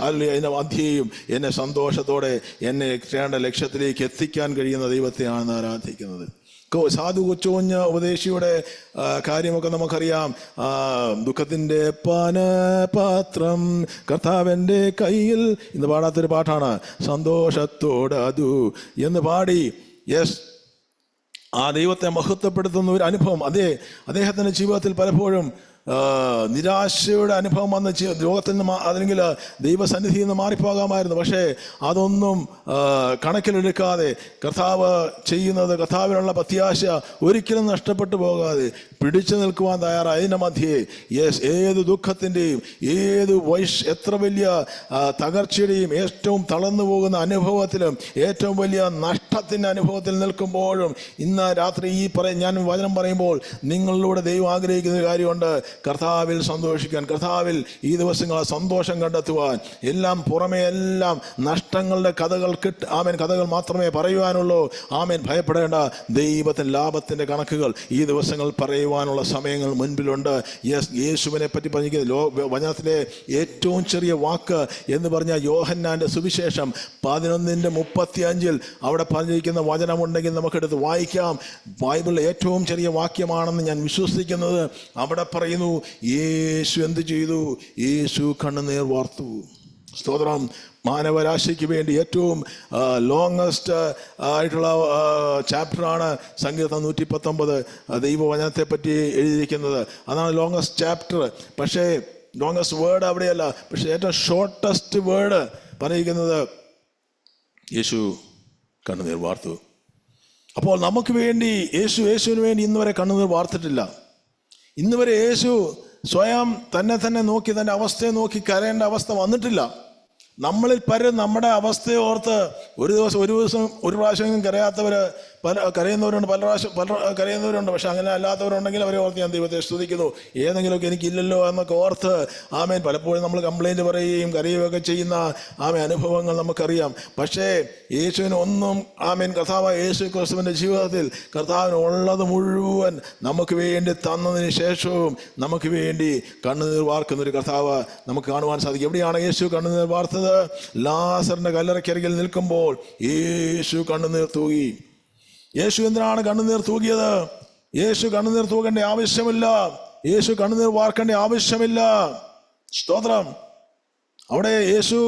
അതിൻ്റെ മധ്യേയും എന്നെ സന്തോഷത്തോടെ എന്നെ എത്തേണ്ട ലക്ഷ്യത്തിലേക്ക് എത്തിക്കാൻ കഴിയുന്ന ദൈവത്തെയാണ് ആരാധിക്കുന്നത്. സാധു കൊച്ചുകുഞ്ഞ ഉപദേശിയുടെ കാര്യമൊക്കെ നമുക്കറിയാം. ദുഃഖത്തിൻ്റെ പാനപാത്രം കർത്താവിൻ്റെ കയ്യിൽ എന്ന് പാടാത്തൊരു പാട്ടാണ്, സന്തോഷത്തോടെ അതു എന്ന് പാടി ആ ദൈവത്തെ മഹത്വപ്പെടുത്തുന്ന ഒരു അനുഭവം. അദ്ദേഹത്തിൻ്റെ ജീവിതത്തിൽ പലപ്പോഴും നിരാശയുടെ അനുഭവം വന്ന് ലോകത്തിൽ നിന്ന് അല്ലെങ്കിൽ ദൈവസന്നിധിയിൽ നിന്ന് മാറിപ്പോകാമായിരുന്നു. പക്ഷേ അതൊന്നും കണക്കിലെടുക്കാതെ കർത്താവ് ചെയ്യുന്നത്, കർത്താവിനുള്ള പ്രത്യാശ ഒരിക്കലും നഷ്ടപ്പെട്ടു പോകാതെ പിടിച്ചു നിൽക്കുവാൻ തയ്യാറായി. അതിൻ്റെ മധ്യേ ഏത് ദുഃഖത്തിൻ്റെയും എത്ര വലിയ തകർച്ചയുടെയും ഏറ്റവും തളർന്നു പോകുന്ന അനുഭവത്തിലും ഏറ്റവും വലിയ നഷ്ടത്തിൻ്റെ അനുഭവത്തിൽ നിൽക്കുമ്പോഴും ഇന്ന് രാത്രി ഞാൻ വചനം പറയുമ്പോൾ നിങ്ങളിലൂടെ ദൈവം ആഗ്രഹിക്കുന്ന കാര്യമുണ്ട്, കർത്താവിൽ സന്തോഷിക്കാൻ, കർത്താവിൽ ഈ ദിവസങ്ങൾ സന്തോഷം കണ്ടെത്തുവാൻ. എല്ലാം പുറമേ എല്ലാം നഷ്ടങ്ങളുടെ കഥകൾ മാത്രമേ പറയുവാനുള്ളൂ. ഭയപ്പെടേണ്ട, ദൈവത്തിൻ്റെ ലാഭത്തിൻ്റെ കണക്കുകൾ ഈ ദിവസങ്ങൾ പറയുവാനുള്ള സമയങ്ങൾ മുൻപിലുണ്ട്. യേശുവിനെ പറ്റി പറഞ്ഞിരിക്കുന്നത് വചനത്തിലെ ഏറ്റവും ചെറിയ വാക്ക് എന്ന് പറഞ്ഞാൽ യോഹന്നാൻ്റെ സുവിശേഷം 11:35 അവിടെ പറഞ്ഞിരിക്കുന്ന വചനമുണ്ടെങ്കിൽ നമുക്കെടുത്ത് വായിക്കാം. ബൈബിളിലെ ഏറ്റവും ചെറിയ വാക്യമാണെന്ന് ഞാൻ വിശ്വസിക്കുന്നത്. അവിടെ പറയുന്നു, യേശു എന്ത് ചെയ്തു? യേശു കണ്ണുനീർ വാർത്തു. സ്തോത്രം. മാനവരാശിക്ക് വേണ്ടി ഏറ്റവും ലോങ്ങസ്റ്റ് ആയിട്ടുള്ള ചാപ്റ്ററാണ് സങ്കീർത്തനം 119 ദൈവവചനത്തെ പറ്റി എഴുതിയിരിക്കുന്നത്. അതാണ് ലോങ്ങസ്റ്റ് ചാപ്റ്റർ. പക്ഷേ ലോങ്ങസ്റ്റ് വേർഡ് അവിടെയല്ല, പക്ഷേ ഏറ്റവും ഷോർട്ടസ്റ്റ് വേർഡ് പറഞ്ഞിരിക്കുന്നത് യേശു കണ്ണുനീർ വാർത്തു. അപ്പോൾ നമുക്ക് വേണ്ടി യേശുവിന് വേണ്ടി ഇന്നുവരെ കണ്ണുനീർ വാർത്തിട്ടില്ല. ഇന്നുവരെ യേശു സ്വയം തന്നെ നോക്കി, തൻ്റെ അവസ്ഥയെ നോക്കി കരയേണ്ട അവസ്ഥ വന്നിട്ടില്ല. നമ്മളിൽ പലരും നമ്മുടെ അവസ്ഥയെ ഓർത്ത് ഒരു ദിവസം ഒരു പ്രാവശ്യം കരയാത്തവർ പല കരയുന്നവരുണ്ട്, പല പ്രാവശ്യം കരയുന്നവരുണ്ട്. പക്ഷെ അങ്ങനെ അല്ലാത്തവരുണ്ടെങ്കിൽ അവരെ ഓർത്ത് ഞാൻ ദൈവത്തെ സ്തുതിക്കുന്നു. ഏതെങ്കിലുമൊക്കെ എനിക്കില്ലല്ലോ എന്നൊക്കെ ഓർത്ത് ആമേൻ പലപ്പോഴും നമ്മൾ കംപ്ലൈൻറ്റ് പറയുകയും കരയുകയൊക്കെ ചെയ്യുന്ന അനുഭവങ്ങൾ നമുക്കറിയാം. പക്ഷേ യേശുവിന് ഒന്നും കർത്താവ് യേശു ക്രിസ്തുവിൻ്റെ ജീവിതത്തിൽ കർത്താവിന് ഉള്ളത് മുഴുവൻ നമുക്ക് വേണ്ടി തന്നതിന് ശേഷവും നമുക്ക് വേണ്ടി കണ്ണുനീർ വാർക്കുന്നൊരു കർത്താവ് നമുക്ക് കാണുവാൻ സാധിക്കും. എവിടെയാണ് യേശു കണ്ണുനീർ വാർത്തത്? ലാസറിൻ്റെ കല്ലറയ്ക്കരികിൽ നിൽക്കുമ്പോൾ യേശു കണ്ണുനീർ തൂകി. യേശു എന്തിനാണ് കണ്ണുനീർ തൂകിയത്? യേശു കണ്ണുനീർ തൂകേണ്ട ആവശ്യമില്ല, യേശു കണ്ണുനീർ വാർക്കേണ്ട ആവശ്യമില്ല. സ്തോത്രം. അവിടെ യേശു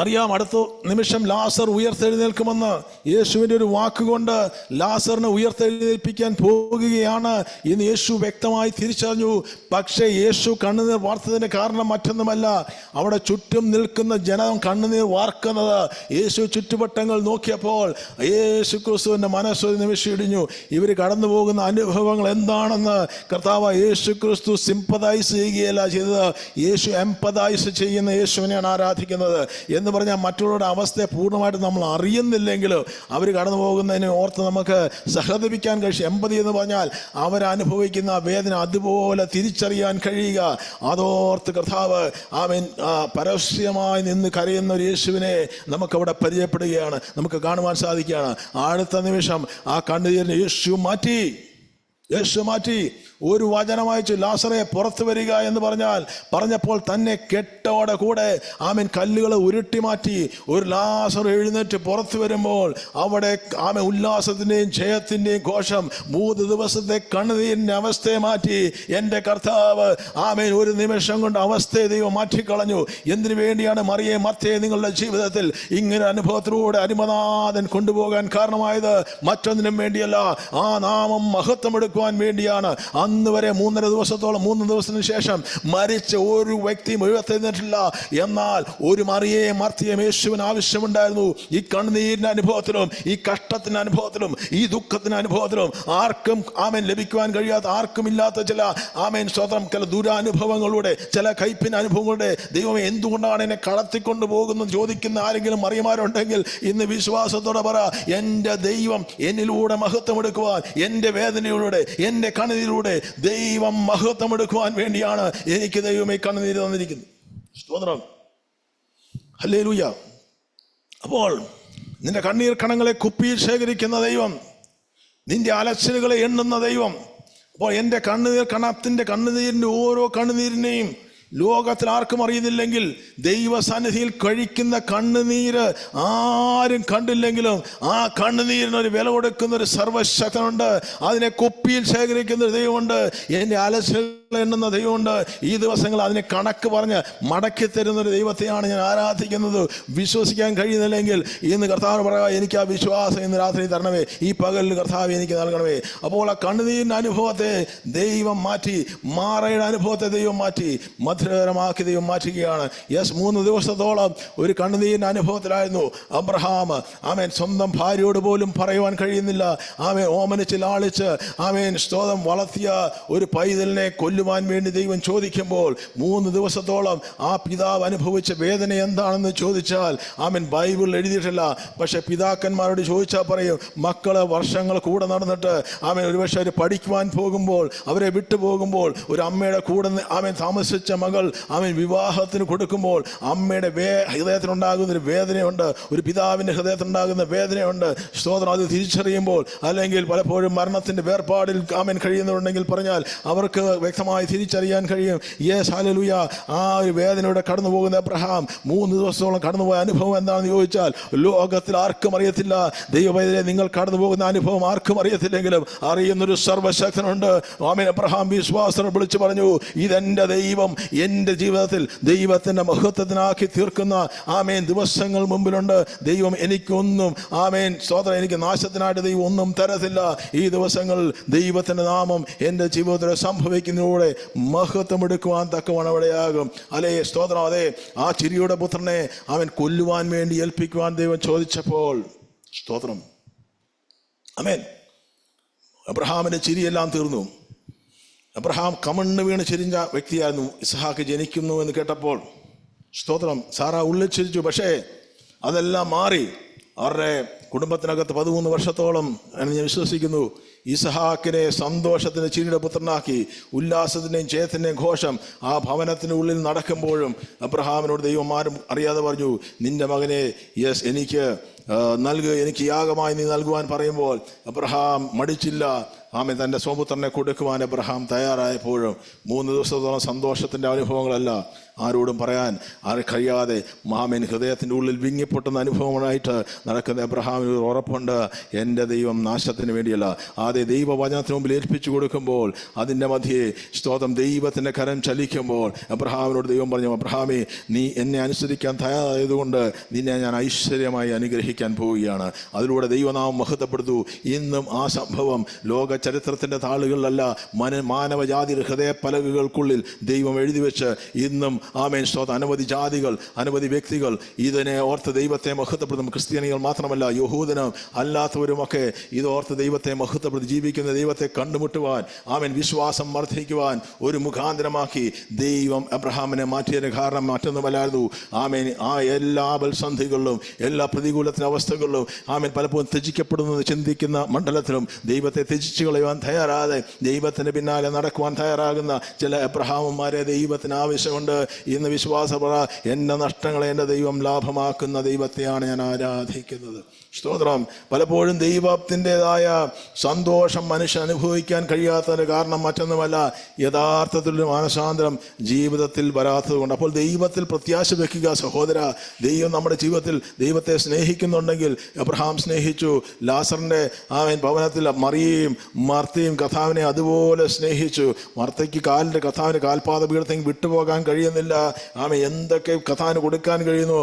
അറിയാം അടുത്ത നിമിഷം ലാസർ ഉയർത്തെഴുന്നേൽക്കുമെന്ന്. യേശുവിൻ്റെ ഒരു വാക്കുകൊണ്ട് ലാസറിനെ ഉയർത്തെഴുന്നേൽപ്പിക്കാൻ പോകുകയാണ് എന്ന് യേശു വ്യക്തമായി തിരിച്ചറിഞ്ഞു. പക്ഷേ യേശു കണ്ണുനീർ വാർത്തതിന് കാരണം മറ്റൊന്നുമല്ല, അവിടെ ചുറ്റും നിൽക്കുന്ന ജനം കണ്ണുനീർ വാർക്കുന്നത് യേശു ചുറ്റുവട്ടങ്ങൾ നോക്കിയപ്പോൾ യേശു ക്രിസ്തുവിൻ്റെ മനസ്സൊരു നിമിഷം ഇടിഞ്ഞു. ഇവർ കടന്നു പോകുന്ന അനുഭവങ്ങൾ എന്താണെന്ന് കർത്താവ് യേശു ക്രിസ്തു സിംപതൈസ് ചെയ്യുകയല്ല ചെയ്തത്, യേശു എംപതൈസ് ചെയ്യുന്ന യേശുവിനെയാണ് ആരാധിക്കുന്നത്. എന്ന് പറഞ്ഞാൽ മറ്റുള്ളവരുടെ അവസ്ഥയെ പൂർണ്ണമായിട്ട് നമ്മൾ അറിയുന്നില്ലെങ്കിൽ അവർ കടന്നു പോകുന്നതിനെ ഓർത്ത് നമുക്ക് സഹതപിക്കാൻ കഴിയും. എമ്പതി എന്ന് പറഞ്ഞാൽ അവരനുഭവിക്കുന്ന വേദന അതുപോലെ തിരിച്ചറിയാൻ കഴിയുക. അതോർത്ത് കർത്താവ് പരസ്യമായി നിന്ന് കരയുന്ന ഒരു യേശുവിനെ നമുക്കവിടെ പരിചയപ്പെടുകയാണ്, നമുക്ക് കാണുവാൻ സാധിക്കുകയാണ്. അടുത്ത നിമിഷം ആ കണ്ണുനീരിനെ യേശു മാറ്റി. ഒരു വചനം വായിച്ചു, ലാസറെ പുറത്തു വരിക എന്ന് പറഞ്ഞപ്പോൾ തന്നെ കെട്ടോടെ കൂടെ കല്ലുകൾ ഉരുട്ടി മാറ്റി. ഒരു ലാസർ എഴുന്നേറ്റ് പുറത്തു വരുമ്പോൾ അവിടെ ഉല്ലാസത്തിൻ്റെയും ജയത്തിൻ്റെയും ഘോഷം. 3 ദിവസത്തെ കണ്ണുനീരിൻ്റെ അവസ്ഥയെ മാറ്റി എൻ്റെ കർത്താവ് ഒരു നിമിഷം കൊണ്ട് അവസ്ഥയെ ദൈവം മാറ്റിക്കളഞ്ഞു. എന്തിനു വേണ്ടിയാണ് മറിയെ മർത്തയെ നിങ്ങളുടെ ജീവിതത്തിൽ ഇങ്ങനെ അനുഭവത്തിലൂടെ അരിമനാഥൻ കൊണ്ടുപോകാൻ കാരണമായത്? മറ്റൊന്നിനും വേണ്ടിയല്ല, ആ നാമം മഹത്വമെടുക്കുവാൻ വേണ്ടിയാണ്. അന്ന് വരെ 3 ദിവസത്തിന് ശേഷം മരിച്ച ഒരു വ്യക്തിയും എഴുന്നേറ്റില്ല. എന്നാൽ ഒരു മറിയെയും മർത്തിയെയും യേശുവിന് ആവശ്യമുണ്ടായിരുന്നു. ഈ കണ്ണുനീരിന്റെ അനുഭവത്തിലും ഈ കഷ്ടത്തിന്റെ അനുഭവത്തിലും ഈ ദുഃഖത്തിന്റെ അനുഭവത്തിലും ആർക്കും ലഭിക്കുവാൻ കഴിയാത്ത, ആർക്കും ഇല്ലാത്ത ചില സ്വതന്ത്രം ചില ദുരനുഭവങ്ങളുടെ, ചില കയ്പിന്റെ അനുഭവങ്ങളുടെ ദൈവം എന്തുകൊണ്ടാണ് എന്നെ കടത്തിക്കൊണ്ടു പോകുന്നത് ചോദിക്കുന്ന ആരെങ്കിലും മറിയമാരുണ്ടെങ്കിൽ ഇന്ന് വിശ്വാസത്തോടെ പറ, എൻ്റെ ദൈവം എന്നിലൂടെ മഹത്വമെടുക്കുവാൻ, എൻ്റെ വേദനയിലൂടെ എൻ്റെ കണ്ണുനീരിലൂടെ ദൈവം മഹത്വമെടുക്കുവാൻ വേണ്ടിയാണ് എനിക്ക് ദൈവമേ കണ്ണുനീര് തന്നിരിക്കുന്നത്. സ്തോത്രം, ഹല്ലേലൂയ. അപ്പോൾ നിന്റെ കണ്ണീർ കണങ്ങളെ കുപ്പിയിൽ ശേഖരിക്കുന്ന ദൈവം, നിന്റെ അലച്ചിലുകളെ എണ്ണുന്ന ദൈവം. അപ്പോൾ എൻ്റെ കണ്ണുനീരിൻ്റെ ഓരോ കണ്ണുനീരിനെയും ലോകത്തിൽ ആർക്കും അറിയുന്നില്ലെങ്കിൽ ദൈവസന്നിധിയിൽ കഴിക്കുന്ന കണ്ണുനീര് ആരും കണ്ടില്ലെങ്കിലും ആ കണ്ണുനീരിനൊരു വില കൊടുക്കുന്ന ഒരു സർവശക്തനുണ്ട്. അതിനെ കുപ്പിയിൽ ശേഖരിക്കുന്ന ഒരു ദൈവമുണ്ട്. എൻ്റെ അലച്ചിൽ എണ്ണുന്ന ദൈവമുണ്ട്. ഈ ദിവസങ്ങൾ അതിനെ കണക്ക് പറഞ്ഞ് മടക്കി തരുന്നൊരു ദൈവത്തെയാണ് ഞാൻ ആരാധിക്കുന്നത്. വിശ്വസിക്കാൻ കഴിയുന്നില്ലെങ്കിൽ ഇന്ന് കർത്താവ് പറയുക, എനിക്ക് ആ വിശ്വാസം ഇന്ന് രാത്രി തരണമേ, ഈ പകലിൽ കർത്താവ് എനിക്ക് നൽകണമേ. അപ്പോൾ ആ കണ്ണുനീരിൻ്റെ അനുഭവത്തെ ദൈവം മാറ്റി, മാറയുടെ അനുഭവത്തെ ദൈവം മാറ്റി, മധുരകരമാക്കി ദൈവം മാറ്റുകയാണ്. 3 ദിവസത്തോളം ഒരു കണ്ണുനീരിൻ്റെ അനുഭവത്തിലായിരുന്നു അബ്രഹാം. സ്വന്തം ഭാര്യയോട് പോലും പറയുവാൻ കഴിയുന്നില്ല. ഓമനിച്ച് ലാളിച്ച് സ്തോത്രം വളർത്തിയ ഒരു പൈതലിനെ കൊല്ലുവാൻ വേണ്ടി ദൈവം ചോദിക്കുമ്പോൾ 3 ദിവസത്തോളം ആ പിതാവ് അനുഭവിച്ച വേദന എന്താണെന്ന് ചോദിച്ചാൽ ബൈബിളിൽ എഴുതിയിട്ടില്ല. പക്ഷെ പിതാക്കന്മാരോട് ചോദിച്ചാൽ പറയും, മക്കള് വർഷങ്ങൾ കൂടെ നടന്നിട്ട് ഒരുപക്ഷെ അവർ പഠിക്കുവാൻ പോകുമ്പോൾ, അവരെ വിട്ടുപോകുമ്പോൾ, ഒരു അമ്മയുടെ കൂടെ താമസിച്ച മകൾ വിവാഹത്തിന് കൊടുക്കുമ്പോൾ അമ്മയുടെ ഹൃദയത്തിനുണ്ടാകുന്നൊരു വേദനയുണ്ട്, ഒരു പിതാവിൻ്റെ ഹൃദയത്തിനുണ്ടാകുന്ന വേദനയുണ്ട്. സ്തോത്രം, അത് തിരിച്ചറിയുമ്പോൾ, അല്ലെങ്കിൽ പലപ്പോഴും മരണത്തിൻ്റെ വേർപാടിൽ കഴിയുന്നുണ്ടെങ്കിൽ പറഞ്ഞാൽ അവർക്ക് വ്യക്തമായി തിരിച്ചറിയാൻ കഴിയും. Yes hallelujah. ആ ഒരു വേദനയുടെ കടന്നു പോകുന്ന അബ്രഹാം 3 ദിവസത്തോളം കടന്നുപോയ അനുഭവം എന്താണെന്ന് ചോദിച്ചാൽ ലോകത്തിൽ ആർക്കും അറിയത്തില്ല. ദൈവവേദന നിങ്ങൾ കടന്നു പോകുന്ന അനുഭവം ആർക്കും അറിയത്തില്ലെങ്കിലും അറിയുന്നൊരു സർവശക്തനുണ്ട്. അബ്രഹാം വിശ്വാസം വിളിച്ചു പറഞ്ഞു, ഇതെൻ്റെ ദൈവം എൻ്റെ ജീവിതത്തിൽ ദൈവത്തിൻ്റെ മഹത്വത്തിനാക്കി തീർക്കുന്ന ദിവസങ്ങൾ മുമ്പിലുണ്ട്. ദൈവം എനിക്കൊന്നും സ്തോത്രം, എനിക്ക് നാശത്തിനായിട്ട് ദൈവം ഒന്നും തരത്തില്ല. ഈ ദിവസങ്ങൾ ദൈവത്തിൻ്റെ നാമം എൻ്റെ ജീവിതത്തിൽ സംഭവിക്കുന്നതിലൂടെ മഹത്വമെടുക്കുവാൻ തക്കവണ്ണം അവിടെയാകും. അല്ലേ സ്തോത്രം. അതെ, ആ ചിരിയുടെ പുത്രനെ കൊല്ലുവാൻ വേണ്ടി ഏൽപ്പിക്കുവാൻ ദൈവം ചോദിച്ചപ്പോൾ സ്തോത്രം, അബ്രഹാമിൻ്റെ ചിരിയെല്ലാം തീർന്നു. അബ്രഹാം കമണ്ണ് വീണ് ചിരിഞ്ഞ വ്യക്തിയായിരുന്നു. ഇസ്ഹാക്ക് ജനിക്കുന്നു എന്ന് കേട്ടപ്പോൾ സ്തോത്രം, സാറ ഉള്ളിൽ ചിരിച്ചു. പക്ഷേ അതെല്ലാം മാറി അവരുടെ കുടുംബത്തിനകത്ത് 13 വർഷത്തോളം എന്ന് ഞാൻ വിശ്വസിക്കുന്നു ഇസഹാക്കിനെ സന്തോഷത്തിന് ചിരിയുടെ പുത്രനാക്കി ഉല്ലാസത്തിൻ്റെയും ജയത്തിൻ്റെയും ഘോഷം ആ ഭവനത്തിന് ഉള്ളിൽ നടക്കുമ്പോഴും അബ്രഹാമിനോട് ദൈവം ആരും അറിയാതെ പറഞ്ഞു, നിന്റെ മകനെ എനിക്ക് എനിക്ക് യാഗമായി നീ നൽകുവാൻ പറയുമ്പോൾ അബ്രഹാം മടിച്ചില്ല. ആമേൻ. തൻ്റെ സ്വപുത്രനെ കൊടുക്കുവാൻ അബ്രഹാം തയ്യാറായപ്പോഴും 3 ദിവസത്തോളം സന്തോഷത്തിൻ്റെ അനുഭവങ്ങളല്ല ആരോടും പറയാൻ കഴിയാതെ ആമേൻ ഹൃദയത്തിൻ്റെ ഉള്ളിൽ വിങ്ങിപ്പൊട്ടുന്ന അനുഭവമായിട്ട് നടക്കുന്ന അബ്രഹാമിന് ഒരു ഉറപ്പുണ്ട്, എൻ്റെ ദൈവം നാശത്തിന് വേണ്ടിയല്ല. ആദ്യം ദൈവവചനത്തിന് മുമ്പിൽ ഏൽപ്പിച്ചു കൊടുക്കുമ്പോൾ അതിൻ്റെ മധ്യേ സ്തോത്രം ദൈവത്തിൻ്റെ കരം ചലിക്കുമ്പോൾ അബ്രഹാമിനോട് ദൈവം പറഞ്ഞു, അബ്രഹാമേ, നീ എന്നെ അനുസരിക്കാൻ തയ്യാറായതുകൊണ്ട് നിന്നെ ഞാൻ ഐശ്വര്യമായി അനുഗ്രഹിക്കാൻ പോവുകയാണ്. അതിലൂടെ ദൈവനാമം മഹത്വപ്പെടുത്തു. ഇന്നും ആ സംഭവം ലോക ചരിത്രത്തിൻ്റെ താളുകളിലല്ല, മാനവജാതിയുടെ ഹൃദയപ്പലകകൾക്കുള്ളിൽ ദൈവം എഴുതി വെച്ച് ഇന്നും ആമേൻ സ്തോത്രം അനവധി ജാതികൾ, അനവധി വ്യക്തികൾ ഇതിനെ ഓർത്ത് ദൈവത്തെ മഹത്വപ്പെടുത്തും. ക്രിസ്ത്യാനികൾ മാത്രമല്ല, യഹൂദനും അല്ലാത്തവരുമൊക്കെ ഇത് ഓർത്ത് ദൈവത്തെ മഹത്വപ്പെടുത്തി ജീവിക്കുന്ന ദൈവത്തെ കണ്ടുമുട്ടുവാൻ, ആമേൻ വിശ്വാസം വർദ്ധിക്കുവാൻ ഒരു മുഖാന്തരമാക്കി ദൈവം അബ്രഹാമിനെ മാറ്റിയതിന് കാരണം മറ്റൊന്നുമല്ലായിരുന്നു. ആമേൻ ആ എല്ലാ ബൽസന്ധികളിലും എല്ലാ പ്രതികൂലത്തിൻ്റെ അവസ്ഥകളിലും ആമേൻ പലപ്പോഴും ത്യജിക്കപ്പെടുന്നത് ചിന്തിക്കുന്ന മണ്ഡലത്തിലും ദൈവത്തെ ത്യജിച്ചു കളയുവാൻ തയ്യാറാതെ ദൈവത്തിന് പിന്നാലെ നടക്കുവാൻ തയ്യാറാകുന്ന ചില അബ്രഹാമന്മാരെ ദൈവത്തിന് ആവശ്യമുണ്ട്. ഇന്ന് വിശ്വാസപറ, എൻ്റെ നഷ്ടങ്ങളെ എൻ്റെ ദൈവം ലാഭമാക്കുന്ന ദൈവത്തെയാണ് ഞാൻ ആരാധിക്കുന്നത്. സ്തോത്രം. പലപ്പോഴും ദൈവത്തിൻ്റെതായ സന്തോഷം മനുഷ്യൻ അനുഭവിക്കാൻ കഴിയാത്തതിന് കാരണം മറ്റൊന്നുമല്ല, യഥാർത്ഥത്തിലൊരു മാനസാന്തരം ജീവിതത്തിൽ വരാത്തത് കൊണ്ട്. അപ്പോൾ ദൈവത്തിൽ പ്രത്യാശ വെക്കുക സഹോദര. ദൈവം നമ്മുടെ ജീവിതത്തിൽ ദൈവത്തെ സ്നേഹിക്കുന്നുണ്ടെങ്കിൽ അബ്രഹാം സ്നേഹിച്ചു. ലാസറിൻ്റെ ഭവനത്തിൽ മറിയയും മർത്തയും കഥാവിനെ അതുപോലെ സ്നേഹിച്ചു. മർത്തയ്ക്ക് കഥാവിന് കാൽപാദ പീഠത്തേക്ക് വിട്ടുപോകാൻ കഴിയുന്നില്ല. എന്തൊക്കെ കഥാവിന് കൊടുക്കാൻ കഴിയുന്നു,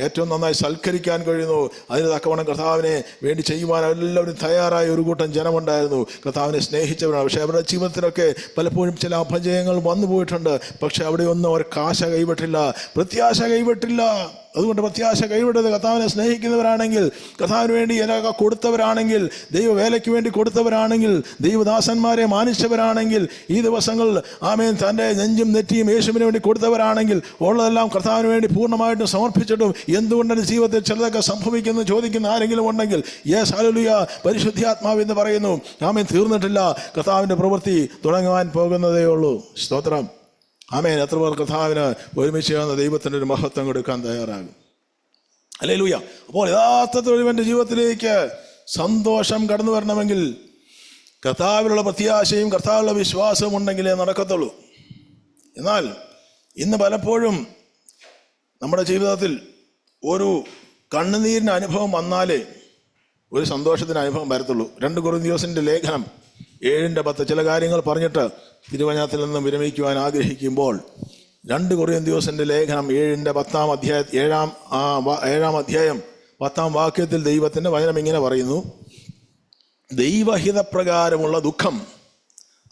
ഏറ്റവും നന്നായി സൽക്കരിക്കാൻ കഴിയുന്നു. അതിന് തക്കവണ്ണം കർത്താവിനെ വേണ്ടി ചെയ്യുവാൻ എല്ലാവരും തയ്യാറായ ഒരു കൂട്ടം ജനമുണ്ടായിരുന്നു, കർത്താവിനെ സ്നേഹിച്ചവരാണ്. പക്ഷെ അവരുടെ ജീവിതത്തിലൊക്കെ പലപ്പോഴും ചില അപജയങ്ങൾ വന്നു പോയിട്ടുണ്ട്. പക്ഷെ അവിടെയൊന്നും അവർ ആശ കൈവിട്ടില്ല, പ്രത്യാശ കൈവിട്ടില്ല. അതുകൊണ്ട് പ്രത്യാശ കൈവിടരുത്. കർത്താവിനെ സ്നേഹിക്കുന്നവരാണെങ്കിൽ, കർത്താവിന് വേണ്ടി എന്നൊക്കെ കൊടുത്തവരാണെങ്കിൽ, ദൈവവേലയ്ക്ക് വേണ്ടി കൊടുത്തവരാണെങ്കിൽ, ദൈവദാസന്മാരെ മാനിച്ചവരാണെങ്കിൽ, ഈ ദിവസങ്ങൾ ആമേൻ തൻ്റെ നെഞ്ചും നെറ്റിയും യേശുവിന് വേണ്ടി കൊടുത്തവരാണെങ്കിൽ, ഉള്ളതെല്ലാം കർത്താവിന് വേണ്ടി പൂർണ്ണമായിട്ടും സമർപ്പിച്ചിട്ടും എന്തുകൊണ്ടെൻ്റെ ജീവിതത്തിൽ ചിലതൊക്കെ സംഭവിക്കുന്നു ചോദിക്കുന്ന ആരെങ്കിലും ഉണ്ടെങ്കിൽ, യേസ് ഹല്ലേലൂയ, പരിശുദ്ധാത്മാവ് എന്ന് പറയുന്നു. ആമേൻ തീർന്നിട്ടില്ല, കർത്താവിൻ്റെ പ്രവൃത്തി തുടങ്ങുവാൻ പോകുന്നതേ ഉള്ളൂ. സ്തോത്രം. ആമേൻ. എത്ര പേർ കർത്താവിന് ഒരുമിച്ച് ചേർന്ന് ദൈവത്തിൻ്റെ ഒരു മഹത്വം കൊടുക്കാൻ തയ്യാറാകും? ഹല്ലേലൂയ. അപ്പോൾ യഥാർത്ഥത്തിൽ ഒരുവൻ്റെ ജീവിതത്തിലേക്ക് സന്തോഷം കടന്നു വരണമെങ്കിൽ കർത്താവിലുള്ള പ്രത്യാശയും കർത്താവിലുള്ള വിശ്വാസവും ഉണ്ടെങ്കിലേ നടക്കത്തുള്ളൂ. എന്നാൽ ഇന്ന് പലപ്പോഴും നമ്മുടെ ജീവിതത്തിൽ ഒരു കണ്ണുനീരിൻ്റെ അനുഭവം വന്നാലേ ഒരു സന്തോഷത്തിൻ്റെ അനുഭവം വരത്തുള്ളൂ. 2 കൊരിന്ത്യരുടെ ലേഖനം 7:10 ചില കാര്യങ്ങൾ പറഞ്ഞിട്ട് തിരുവചനത്തിൽ നിന്നും വിരമിക്കുവാൻ ആഗ്രഹിക്കുമ്പോൾ 2 കൊരിന്ത്യരുടെ ലേഖനം 7:10 അധ്യായം 10 വാക്യത്തിൽ ദൈവത്തിൻ്റെ വചനം ഇങ്ങനെ പറയുന്നു, ദൈവഹിതപ്രകാരമുള്ള ദുഃഖം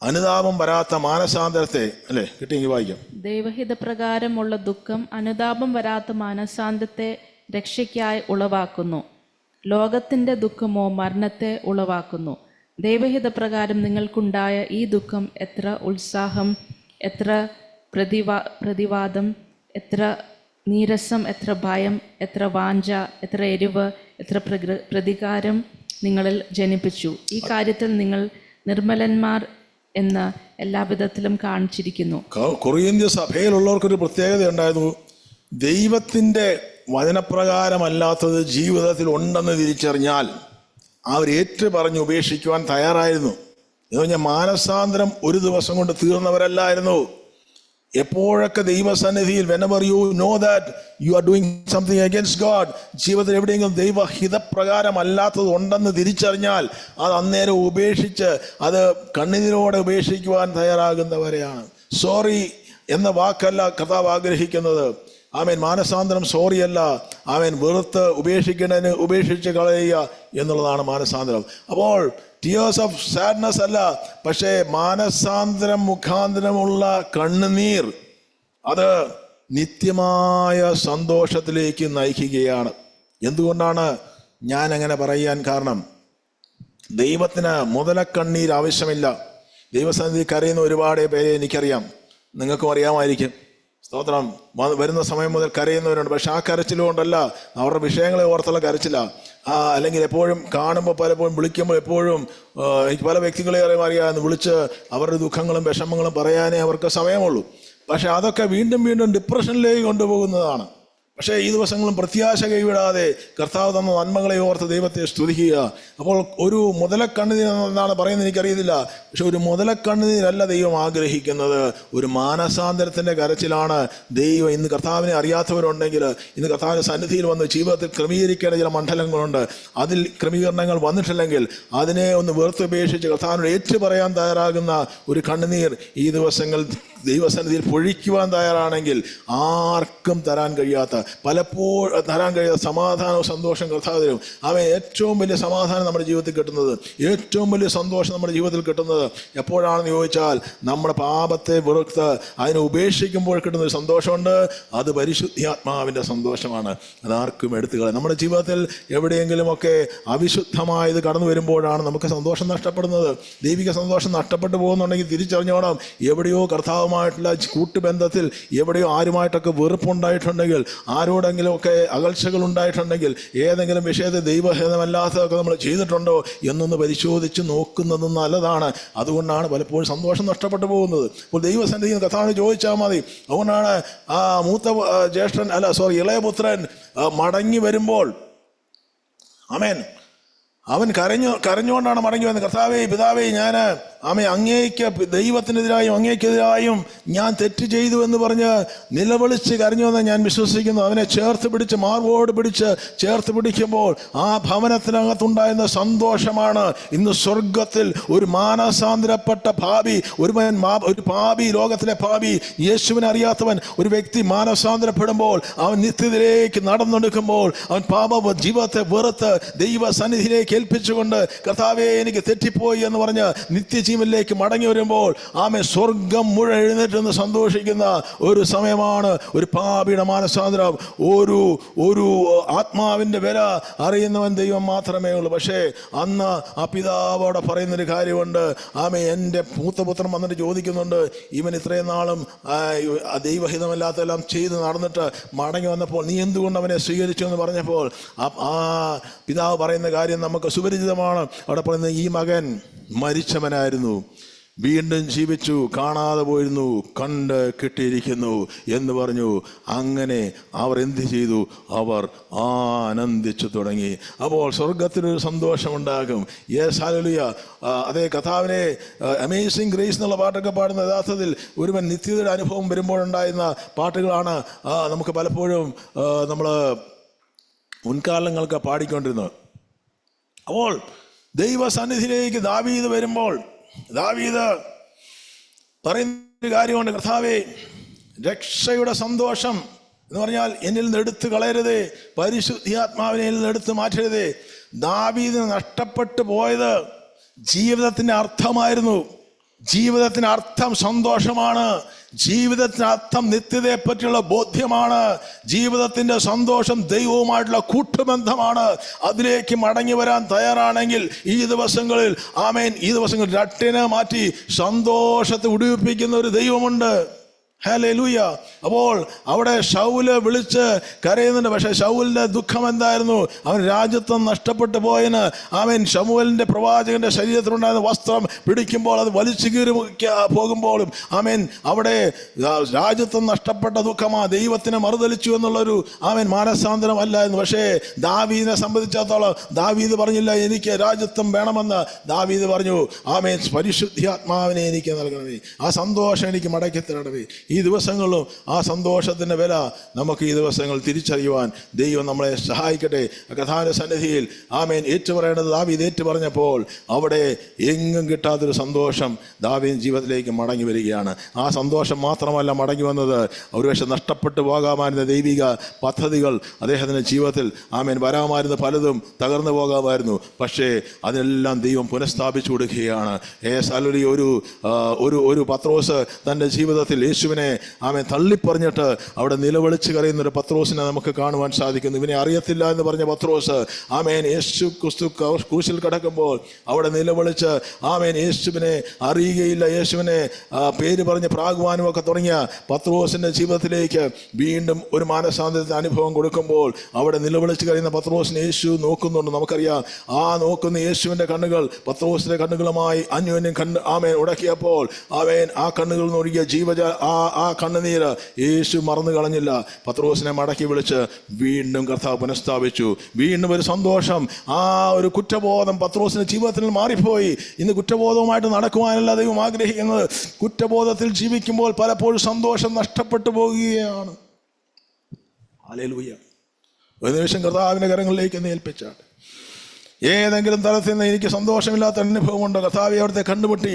അനുതാപം വരാത്ത മാനസാന്തരത്തെ, അല്ലേ കിട്ടിയെങ്കിൽ വായിക്കാം. ദൈവഹിതപ്രകാരമുള്ള ദുഃഖം അനുതാപം വരാത്ത മാനസാന്തരത്തെ രക്ഷയ്ക്കായി ഉളവാക്കുന്നു. ലോകത്തിൻ്റെ ദുഃഖമോ മരണത്തെ ഉളവാക്കുന്നു. ദൈവഹിതപ്രകാരം നിങ്ങൾക്കുണ്ടായ ഈ ദുഃഖം എത്ര ഉത്സാഹം, എത്ര പ്രതിവാദം, എത്ര നീരസം, എത്ര ഭയം, എത്ര വാഞ്ച, എത്ര എരിവ്, എത്ര പ്രതികാരം നിങ്ങളിൽ ജനിപ്പിച്ചു. ഈ കാര്യത്തിൽ നിങ്ങൾ നിർമ്മലന്മാർ എന്ന് എല്ലാവിധത്തിലും കാണിച്ചിരിക്കുന്നു. കൊറിന്ത്യ സഭയിലുള്ളവർക്കൊരു പ്രത്യേകത ഉണ്ടായിരുന്നു. ദൈവത്തിൻ്റെ വചനപ്രകാരമല്ലാത്തത് ജീവിതത്തിൽ ഉണ്ടെന്ന് തിരിച്ചറിഞ്ഞാൽ അവർ ഏറ്റു പറഞ്ഞ് ഉപേക്ഷിക്കുവാൻ തയ്യാറായിരുന്നു. എന്ന് പറഞ്ഞാൽ മാനസാന്തരം ഒരു ദിവസം കൊണ്ട് തീർന്നവരല്ലായിരുന്നു. എപ്പോഴൊക്കെ ദൈവസന്നിധിയിൽ whenever you know that you are doing something against God, ജീവിതത്തിൽ എവിടെയെങ്കിലും ദൈവഹിതപ്രകാരം അല്ലാത്തത് ഉണ്ടെന്ന് തിരിച്ചറിഞ്ഞാൽ അത് അന്നേരം ഉപേക്ഷിച്ച് അത് കണ്ണീരോടെ ഉപേക്ഷിക്കുവാൻ തയ്യാറാകുന്നവരെയാണ്. സോറി എന്ന വാക്കല്ല കർത്താവ് ആഗ്രഹിക്കുന്നത്. ആമേൻ. മാനസാന്തരം സോറിയല്ല, ആമേൻ വെറുത്ത് ഉപേക്ഷിക്കുന്നതിന് ഉപേക്ഷിച്ച് കളയുക എന്നുള്ളതാണ് മാനസാന്തരം. അപ്പോൾ ടീയേഴ്സ് ഓഫ് സാഡ്നെസ് അല്ല, പക്ഷേ മാനസാന്തരം മുഖാന്തരമുള്ള കണ്ണുനീർ അത് നിത്യമായ സന്തോഷത്തിലേക്ക് നയിക്കുകയാണ്. എന്തുകൊണ്ടാണ് ഞാൻ അങ്ങനെ പറയാൻ കാരണം? ദൈവത്തിന് മുതലക്കണ്ണീർ ആവശ്യമില്ല. ദൈവസന്നിധി കരയുന്ന ഒരുപാട് പേരെ എനിക്കറിയാം, നിങ്ങൾക്കും അറിയാമായിരിക്കും. സ്തോത്രം. വരുന്ന സമയം മുതൽ കരയുന്നവരുണ്ട്. പക്ഷെ ആ കരച്ചിലുകൊണ്ടല്ല, അവരുടെ വിഷയങ്ങളെ ഓർത്തുള്ള കരച്ചില്ല. അല്ലെങ്കിൽ എപ്പോഴും കാണുമ്പോൾ പലപ്പോഴും വിളിക്കുമ്പോൾ എപ്പോഴും എനിക്ക് പല വ്യക്തികളെ അറിയാമെന്ന് വിളിച്ച് അവരുടെ ദുഃഖങ്ങളും വിഷമങ്ങളും പറയാനേ അവർക്ക് സമയമുള്ളൂ. പക്ഷെ അതൊക്കെ വീണ്ടും വീണ്ടും ഡിപ്രഷനിലേക്ക് കൊണ്ടുപോകുന്നതാണ്. പക്ഷേ ഈ ദിവസങ്ങളും പ്രത്യാശ കൈവിടാതെ കർത്താവ് തന്ന നന്മകളെ ഓർത്ത് ദൈവത്തെ സ്തുതിക്കുക. അപ്പോൾ ഒരു മുതലക്കണ്ണുനീർ എന്നാണ് പറയുന്നത് എനിക്കറിയത്തില്ല. പക്ഷെ ഒരു മുതലക്കണ്ണുനീരല്ല ദൈവം ആഗ്രഹിക്കുന്നത്, ഒരു മാനസാന്തരത്തിൻ്റെ കരച്ചിലാണ് ദൈവം. ഇന്ന് കർത്താവിനെ അറിയാത്തവരുണ്ടെങ്കിൽ ഇന്ന് കർത്താവിൻ്റെ സന്നിധിയിൽ വന്ന് ജീവിതത്തിൽ ക്രമീകരിക്കേണ്ട ചില മണ്ഡലങ്ങളുണ്ട്. അതിൽ ക്രമീകരണങ്ങൾ വന്നിട്ടില്ലെങ്കിൽ അതിനെ ഒന്ന് വെറുത്തുപേക്ഷിച്ച് കർത്താവിനോട് ഏറ്റു പറയാൻ തയ്യാറാകുന്ന ഒരു കണ്ണുനീർ ഈ ദിവസങ്ങൾ ദൈവസന്നിധിയിൽ പൊഴിക്കുവാൻ തയ്യാറാണെങ്കിൽ ആർക്കും തരാൻ കഴിയാത്ത, പലപ്പോഴും തരാൻ കഴിയാത്ത സമാധാനവും സന്തോഷം കർത്താവ് തരും. അവൻ ഏറ്റവും വലിയ സമാധാനം നമ്മുടെ ജീവിതത്തിൽ കിട്ടുന്നത്, ഏറ്റവും വലിയ സന്തോഷം നമ്മുടെ ജീവിതത്തിൽ കിട്ടുന്നത് എപ്പോഴാണെന്ന് ചോദിച്ചാൽ നമ്മുടെ പാപത്തെ വെറുത്ത് അതിനെ ഉപേക്ഷിക്കുമ്പോൾ കിട്ടുന്ന ഒരു സന്തോഷമുണ്ട്. അത് പരിശുദ്ധാത്മാവിൻ്റെ സന്തോഷമാണ്. അതാർക്കും എടുത്തുകളെ. നമ്മുടെ ജീവിതത്തിൽ എവിടെയെങ്കിലുമൊക്കെ അവിശുദ്ധമായത് കടന്നു വരുമ്പോഴാണ് നമുക്ക് സന്തോഷം നഷ്ടപ്പെടുന്നത്. ദൈവിക സന്തോഷം നഷ്ടപ്പെട്ടു പോകുന്നുണ്ടെങ്കിൽ തിരിച്ചറിഞ്ഞോണം, എവിടെയോ കർത്താവുമായിട്ടുള്ള കൂട്ടുബന്ധത്തിൽ എവിടെയോ ആരുമായിട്ടൊക്കെ വെറുപ്പുണ്ടായിട്ടുണ്ടെങ്കിൽ, ആരോടെങ്കിലുമൊക്കെ അകൽച്ചകൾ ഉണ്ടായിട്ടുണ്ടെങ്കിൽ, ഏതെങ്കിലും വിഷയത്തിൽ ദൈവഹിതമല്ലാത്തതൊക്കെ നമ്മൾ ചെയ്തിട്ടുണ്ടോ എന്നൊന്ന് പരിശോധിച്ച് നോക്കുന്നത് നല്ലതാണ്. അതുകൊണ്ടാണ് പലപ്പോഴും സന്തോഷം നഷ്ടപ്പെട്ടു പോകുന്നത്. അപ്പോൾ ദൈവസന്നിധിയിൽ കർത്താവിനോട് ചോദിച്ചാൽ മതി. അതുകൊണ്ടാണ് ആ ഇളയ പുത്രൻ മടങ്ങി വരുമ്പോൾ ആമേൻ അവൻ കരഞ്ഞുകൊണ്ടാണ് മടങ്ങി വന്നത്. കർത്താവേ, പിതാവേ, ഞാൻ അങ്ങേക്ക് ദൈവത്തിനെതിരായും അങ്ങേക്കെതിരായും ഞാൻ തെറ്റ് ചെയ്തു എന്ന് പറഞ്ഞ് നിലവിളിച്ച് കരഞ്ഞുവെന്ന് ഞാൻ വിശ്വസിക്കുന്നു. അവനെ ചേർത്ത് പിടിച്ച് മാർവോട് പിടിച്ച് ചേർത്ത് പിടിക്കുമ്പോൾ ആ ഭവനത്തിനകത്തുണ്ടായിരുന്ന സന്തോഷമാണ് ഇന്ന് സ്വർഗത്തിൽ ഒരു മാനസാന്തരപ്പെട്ട ഭാവി, ഒരു പാപി, ലോകത്തിലെ പാപി, യേശുവിനെ അറിയാത്തവൻ, ഒരു വ്യക്തി മാനസാന്തരപ്പെടുമ്പോൾ അവൻ നിത്യത്തിലേക്ക് നടന്നെടുക്കുമ്പോൾ അവൻ പാപ ജീവിതത്തെ വെറുത്ത് ദൈവസന്നിധിയിലേക്ക് ഏൽപ്പിച്ചുകൊണ്ട് കർത്താവേ എനിക്ക് തെറ്റിപ്പോയി എന്ന് പറഞ്ഞ് നിത്യജീവനിലേക്ക് മടങ്ങി വരുമ്പോൾ സ്വർഗം മുഴുവൻ എഴുന്നേറ്റ് സന്തോഷിക്കുന്ന ഒരു സമയമാണ് ഒരു പാപിയുടെ മാനസാന്തരം. ഒരു ആത്മാവിൻ്റെ വില അറിയുന്നവൻ ദൈവം മാത്രമേ ഉള്ളൂ. പക്ഷേ അന്ന് ആ പിതാവോടെ പറയുന്നൊരു കാര്യമുണ്ട്. എൻ്റെ മൂത്തപുത്രൻ വന്നിട്ട് ചോദിക്കുന്നുണ്ട്, ഇവൻ ഇത്രയും നാളും ദൈവഹിതമല്ലാത്തെല്ലാം ചെയ്ത് നടന്നിട്ട് മടങ്ങി വന്നപ്പോൾ നീ എന്തുകൊണ്ട് അവനെ സ്വീകരിച്ചു എന്ന് പറഞ്ഞപ്പോൾ ആ പിതാവ് പറയുന്ന കാര്യം നമുക്ക് സുപരിചിതമാണ്. അവിടെ പറയുന്നത്, ഈ മകൻ മരിച്ചവനായിരുന്നു, വീണ്ടും ജീവിച്ചു, കാണാതെ പോയിരുന്നു, കണ്ട് കിട്ടിയിരിക്കുന്നു എന്ന് പറഞ്ഞു. അങ്ങനെ അവർ എന്ത് ചെയ്തു? അവർ ആനന്ദിച്ചു തുടങ്ങി. അപ്പോൾ സ്വർഗത്തിനൊരു സന്തോഷമുണ്ടാകും. Yes, hallelujah. അതേ കർത്താവിനെ അമേസിംഗ് ഗ്രേസ് എന്നുള്ള പാട്ടൊക്കെ പാടുന്ന യഥാർത്ഥത്തിൽ ഒരുവൻ നിത്യതയുടെ അനുഭവം വരുമ്പോഴുണ്ടായിരുന്ന പാട്ടുകളാണ് നമുക്ക് പലപ്പോഴും നമ്മൾ മുൻകാലങ്ങൾക്ക് പാടിക്കൊണ്ടിരുന്നത്. അപ്പോൾ ദൈവസന്നിധിയിലേക്ക് ദാവീദ് വരുമ്പോൾ ദാവീദ് പറയുന്നൊരു കാര്യമുണ്ട്, കർത്താവേ, രക്ഷയുടെ സന്തോഷം എന്ന് പറഞ്ഞാൽ എന്നിൽ നിന്ന് എടുത്തു കളയരുതേ, പരിശുദ്ധാത്മാവിനെ എന്നിൽ നിന്ന് എടുത്തു മാറ്റരുതേ. ദാവീദിന് നഷ്ടപ്പെട്ടു പോയത് ജീവിതത്തിൻ്റെ അർത്ഥമായിരുന്നു. ജീവിതത്തിന് അർത്ഥം സന്തോഷമാണ്. ജീവിതത്തിന് അർത്ഥം നിത്യതയെ പറ്റിയുള്ള ബോധ്യമാണ്. ജീവിതത്തിന്റെ സന്തോഷം ദൈവവുമായിട്ടുള്ള കൂട്ടുബന്ധമാണ്. അതിലേക്ക് മടങ്ങി വരാൻ തയ്യാറാണെങ്കിൽ ഈ ദിവസങ്ങളിൽ ഈ ദിവസങ്ങളിൽ രട്ടിനെ മാറ്റി സന്തോഷത്തെ ഉടിപ്പിക്കുന്ന ഒരു ദൈവമുണ്ട്. ഹല്ലേലൂയ. അപ്പോൾ അവിടെ ശൗല് വിളിച്ച് കരയുന്നുണ്ട്. പക്ഷെ ശൗലിന്റെ ദുഃഖം എന്തായിരുന്നു? അവൻ രാജ്യത്വം നഷ്ടപ്പെട്ടു പോയതിന് ശമൂവേലിന്റെ പ്രവാചകന്റെ ശരീരത്തിലുണ്ടായിരുന്ന വസ്ത്രം പിടിക്കുമ്പോൾ അത് വലിച്ചു കീറി പോകുമ്പോഴും അവിടെ രാജ്യത്വം നഷ്ടപ്പെട്ട ദുഃഖമാ. ദൈവത്തിനെ മറുതലിച്ചു എന്നുള്ളൊരു മാനസാന്തരം അല്ലായിരുന്നു. പക്ഷേ ദാവീദിനെ സംബന്ധിച്ചിടത്തോളം ദാവീദ് പറഞ്ഞില്ല എനിക്ക് രാജ്യത്വം വേണമെന്ന്. ദാവീദ് പറഞ്ഞു പരിശുദ്ധാത്മാവിനെ എനിക്ക് നൽകണമേ, ആ സന്തോഷം എനിക്ക് മടക്കി തരണമേ. ഈ ദിവസങ്ങളിലും ആ സന്തോഷത്തിൻ്റെ വില നമുക്ക് ഈ ദിവസങ്ങൾ തിരിച്ചറിയുവാൻ ദൈവം നമ്മളെ സഹായിക്കട്ടെ. കർത്താവിന്റെ സന്നിധിയിൽ ഏറ്റുപറയേണ്ടത് ദാവീദ് ഏറ്റുപറഞ്ഞപ്പോൾ അവിടെ എങ്ങും കിട്ടാത്തൊരു സന്തോഷം ദാവീദ് ജീവിതത്തിലേക്ക് മടങ്ങി വരികയാണ്. ആ സന്തോഷം മാത്രമല്ല മടങ്ങി വന്നത്, ഒരുപക്ഷെ നഷ്ടപ്പെട്ടു പോകാമായിരുന്ന ദൈവിക പദ്ധതികൾ അദ്ദേഹത്തിൻ്റെ ജീവിതത്തിൽ വരാമായിരുന്ന പലതും തകർന്നു പോകാമായിരുന്നു. പക്ഷേ അതിനെല്ലാം ദൈവം പുനഃസ്ഥാപിച്ചു കൊടുക്കുകയാണ്. ഒരു പത്രോസ് തൻ്റെ ജീവിതത്തിൽ യേശുവിനെ പത്രോസിനെ തള്ളിപ്പറഞ്ഞിട്ട് അവിടെ നിലവിളിച്ച് കരയുന്ന ഒരു പത്രോസിനെ നമുക്ക് കാണുവാൻ സാധിക്കുന്നു. ഇവനെ അറിയത്തില്ല എന്ന് പറഞ്ഞ പത്രോസ് യേശു ക്രിസ്തു ക്രൂശിൽ കിടക്കുമ്പോൾ അവിടെ നിലവിളിച്ച് യേശുവിനെ അറിയുകയില്ല, യേശുവിനെ പേര് പറഞ്ഞ് പ്രാകുവാനും ഒക്കെ തുടങ്ങിയ പത്രോസിന്റെ ജീവിതത്തിലേക്ക് വീണ്ടും ഒരു മാനസാന്തരത്തെ അനുഭവം കൊടുക്കുമ്പോൾ അവിടെ നിലവിളിച്ച് കഴിയുന്ന പത്രോസിനെ യേശു നോക്കുന്നുണ്ട്. നമുക്കറിയാം, ആ നോക്കുന്ന യേശുവിന്റെ കണ്ണുകൾ പത്രോസിന്റെ കണ്ണുകളുമായി അന്യോന്യം ഉടക്കിയപ്പോൾ ആ കണ്ണുകളിൽ നിന്ന് ഒഴുകിയ ആ കണ്ണുനീര് യേശു മറന്നു കളഞ്ഞില്ല. പത്രോസിനെ മടക്കി വിളിച്ച് വീണ്ടും കർത്താവ് പുനഃസ്ഥാപിച്ചു. വീണ്ടും ഒരു സന്തോഷം, ആ ഒരു കുറ്റബോധം പത്രോസിന്റെ ജീവിതത്തിൽ മാറിപ്പോയി. ഇന്ന് കുറ്റബോധവുമായിട്ട് നടക്കുവാനല്ല ദൈവം ആഗ്രഹിക്കുന്നത്. കുറ്റബോധത്തിൽ ജീവിക്കുമ്പോൾ പലപ്പോഴും സന്തോഷം നഷ്ടപ്പെട്ടു പോകുകയാണ്. ഹല്ലേലൂയ. ഒരു നിമിഷം കർത്താവിന്റെ കരങ്ങളിലേക്ക് ഏൽപ്പിച്ചാൽ ഏതെങ്കിലും തരത്തിൽ നിന്ന് എനിക്ക് സന്തോഷമില്ലാത്ത അനുഭവമുണ്ടോ? കർത്താവെ അവിടുത്തെ കണ്ടുമുട്ടി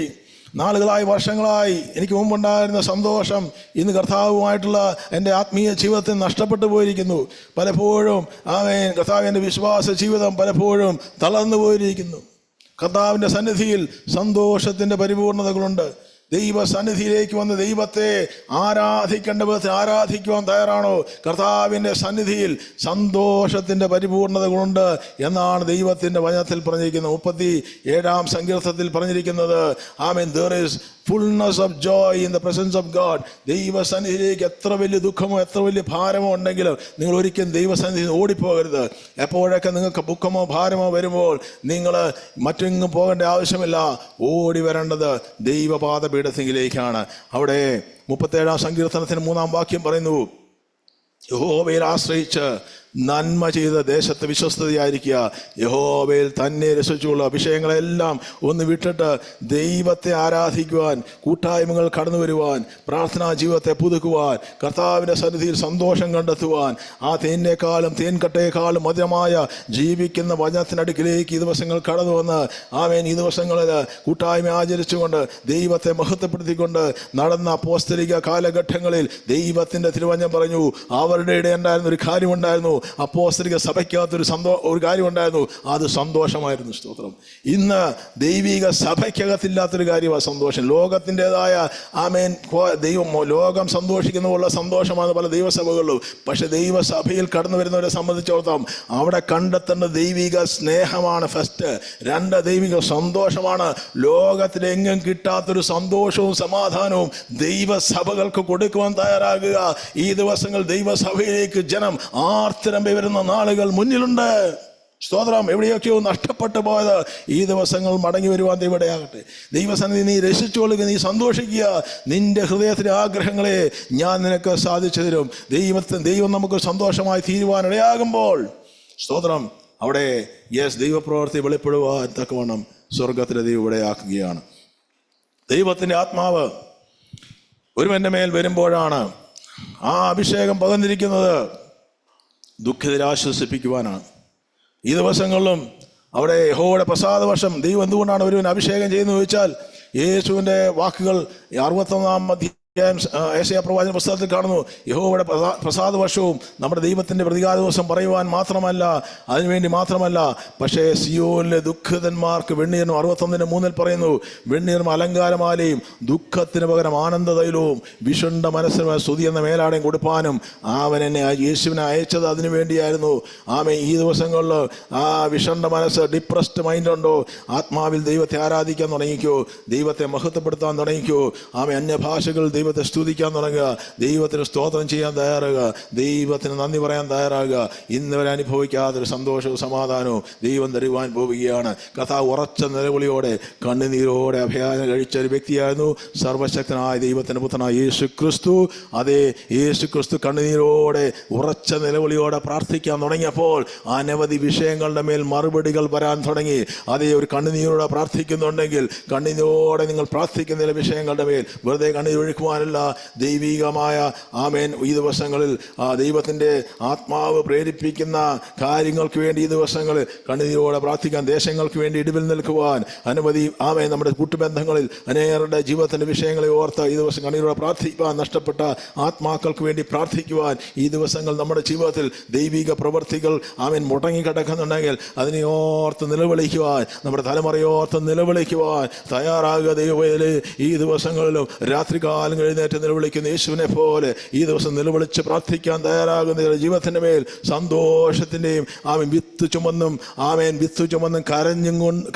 നാളുകളായി വർഷങ്ങളായി എനിക്ക് മുമ്പുണ്ടായിരുന്ന സന്തോഷം ഇന്ന് കർത്താവുമായിട്ടുള്ള എൻ്റെ ആത്മീയ ജീവിതത്തിൽ നഷ്ടപ്പെട്ടു പോയിരിക്കുന്നു. പലപ്പോഴും കർത്താവിൻ്റെ വിശ്വാസ ജീവിതം പലപ്പോഴും തളർന്നു പോയിരിക്കുന്നു. കർത്താവിൻ്റെ സന്നിധിയിൽ സന്തോഷത്തിൻ്റെ പരിപൂർണതകളുണ്ട്. ദൈവസന്നിധിയിലേക്ക് വന്ന് ദൈവത്തെ ആരാധിക്കേണ്ട വിധത്തിൽ ആരാധിക്കുവാൻ തയ്യാറാണോ? കർത്താവിൻ്റെ സന്നിധിയിൽ സന്തോഷത്തിൻ്റെ പരിപൂർണതകളുണ്ട് എന്നാണ് ദൈവത്തിൻ്റെ വചനത്തിൽ പറഞ്ഞിരിക്കുന്നത്. 37-ാം സങ്കീർത്തനത്തിൽ പറഞ്ഞിരിക്കുന്നത് there is fullness of joy in the presence of God. ദൈവസന്നിധിയിലേക്ക് എത്ര വലിയ ദുഃഖമോ എത്ര വലിയ ഭാരമോ ഉണ്ടെങ്കിലും നിങ്ങൾ ഒരിക്കലും ദൈവസന്നിധിയിൽ ഓടിപ്പോകരുത്. എപ്പോഴൊക്കെ നിങ്ങൾക്ക് ദുഃഖമോ ഭാരമോ വരുമ്പോൾ നിങ്ങൾ മറ്റെങ്ങും പോകേണ്ട ആവശ്യമില്ല. ഓടി വരേണ്ടത് ദൈവപാദപീഠത്തിലേക്കാണ്. അവിടെ 37-ാം സങ്കീർത്തനത്തിന് 3-ാം വാക്യം പറയുന്നു, യഹോവയിൽ ആശ്രയിച്ച് നന്മ ചെയ്ത ദേശത്ത് വിശ്വസ്തതയായിരിക്കുക. യഹോവയിൽ തന്നെ രസിച്ചുള്ള വിഷയങ്ങളെല്ലാം ഒന്ന് വിട്ടിട്ട് ദൈവത്തെ ആരാധിക്കുവാൻ, കൂട്ടായ്മകൾ കടന്നു വരുവാൻ, പ്രാർത്ഥനാ ജീവിതത്തെ പുതുക്കുവാൻ, കർത്താവിൻ്റെ സന്നിധിയിൽ സന്തോഷം കണ്ടെത്തുവാൻ, ആ തേനേക്കാളും തേൻകട്ടയേക്കാളും മധുരമായ ജീവിക്കുന്ന വചനത്തിനടുക്കിലേക്ക് ഈ ദിവസങ്ങൾ കടന്നു വന്ന് ഈ ദിവസങ്ങളിൽ കൂട്ടായ്മ ആചരിച്ചുകൊണ്ട് ദൈവത്തെ മഹത്വപ്പെടുത്തിക്കൊണ്ട് നടന്ന അപ്പോസ്തലിക കാലഘട്ടങ്ങളിൽ ദൈവത്തിൻ്റെ തിരുവചനം പറഞ്ഞു, അവരുടെ ഇടയുണ്ടായിരുന്ന ഒരു കാര്യമുണ്ടായിരുന്നു. അപ്പോസ്തലിക സഭയ്ക്കകത്തൊരു ഒരു കാര്യമുണ്ടായിരുന്നു, അത് സന്തോഷമായിരുന്നു. സ്തോത്രം. ഇന്ന് ദൈവിക സഭയ്ക്കകത്തില്ലാത്തൊരു കാര്യമാണ് സന്തോഷം. ലോകത്തിൻ്റെതായ ലോകം സന്തോഷിക്കുന്ന പോലുള്ള സന്തോഷമാണ് പല ദൈവസഭകളിലും. പക്ഷെ ദൈവസഭയിൽ കടന്നു വരുന്നവരെ സംബന്ധിച്ചിടത്തോളം അവിടെ കണ്ടെത്തേണ്ട ദൈവിക സ്നേഹമാണ് ഫസ്റ്റ്. 2 ദൈവിക സന്തോഷമാണ്. ലോകത്തിലെങ്ങും കിട്ടാത്തൊരു സന്തോഷവും സമാധാനവും ദൈവസഭകൾക്ക് കൊടുക്കുവാൻ തയ്യാറാകുക. ഈ ദിവസങ്ങൾ ദൈവസഭയിലേക്ക് ജനം ആർത്തിരമ്പി വരുന്ന നാളുകൾ മുന്നിലുണ്ട്. സ്തോത്രം. എവിടെയൊക്കെയോ നഷ്ടപ്പെട്ടു പോയത് ഈ ദിവസങ്ങൾ മടങ്ങി വരുവാൻ ദൈവടയാകട്ടെ. ദൈവസന്നിധി നീ രസിച്ചുകൊള്ളുക, നീ സന്തോഷിക്കുക. നിന്റെ ഹൃദയത്തിലെ ആഗ്രഹങ്ങളെ ഞാൻ നിനക്ക് സാധിച്ചു തരും. ദൈവം നമുക്ക് സന്തോഷമായി തീരുവാനിടയാകുമ്പോൾ സ്തോത്രം അവിടെ ദൈവപ്രവൃത്തി വെളിപ്പെടുവാൻ തക്കവണ്ണം സ്വർഗത്തിലെ ദൈവം ഇവിടെയാക്കുകയാണ്. ദൈവത്തിൻ്റെ ആത്മാവ് ഒരുവന്റെ മേൽ വരുമ്പോഴാണ് ആ അഭിഷേകം പകർന്നിരിക്കുന്നത് ദുഃഖിതരെ ആശ്വസിപ്പിക്കുവാനാണ്. ഈ ദിവസങ്ങളിലും അവിടെ യഹോവയുടെ പ്രസാദ വർഷം ദൈവം എന്തുകൊണ്ടാണ് ഒരുവൻ അഭിഷേകം ചെയ്യുന്നത് ചോദിച്ചാൽ, യേശുവിൻ്റെ വാക്കുകൾ 61-ാം അധ്യായം യെശയ്യാ പ്രവാചകന്റെ പുസ്തകത്തിൽ കാണുന്നു. യഹോവയുടെ പ്രസാദ വർഷവും നമ്മുടെ ദൈവത്തിൻ്റെ പ്രതികാര ദിവസം പറയുവാൻ മാത്രമല്ല, അതിനുവേണ്ടി മാത്രമല്ല, പക്ഷേ സിയോനിലെ ദുഃഖിതന്മാർക്ക് വെണ്ണീരും 61:3 പറയുന്നു, വെണ്ണീറും അലങ്കാരമാലയും ദുഃഖത്തിന് പകരം ആനന്ദതൈലവും വിഷുണ്ട മനസ്സിന് സ്തുതി എന്ന മേലാടയും കൊടുപ്പാനും അവൻ എന്നെ യേശുവിനെ അയച്ചത് അതിനു വേണ്ടിയായിരുന്നു. ഈ ദിവസങ്ങളിൽ ആ വിഷണ്ട മനസ്സ്, ഡിപ്രസ്ഡ് മൈൻഡ് ഉണ്ടോ, ആത്മാവിൽ ദൈവത്തെ ആരാധിക്കാൻ തുടങ്ങിക്കോ, ദൈവത്തെ മഹത്വപ്പെടുത്താൻ തുടങ്ങിക്കോ. അന്യഭാഷകൾ ദൈവത്തെ സ്തുതിക്കാൻ തുടങ്ങുക, ദൈവത്തിന് സ്തോത്രം ചെയ്യാൻ തയ്യാറാകുക, ദൈവത്തിന് നന്ദി പറയാൻ തയ്യാറാകുക. ഇന്നുവരെ അനുഭവിക്കാത്തൊരു സന്തോഷവും സമാധാനവും ദൈവം തരുവാൻ പോവുകയാണ്. കർത്താവ് ഉറച്ച നിലവിളിയോടെ കണ്ണുനീരോടെ അഭയാനം കഴിച്ച ഒരു വ്യക്തിയായിരുന്നു സർവശക്തനായ ദൈവത്തിൻ്റെ പുത്രനായ യേശു ക്രിസ്തു. അതേ യേശു ക്രിസ്തു കണ്ണുനീരോടെ ഉറച്ച നിലവിളിയോടെ പ്രാർത്ഥിക്കാൻ തുടങ്ങിയപ്പോൾ അനവധി വിഷയങ്ങളുടെ മേൽ മറുപടികൾ വരാൻ തുടങ്ങി. അതേ ഒരു കണ്ണുനീരോടെ പ്രാർത്ഥിക്കുന്നുണ്ടെങ്കിൽ കണ്ണുനീരോടെ നിങ്ങൾ പ്രാർത്ഥിക്കുന്ന ചില വിഷയങ്ങളുടെ മേൽ വെറുതെ കണ്ണുനീർ ഒഴുക്കുവാൻ ദൈവികമായ ഈ ദിവസങ്ങളിൽ ദൈവത്തിൻ്റെ ആത്മാവ് പ്രേരിപ്പിക്കുന്ന കാര്യങ്ങൾക്ക് വേണ്ടി ഈ ദിവസങ്ങളിൽ കണ്ണുനീരോടെ പ്രാർത്ഥിക്കാൻ, ദേശങ്ങൾക്ക് വേണ്ടി ഇടിവിൽ നിൽക്കുവാൻ അനവധി നമ്മുടെ കൂട്ടുബന്ധങ്ങളിൽ അനേകരുടെ ജീവിതത്തിൻ്റെ വിഷയങ്ങളെ ഓർത്ത് ഈ ദിവസം കണ്ണീരോടെ പ്രാർത്ഥിക്കുവാൻ, നഷ്ടപ്പെട്ട ആത്മാക്കൾക്ക് വേണ്ടി പ്രാർത്ഥിക്കുവാൻ ഈ ദിവസങ്ങൾ നമ്മുടെ ജീവിതത്തിൽ ദൈവിക പ്രവൃത്തികൾ മുടങ്ങിക്കിടക്കുന്നുണ്ടെങ്കിൽ അതിനെ ഓർത്ത് നിലവിളിക്കുവാൻ, നമ്മുടെ തലമുറയോർത്ത് നിലവിളിക്കുവാൻ തയ്യാറാകുക. ദൈവവേല ഈ ദിവസങ്ങളിലും രാത്രികാലങ്ങൾ കിടന്ന് എഴുന്നേറ്റ് നിലവിളിക്കുന്ന യേശുവിനെ പോലെ ഈ ദിവസം നിലവിളിച്ച് പ്രാർത്ഥിക്കാൻ തയ്യാറാകുന്ന ജീവിതത്തിൻ്റെ മേൽ സന്തോഷത്തിൻ്റെയും വിത്ത് ചുമന്നും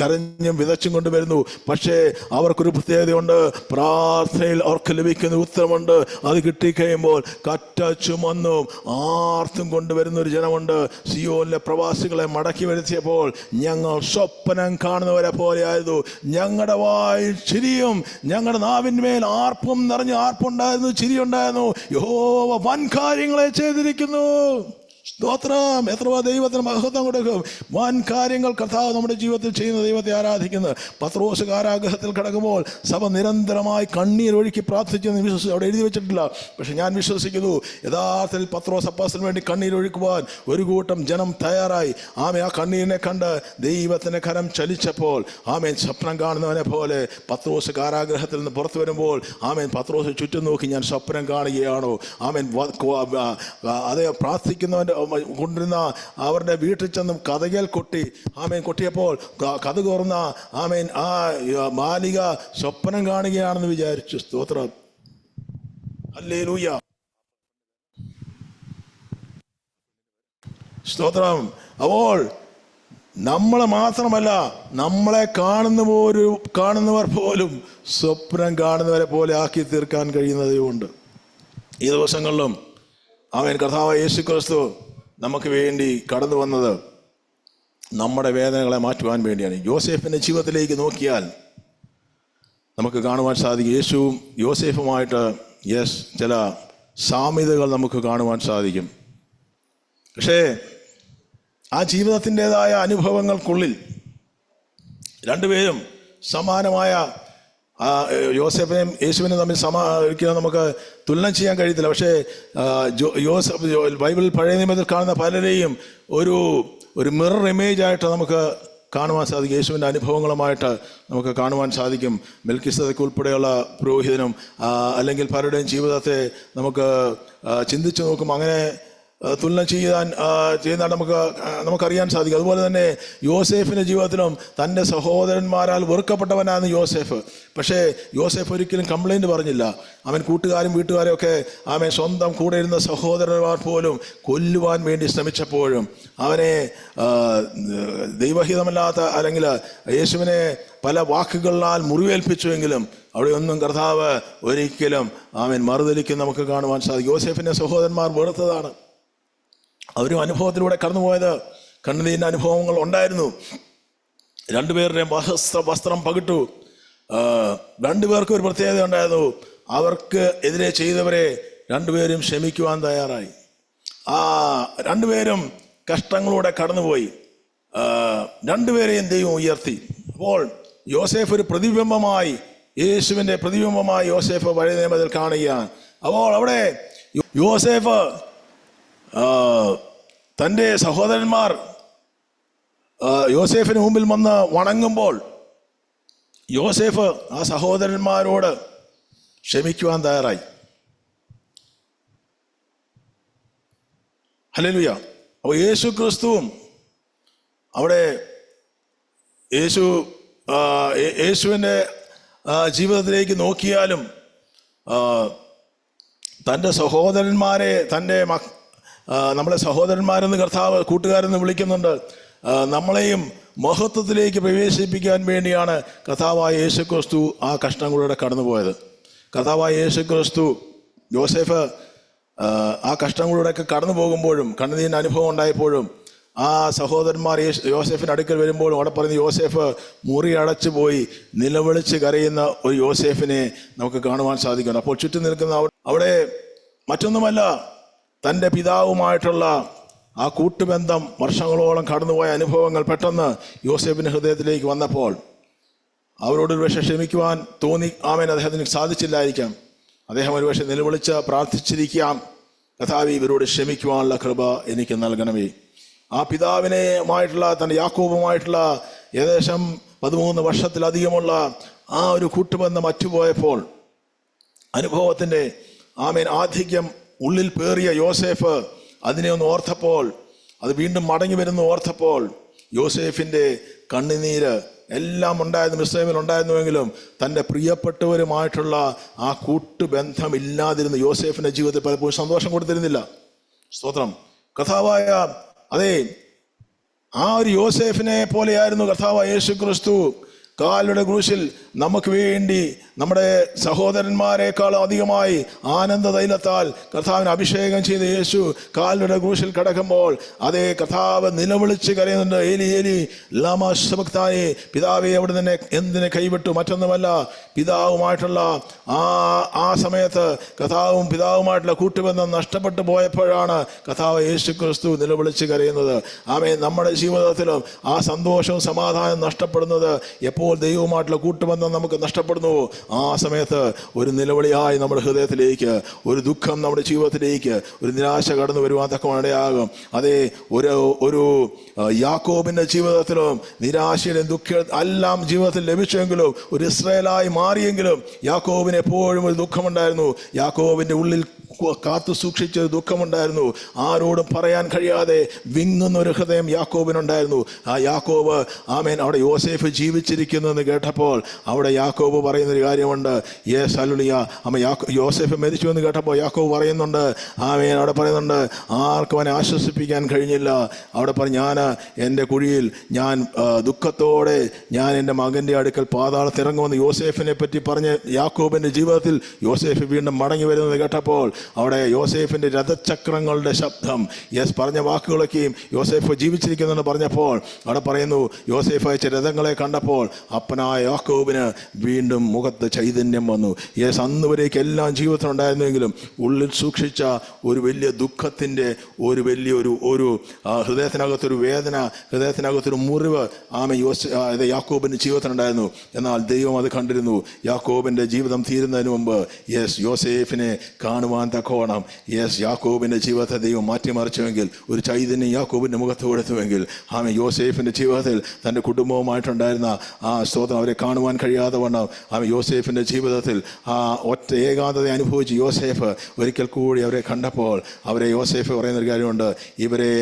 കരഞ്ഞും വിതച്ചും കൊണ്ടുവരുന്നു. പക്ഷേ അവർക്കൊരു പ്രത്യേകതയുണ്ട്. പ്രാർത്ഥനയിൽ അവർക്ക് ലഭിക്കുന്ന ഉത്തരമുണ്ട്. അത് കിട്ടിക്കഴിയുമ്പോൾ കറ്റ ചുമന്നും ആർത്തും കൊണ്ടുവരുന്ന ഒരു ജനമുണ്ട്. സിയോനിലെ പ്രവാസികളെ മടക്കി വരുത്തിയപ്പോൾ ഞങ്ങൾ സ്വപ്നം കാണുന്നവരെ പോലെയായിരുന്നു. ഞങ്ങളുടെ വായിൽ ചിരിയും ഞങ്ങളുടെ നാവിന്മേൽ ആർപ്പും നിറഞ്ഞ ആർപ്പുണ്ടായിരുന്നു, ചിരിയുണ്ടായിരുന്നു. യഹോവ വൻ കാര്യങ്ങളെ ചെയ്തിരിക്കുന്നു. സ്തോത്രം. എത്ര ദൈവത്തിന് മഹത്വം കൊടുക്കും. വൻ കാര്യങ്ങൾ കർത്താവ് നമ്മുടെ ജീവിതത്തിൽ ചെയ്യുന്ന ദൈവത്തെ ആരാധിക്കുന്നത്. പത്രോസ് കാരാഗൃഹത്തിൽ കിടക്കുമ്പോൾ സഭ നിരന്തരമായി കണ്ണീരൊഴുക്കി പ്രാർത്ഥിച്ചെന്ന് വിശ്വസിച്ചു. അവിടെ എഴുതി വെച്ചിട്ടില്ല, പക്ഷെ ഞാൻ വിശ്വസിക്കുന്നു യഥാർത്ഥത്തിൽ പത്രോസ് അപ്പോസ്തലന് വേണ്ടി കണ്ണീരൊഴുക്കുവാൻ ഒരു കൂട്ടം ജനം തയ്യാറായി. ആ കണ്ണീരിനെ കണ്ട് ദൈവത്തിൻ്റെ കരം ചലിച്ചപ്പോൾ സ്വപ്നം കാണുന്നവനെ പോലെ പത്രോസ് കാരാഗൃഹത്തിൽ നിന്ന് പുറത്തു വരുമ്പോൾ പത്രോസ് ചുറ്റും നോക്കി ഞാൻ സ്വപ്നം കാണുകയാണോ? അതേ പ്രാർത്ഥിക്കുന്നവൻ്റെ കൊണ്ടിരുന്ന അവരുടെ വീട്ടിൽ ചെന്നും കതകൽ കൊട്ടിയപ്പോൾ കഥ തുറന്ന ആ ബാലിക സ്വപ്നം കാണുകയാണെന്ന് വിചാരിച്ചു. സ്തോത്രം. ഹല്ലേലൂയ. സ്തോത്രം. അപ്പോൾ നമ്മളെ മാത്രമല്ല, നമ്മളെ കാണുന്നവർ പോലും സ്വപ്നം കാണുന്നവരെ പോലെ ആക്കി തീർക്കാൻ കഴിയുന്നതുകൊണ്ട് ഈ ദിവസങ്ങളിലും കർത്താവായ യേശുക്രിസ്തു നമുക്ക് വേണ്ടി കടന്നു വന്നത് നമ്മുടെ വേദനകളെ മാറ്റുവാൻ വേണ്ടിയാണ്. യോസേഫിൻ്റെ ജീവിതത്തിലേക്ക് നോക്കിയാൽ നമുക്ക് കാണുവാൻ സാധിക്കും. യേശുവും യോസേഫുമായിട്ട് ചില സാമ്യതകൾ നമുക്ക് കാണുവാൻ സാധിക്കും. പക്ഷേ ആ ജീവിതത്തിൻ്റെതായ അനുഭവങ്ങൾക്കുള്ളിൽ രണ്ടുപേരും സമാനമായ യോസേഫിനെയും യേശുവിനെയും തമ്മിൽ ഒരിക്കലും നമുക്ക് തുലനം ചെയ്യാൻ കഴിയത്തില്ല. പക്ഷേ ബൈബിളിൽ പഴയ നിയമത്തിൽ കാണുന്ന പലരെയും ഒരു മിറർ ഇമേജ് ആയിട്ട് നമുക്ക് കാണുവാൻ സാധിക്കും. യേശുവിൻ്റെ അനുഭവങ്ങളുമായിട്ട് നമുക്ക് കാണുവാൻ സാധിക്കും. മെൽക്കിസേദെക്ക് ഉൾപ്പെടെയുള്ള പുരോഹിതനും അല്ലെങ്കിൽ പലരുടെയും ജീവിതത്തെ നമുക്ക് ചിന്തിച്ചു നോക്കും. അങ്ങനെ തുലനം ചെയ്യുന്ന നമുക്കറിയാൻ സാധിക്കും. അതുപോലെ തന്നെ യോസേഫിൻ്റെ ജീവിതത്തിലും തൻ്റെ സഹോദരന്മാരാൽ വെറുക്കപ്പെട്ടവനാണ് യോസേഫ്. പക്ഷേ യോസേഫ് ഒരിക്കലും കംപ്ലൈൻറ്റ് പറഞ്ഞില്ല. അവൻ കൂട്ടുകാരും വീട്ടുകാരും ഒക്കെ സ്വന്തം കൂടെ ഇരുന്ന സഹോദരന്മാർ പോലും കൊല്ലുവാൻ വേണ്ടി ശ്രമിച്ചപ്പോഴും അവനെ ദൈവഹിതമല്ലാത്ത അല്ലെങ്കിൽ യേശുവിനെ പല വാക്കുകളാൽ മുറിവേൽപ്പിച്ചുവെങ്കിലും അവിടെ ഒന്നും കർത്താവ് ഒരിക്കലും മറുതലിക്കും നമുക്ക് കാണുവാൻ സാധിക്കും. യോസേഫിൻ്റെ സഹോദരന്മാർ വെറുത്തതാണ്. അവരും അനുഭവത്തിലൂടെ കടന്നുപോയത് കണ്ണുനീരിൻ്റെ അനുഭവങ്ങൾ ഉണ്ടായിരുന്നു. രണ്ടുപേരുടെയും വസ്ത്രം പകിട്ടു. രണ്ടുപേർക്കും ഒരു പ്രത്യേകത ഉണ്ടായിരുന്നു. അവർക്ക് എതിരെ ചെയ്തവരെ രണ്ടുപേരും ക്ഷമിക്കുവാൻ തയ്യാറായി. രണ്ടുപേരും കഷ്ടങ്ങളിലൂടെ കടന്നുപോയി. രണ്ടുപേരെയും ദൈവം ഉയർത്തി. അപ്പോൾ യോസേഫ് ഒരു പ്രതിബിംബമായി, യേശുവിൻ്റെ പ്രതിബിംബമായി യോസേഫ് പഴയ നിയമത്തിൽ കാണുകയാണ്. അപ്പോൾ അവിടെ യോസേഫ് തൻ്റെ സഹോദരന്മാർ യോസേഫിന് മുമ്പിൽ വന്ന് വണങ്ങുമ്പോൾ യോസേഫ് ആ സഹോദരന്മാരോട് ക്ഷമിക്കുവാൻ തയ്യാറായി. ഹല്ലേലൂയ. അപ്പോൾ യേശു ക്രിസ്തുവും അവിടെ യേശുവിൻ്റെ ജീവിതത്തിലേക്ക് നോക്കിയാലും തൻ്റെ സഹോദരന്മാരെ നമ്മളെ സഹോദരന്മാരെന്ന് കർത്താവ് കൂട്ടുകാരെന്ന് വിളിക്കുന്നുണ്ട്. നമ്മളെയും മഹത്വത്തിലേക്ക് പ്രവേശിപ്പിക്കാൻ വേണ്ടിയാണ് കർത്താവായ യേശു ക്രിസ്തു ആ കഷ്ടങ്ങളിലൂടെ കടന്നുപോയത്. കർത്താവായ യേശു ക്രിസ്തു യോസേഫ് ആ കഷ്ടങ്ങളിലൂടെയൊക്കെ കടന്നു പോകുമ്പോഴും കണ്ണുനീരിൻ്റെ അനുഭവം ഉണ്ടായപ്പോഴും ആ സഹോദരന്മാർ യോസേഫിൻ്റെ അടുക്കൽ വരുമ്പോഴും അവിടെ പറയുന്ന യോസേഫ് മുറി അടച്ചു പോയി നിലവിളിച്ച് കരയുന്ന ഒരു യോസേഫിനെ നമുക്ക് കാണുവാൻ സാധിക്കുന്നു. അപ്പോൾ ചുറ്റും നിൽക്കുന്ന അവിടെ മറ്റൊന്നുമല്ല, തൻ്റെ പിതാവുമായിട്ടുള്ള ആ കൂട്ടുബന്ധം വർഷങ്ങളോളം കടന്നുപോയ അനുഭവങ്ങൾ പെട്ടെന്ന് യോസേഫിൻ്റെ ഹൃദയത്തിലേക്ക് വന്നപ്പോൾ അവരോടൊരു പക്ഷേ ക്ഷമിക്കുവാൻ തോന്നി. അദ്ദേഹത്തിന് സാധിച്ചില്ലായിരിക്കാം. അദ്ദേഹം ഒരുപക്ഷെ നിലവിളിച്ച് പ്രാർത്ഥിച്ചിരിക്കാം, കർത്താവേ ഇവരോട് ക്ഷമിക്കുവാനുള്ള കൃപ എനിക്ക് നൽകണമേ. ആ പിതാവിനെയുമായിട്ടുള്ള തൻ്റെ യാക്കോബുമായിട്ടുള്ള ഏകദേശം 13 വർഷത്തിലധികമുള്ള ആ ഒരു കൂട്ടുബന്ധം അറ്റുപോയപ്പോൾ അനുഭവത്തിൻ്റെ ആധിക്യം ഉള്ളിൽ പേറിയ യോസേഫ് അതിനെ ഒന്ന് ഓർത്തപ്പോൾ, അത് വീണ്ടും മടങ്ങി വരുന്ന ഓർത്തപ്പോൾ യോസേഫിൻ്റെ കണ്ണുനീര് എല്ലാം ഉണ്ടായിരുന്നു, മിസ്രൈമിൽ ഉണ്ടായിരുന്നുവെങ്കിലും തൻ്റെ പ്രിയപ്പെട്ടവരുമായിട്ടുള്ള ആ കൂട്ടുബന്ധം ഇല്ലാതിരുന്ന യോസേഫിൻ്റെ ജീവിതത്തിൽ പലപ്പോഴും സന്തോഷം കൊടുത്തിരുന്നില്ല. സ്തോത്രം. കർത്താവായ അതെ ആ ഒരു യോസേഫിനെ പോലെയായിരുന്നു കർത്താവായ യേശു ക്രിസ്തു. കാൽവരിയുടെ ക്രൂശിൽ നമുക്ക് വേണ്ടി നമ്മുടെ സഹോദരന്മാരെക്കാൾ അധികമായി ആനന്ദ തൈലത്താൽ കർത്താവിന് അഭിഷേകം ചെയ്ത യേശു കാൽവരിയുടെ ക്രൂശിൽ കിടക്കുമ്പോൾ അതേ കർത്താവ് നിലവിളിച്ച് കരയുന്നുണ്ട്, ഏലി ഏലി ലമാ ശബക്താനി, പിതാവേ അവിടെ നിന്നെ എന്തിനെ കൈവിട്ടു. മറ്റൊന്നുമല്ല, പിതാവുമായിട്ടുള്ള ആ സമയത്ത് കർത്താവും പിതാവുമായിട്ടുള്ള കൂട്ടുബന്ധം നഷ്ടപ്പെട്ടു പോയപ്പോഴാണ് കർത്താവ് യേശു ക്രിസ്തു നിലവിളിച്ച് കരയുന്നത്. ആമേൻ. നമ്മുടെ ജീവിതത്തിലും ആ സന്തോഷവും സമാധാനം നഷ്ടപ്പെടുന്നത് എപ്പോൾ ദൈവവുമായിട്ടുള്ള കൂട്ടുബന്ധം നമുക്ക് നഷ്ടപ്പെടുന്നു. ആ സമയത്ത് ഒരു നിലവിളിയായി നമ്മുടെ ഹൃദയത്തിലേക്ക്, ഒരു ദുഃഖം നമ്മുടെ ജീവിതത്തിലേക്ക്, ഒരു നിരാശ കടന്നു വരുവാൻ തക്കവണ്ണം ഇടയാകും. അതേ ഒരു യാക്കോബിന്റെ ജീവിതത്തിലും നിരാശയുടെയും ദുഃഖം എല്ലാം ജീവിതത്തിൽ ലഭിച്ചെങ്കിലും ഒരു ഇസ്രായേലായി മാറിയെങ്കിലും യാക്കോബിന് എപ്പോഴും ഒരു ദുഃഖമുണ്ടായിരുന്നു. യാക്കോബിന്റെ ഉള്ളിൽ കാത്തു സൂക്ഷിച്ച ദുഃഖമുണ്ടായിരുന്നു. ആരോടും പറയാൻ കഴിയാതെ വിങ്ങുന്ന ഒരു ഹൃദയം യാക്കോബിനുണ്ടായിരുന്നു. ആ യാക്കോബ് ആമേൻ അവിടെ യോസേഫ് ജീവിച്ചിരിക്കുന്നു എന്ന് കേട്ടപ്പോൾ അവിടെ യാക്കോബ് പറയുന്നൊരു കാര്യമുണ്ട്. Yes hallelujah. യോസേഫ് മരിച്ചു എന്ന് കേട്ടപ്പോൾ യാക്കോബ് പറയുന്നുണ്ട്, ആമേൻ, അവിടെ പറയുന്നുണ്ട്, ആർക്കും അവനെ ആശ്വസിപ്പിക്കാൻ കഴിഞ്ഞില്ല. അവിടെ പറഞ്ഞു, ഞാൻ എൻ്റെ കുഴിയിൽ ഞാൻ ദുഃഖത്തോടെ ഞാൻ എൻ്റെ മകൻ്റെ അടുക്കൽ പാതാളത്തിറങ്ങുമെന്ന് യോസേഫിനെ പറ്റി പറഞ്ഞ് യാക്കോബിൻ്റെ ജീവിതത്തിൽ യോസേഫ് വീണ്ടും മടങ്ങി വരുന്നത് കേട്ടപ്പോൾ അവിടെ യോസേഫിൻ്റെ രഥചക്രങ്ങളുടെ ശബ്ദം, യെസ് പറഞ്ഞ വാക്കുകളൊക്കെയും യോസേഫ് ജീവിച്ചിരിക്കുന്നെന്ന് പറഞ്ഞപ്പോൾ അവിടെ പറയുന്നു, യോസേഫ് അയച്ച രഥങ്ങളെ കണ്ടപ്പോൾ അപ്പനായ യാക്കോബിന് വീണ്ടും മുഖത്ത് ചൈതന്യം വന്നു. യെസ് അന്ന് വരേക്ക് എല്ലാം ജീവിതത്തിലുണ്ടായിരുന്നെങ്കിലും ഉള്ളിൽ സൂക്ഷിച്ച ഒരു വലിയ ദുഃഖത്തിൻ്റെ ഒരു വലിയൊരു ഹൃദയത്തിനകത്തൊരു വേദന, ഹൃദയത്തിനകത്തൊരു മുറിവ് യാക്കോബിൻ്റെ ജീവിതത്തിലുണ്ടായിരുന്നു. എന്നാൽ ദൈവം അത് കണ്ടിരുന്നു. യാക്കോബിൻ്റെ ജീവിതം തീരുന്നതിന് മുമ്പ് യെസ് യോസേഫിനെ കാണുവാൻ തക്കോണം യെസ് യാക്കോബിൻ്റെ ജീവിതത്തെ ദൈവം മാറ്റിമറിച്ചുവെങ്കിൽ, ഒരു ചൈതന്യം യാക്കോബിൻ്റെ മുഖത്ത് കൊടുത്തുവെങ്കിൽ, യോസേഫിൻ്റെ ജീവിതത്തിൽ തൻ്റെ കുടുംബവുമായിട്ടുണ്ടായിരുന്ന ആ സ്തോത്രം അവരെ കാണുവാൻ കഴിയാതെ വണ്ണം യോസേഫിൻ്റെ ജീവിതത്തിൽ ആ ഒറ്റ ഏകാന്തത അനുഭവിച്ച് യോസേഫ് ഒരിക്കൽ കൂടി അവരെ കണ്ടപ്പോൾ യോസേഫ് പറയുന്നൊരു കാര്യമുണ്ട്, ഇവരെ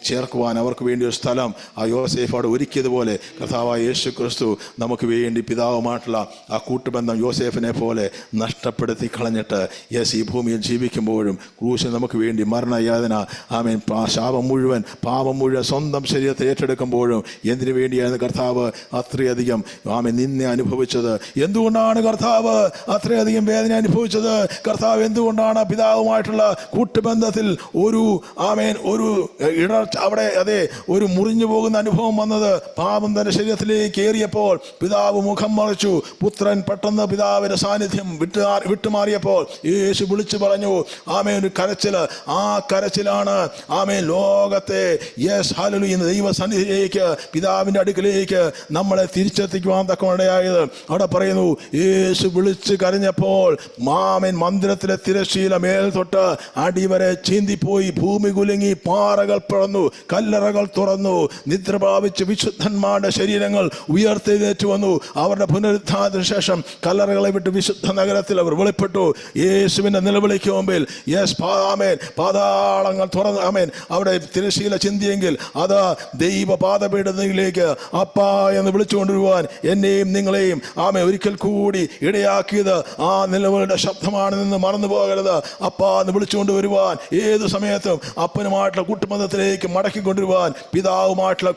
ചേർക്കുവാൻ അവർക്ക് വേണ്ടി ഒരു സ്ഥലം യോസേഫ് അവിടെ ഒരുക്കിയതുപോലെ കർത്താവായ യേശു ക്രിസ്തു നമുക്ക് വേണ്ടി പിതാവുമായിട്ടുള്ള ആ കൂട്ടുബന്ധം യോസേഫിനെ പോലെ നഷ്ടപ്പെടുത്തി കളഞ്ഞിട്ട് യെസ് ഈ ഭൂമിയിൽ ജീവിക്കുമ്പോഴും ക്രൂശിൽ നമുക്ക് വേണ്ടി മരണയാതന ശാപം മുഴുവൻ പാപം മുഴുവൻ സ്വന്തം ശരീരത്തിൽ ഏറ്റെടുക്കുമ്പോഴും എന്തിനു വേണ്ടിയാണ് കർത്താവ് അത്രയധികം നിന്നെ അനുഭവിച്ചത്? എന്തുകൊണ്ടാണ് കർത്താവ് അത്രയധികം വേദന അനുഭവിച്ചത്? കർത്താവ് എന്തുകൊണ്ടാണ് പിതാവുമായിട്ടുള്ള കൂട്ടുബന്ധത്തിൽ ഒരു അവിടെ ഒരു മുറിഞ്ഞു പോകുന്ന അനുഭവം വന്നത്? പാപം തന്റെ ശരീരത്തിലേക്ക് ഏറിയപ്പോൾ പിതാവ് മുഖം മറിച്ചു. പുത്രൻ പെട്ടെന്ന് പിതാവിന്റെ സാന്നിധ്യം വിട്ടുമാറിയപ്പോൾ യേശു വിളിച്ചു പറഞ്ഞു, ഒരു കരച്ചില്. ആ കരച്ചിലാണ് ലോകത്തെ യെസ് ഹല്ലേലൂയ ദൈവസന്നിധിയിലേക്ക് പിതാവിന്റെ അടുക്കലേക്ക് നമ്മളെ തിരിച്ചെത്തിക്കുവാൻ തക്കവണ്ണയായത്. അവിടെ പറയുന്നു, യേശു വിളിച്ച് കരഞ്ഞപ്പോൾ മന്ദിരത്തിലെ തിരശ്ശീല മേൽ തൊട്ട് അടിവരെ ചീന്തിപ്പോയി. ഭൂമി കുലുങ്ങി, പാറകൾ പിളർന്നു, കല്ലറകൾ തുറന്നു. നിദ്ര പ്രാപിച്ച് വിശുദ്ധന്മാരുടെ ശരീരങ്ങൾ ഉയർത്തെഴുന്നേറ്റ് വന്നു. അവരുടെ പുനരുത്ഥാനത്തിന് ശേഷം കല്ലറകളെ വിട്ട് വിശുദ്ധ നഗരത്തിൽ അവർ വെളിപ്പെട്ടു. യേശുവിന്റെ നിലവിളിക്ക് മുമ്പിൽ യെസ് പാതാളങ്ങൾ തുറന്ന് അവിടെ തിരശ്ശീല ചിന്തിയെങ്കിൽ അത് ദൈവ പാദപീഠത്തിലേക്ക് അപ്പാ എന്ന് വിളിച്ചുകൊണ്ടിരുവാൻ എന്നെയും നിങ്ങളെയും ഒരിക്കൽ കൂടി ഇടയാക്കിയത് ആ നിലവിളിയുടെ ശബ്ദമാണെന്ന് മറന്നു പോകരുത്. അപ്പാ എന്ന് വിളിച്ചുകൊണ്ട് വരുവാൻ, ഏത് സമയത്തും അപ്പനുമായിട്ടുള്ള കൂട്ടുബന്ധത്തിലേക്ക് മടക്കിക്കൊണ്ടിരുവാൻ, പിതാവുമായിട്ടുള്ള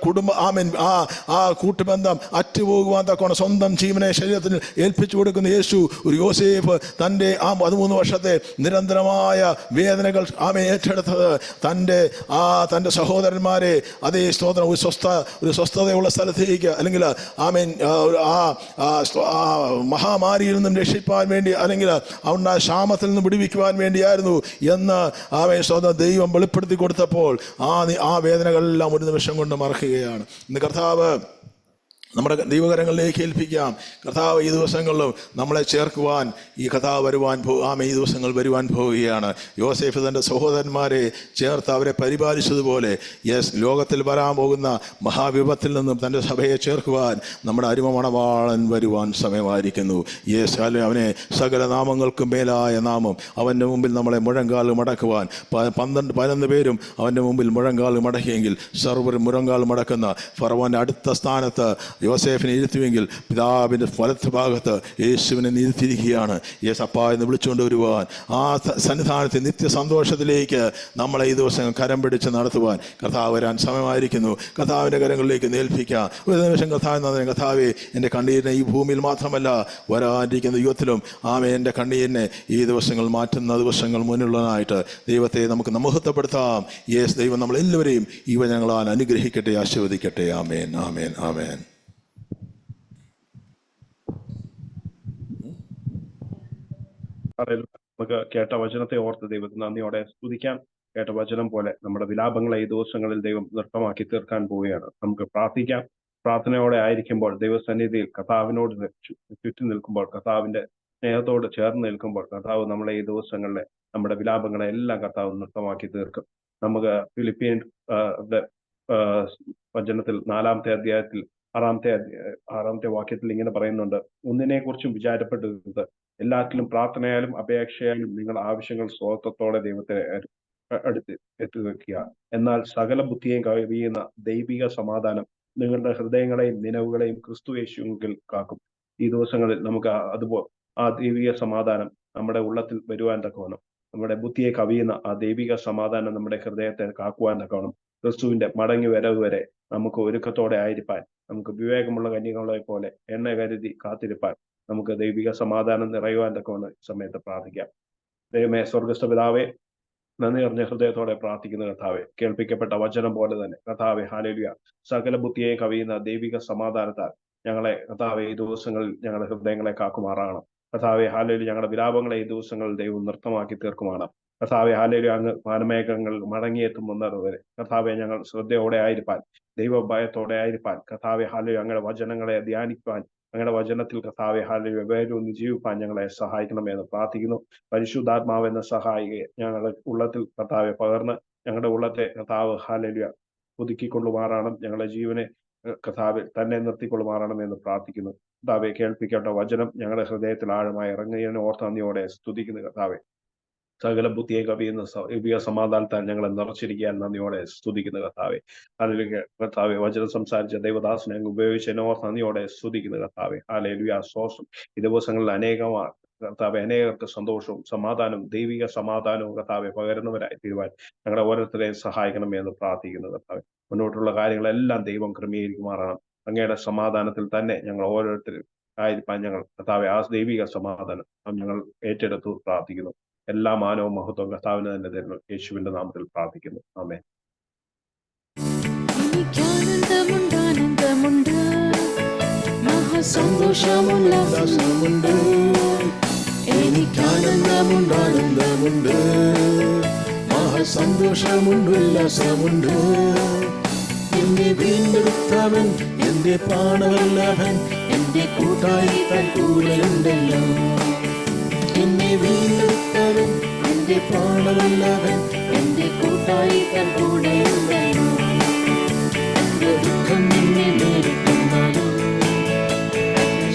ആ കൂട്ടുബന്ധം അറ്റുപോകുവാൻ തക്കോണം സ്വന്തം ജീവനെ ശരീരത്തിന് ഏൽപ്പിച്ചു കൊടുക്കുന്ന യേശു ഒരു യോസേഫ് തൻ്റെ 13 വർഷത്തെ നിരന്തരമായ വേദനകൾ ഏറ്റെടുത്തത് തൻ്റെ സഹോദരന്മാരെ അതേ സ്തോത്രം ഒരു സ്വസ്ഥതയുള്ള സ്ഥലത്തേക്ക് അല്ലെങ്കിൽ മഹാമാരിയിൽ നിന്നും രക്ഷിപ്പാൻ വേണ്ടി അല്ലെങ്കിൽ അവരുടെ ക്ഷാമത്തിൽ നിന്നും വിടുവിക്കുവാൻ വേണ്ടിയായിരുന്നു എന്ന് സ്വന്തം ദൈവം വെളിപ്പെടുത്തി കൊടുത്തപ്പോൾ ആ വേദനകളെല്ലാം ഒരു നിമിഷം കൊണ്ട് മറക്കുകയാണ്. ഇന്ന് കർത്താവ് നമ്മുടെ ദൈവകരങ്ങളിലേക്ക് ഏൽപ്പിക്കാം. കർത്താവ് ഈ ദിവസങ്ങളിലും നമ്മളെ ചേർക്കുവാൻ ഈ കർത്താവ് ഈ ദിവസങ്ങൾ വരുവാൻ പോവുകയാണ്. യോസേഫ് തൻ്റെ സഹോദരന്മാരെ ചേർത്ത് അവരെ പരിപാലിച്ചതുപോലെ യെസ് ലോകത്തിൽ വരാൻ പോകുന്ന മഹാവിപത്തിൽ നിന്നും തൻ്റെ സഭയെ ചേർക്കുവാൻ നമ്മുടെ അരുമ മണവാളൻ വരുവാൻ സമയമായിരിക്കുന്നു. യെസ് അവനെ സകല നാമങ്ങൾക്കും മേലായ നാമം അവൻ്റെ മുമ്പിൽ നമ്മളെ മുഴങ്കാൽ മടക്കുവാൻ 11 പേരും അവൻ്റെ മുമ്പിൽ മുഴങ്കാൽ മടക്കിയെങ്കിൽ സർവ്വരും മുഴങ്കാൽ മടക്കുന്ന ഫറവോൻ്റെ അടുത്ത സ്ഥാനത്ത് യോസേഫിനെ ഇരുത്തുമെങ്കിൽ പിതാവിൻ്റെ വലത്ത് ഭാഗത്ത് യേശുവിനെ ഇരുത്തിയിരിക്കുകയാണ്. യേസപ്പ എന്ന് വിളിച്ചുകൊണ്ട് വരുവാൻ, ആ സന്നിധാനത്തിൽ നിത്യ സന്തോഷത്തിലേക്ക് നമ്മളെ ഈ ദിവസം കരം പിടിച്ച് നടത്തുവാൻ കർത്താവ് വരാൻ സമയമായിരിക്കുന്നു. കർത്താവിൻ്റെ കരങ്ങളിലേക്ക് ഏൽപ്പിക്കാം. ഒരു നിമിഷം കർത്താവെ എൻ്റെ കണ്ണീരിനെ ഈ ഭൂമിയിൽ മാത്രമല്ല വരാനിരിക്കുന്ന യുഗത്തിലും എൻ്റെ കണ്ണീരിനെ ഈ ദിവസങ്ങൾ മാറ്റുന്ന ദിവസങ്ങൾ മുന്നിലുള്ളതായിട്ട് ദൈവത്തെ നമുക്ക് മഹത്വപ്പെടുത്താം. യേസ്, ദൈവം നമ്മളെല്ലാവരെയും ഈ വചനങ്ങളാൽ അനുഗ്രഹിക്കട്ടെ, ആശീർവദിക്കട്ടെ. ആമേൻ, ആമേൻ, ആമേൻ. നമുക്ക് കേട്ട വചനത്തെ ഓർത്ത് ദൈവത്തിന് നന്ദിയോടെ സ്തുതിക്കാം. കേട്ട വചനം പോലെ നമ്മുടെ വിലാപങ്ങളെ ഈ ദിവസങ്ങളിൽ ദൈവം നൃത്തമാക്കി തീർക്കാൻ പോവുകയാണ്. നമുക്ക് പ്രാർത്ഥിക്കാം. പ്രാർത്ഥനയോടെ ആയിരിക്കുമ്പോൾ, ദൈവസന്നിധിയിൽ കർത്താവിനോട് ചുറ്റി നിൽക്കുമ്പോൾ, കർത്താവിന്റെ സ്നേഹത്തോട് ചേർന്ന് നിൽക്കുമ്പോൾ, കർത്താവ് നമ്മളെ ഈ ദിവസങ്ങളിലെ നമ്മുടെ വിലാപങ്ങളെ എല്ലാം കർത്താവ് നൃത്തമാക്കി തീർക്കും. നമുക്ക് ഫിലിപ്പിയൻ വചനത്തിൽ 4-ാമത്തെ അധ്യായത്തിൽ 6-ാമത്തെ വാക്യത്തിൽ ഇങ്ങനെ പറയുന്നുണ്ട്: ഒന്നിനെ കുറിച്ചും വിചാരപ്പെടരുത്, എല്ലാറ്റിലും പ്രാർത്ഥനയാലും അപേക്ഷയാലും നിങ്ങൾ ആവശ്യങ്ങൾ സ്വതത്തോടെ ദൈവത്തെ അടുത്ത് എത്തിവെക്കുക. എന്നാൽ സകല ബുദ്ധിയെയും കവിയുന്ന ദൈവിക സമാധാനം നിങ്ങളുടെ ഹൃദയങ്ങളെയും നിലവുകളെയും ക്രിസ്തു യേശുവിൽ കാക്കും. ഈ ദിവസങ്ങളിൽ നമുക്ക് ആ ദൈവിക സമാധാനം നമ്മുടെ ഉള്ളത്തിൽ വരുവാൻ തക്കവണ്ണം, നമ്മുടെ ബുദ്ധിയെ കവിയുന്ന ആ ദൈവിക സമാധാനം നമ്മുടെ ഹൃദയത്തെ കാക്കുവാൻ തക്കവണ്ണം, ക്രിസ്തുവിന്റെ മടങ്ങി വരവ് വരെ നമുക്ക് ഒരുക്കത്തോടെ ആയിരിക്കാൻ, നമുക്ക് വിവേകമുള്ള കന്യകളെ പോലെ എണ്ണ കരുതി കാത്തിരിപ്പാൻ, നമുക്ക് ദൈവിക സമാധാനം നിറയുവാൻ തക്കവണ്ണം സമയത്ത് പ്രാർത്ഥിക്കാം. ദൈവമേ, സ്വർഗസ്ഥ പിതാവേ, നന്ദി നിറഞ്ഞ ഹൃദയത്തോടെ പ്രാർത്ഥിക്കുന്ന കർത്താവെ, കേൾപ്പിക്കപ്പെട്ട വചനം പോലെ തന്നെ കർത്താവെ, ഹല്ലേലൂയ, സകല ബുദ്ധിയെ കവിയുന്ന ദൈവിക സമാധാനത്താൽ ഞങ്ങളെ കർത്താവെ ഈ ദിവസങ്ങളിൽ ഞങ്ങളുടെ ഹൃദയങ്ങളെ കാക്കുമാറാകണം. കർത്താവെ, ഹല്ലേലൂയ, ഞങ്ങളുടെ വിലാപങ്ങളെ ഈ ദിവസങ്ങളിൽ ദൈവം നൃത്തമാക്കി തീർക്കുമാണ്. കർത്താവെ, ഹല്ലേലൂയ, അങ്ങ് വാനമേഘങ്ങൾ മടങ്ങിയെത്തുമെന്നതുവരെ കർത്താവെ ഞങ്ങൾ ശ്രദ്ധയോടെ ആയിരിക്കാൻ, ദൈവഭയത്തോടെ ആയിരിക്കാൻ, കർത്താവെ, ഹല്ലേലൂയ, അങ്ങയുടെ വചനങ്ങളെ ധ്യാനിക്കുവാൻ, അങ്ങയുടെ വചനത്തിൽ കർത്താവെ, ഹല്ലേലൂയ, വേരൂന്നി ജീവിപ്പാൻ ഞങ്ങളെ സഹായിക്കണമെന്ന് പ്രാർത്ഥിക്കുന്നു. പരിശുദ്ധാത്മാവെന്ന സഹായിയെ ഞങ്ങളുടെ ഉള്ളത്തിൽ കർത്താവെ പകർന്ന് ഞങ്ങളുടെ ഉള്ളത്തെ കർത്താവ്, ഹല്ലേലൂയ, പുതുക്കിക്കൊള്ളുമാറാണം. ഞങ്ങളുടെ ജീവനെ കർത്താവിൽ തന്നെ നിർത്തിക്കൊള്ളുമാറാണം എന്ന് പ്രാർത്ഥിക്കുന്നു. കർത്താവെ, കേൾപ്പിക്കേണ്ട വചനം ഞങ്ങളുടെ ഹൃദയത്തിൽ ആഴമായി ഇറങ്ങിയതിനെ ഓർത്ത് നന്ദിയോടെ സ്തുതിക്കുന്നു. കർത്താവെ, സകല ബുദ്ധിയെ കവിയുന്ന ദിവ്യ സമാധാനത്താൽ ഞങ്ങളെ നിറച്ചിരിക്കാൻ നന്ദിയോടെ സ്തുതിക്കുന്ന കർത്താവെ. ഹല്ലേലൂയ, കർത്താവെ, വചനം സംസാരിച്ച ദൈവദാസനെ അങ്ങ് ഉപയോഗിച്ചതിനെ ഓർത്ത് നന്ദിയോടെ സ്തുതിക്കുന്ന കർത്താവെ. ഹല്ലേലൂയ, സ്തോത്രം. ഈ ദിവസങ്ങളിൽ അനേകമാണ് കർത്താവെ, അനേകർക്ക് സന്തോഷവും സമാധാനവും ദൈവിക സമാധാനവും കർത്താവെ പകരുന്നവരായി തീരുവാൻ ഞങ്ങളെ ഓരോരുത്തരെയും സഹായിക്കണമേ എന്ന് പ്രാർത്ഥിക്കുന്നു. കർത്താവെ, മുന്നോട്ടുള്ള കാര്യങ്ങളെല്ലാം ദൈവം ക്രമീകരിക്കുമാറാണ്. അങ്ങയുടെ സമാധാനത്തിൽ തന്നെ ഞങ്ങൾ ഓരോരുത്തരും ആയിരിക്കാൻ ഞങ്ങൾ കർത്താവെ ആ ദൈവിക സമാധാനം ഞങ്ങൾ ഏറ്റെടുത്തു പ്രാർത്ഥിക്കുന്നു. എല്ലാ മാനവും മഹത്വം കർത്താവിന് തന്നെ തരുന്നു. യേശുവിന്റെ നാമത്തിൽ പ്രാർത്ഥിക്കുന്നു. ആമേൻ. എനിക്കാനന്ദമുണ്ട്, മഹാസന്തോഷമുല്ലാസമുണ്ട്. എനിക്കാനന്ദമുണ്ട്, മഹാസന്തോഷമുണ്ട്, ഉല്ലാസമുണ്ട്. എന്നെ വീണ്ടെടുത്തവൻ, എന്റെ പ്രാണവല്ലഭൻ, എന്റെ കൂട്ടായി തൻ കൂടെയുണ്ടല്ലോ. എന്നെ വീണ്ടെടുത്തവൻ, എന്റെ പ്രാണവല്ലഭൻ, എന്റെ കൂട്ടായി തൻ കൂടെയുണ്ടല്ലോ. എന്റെ ദുഃഖം നിന്നെ നേരിട്ടെന്നാലും,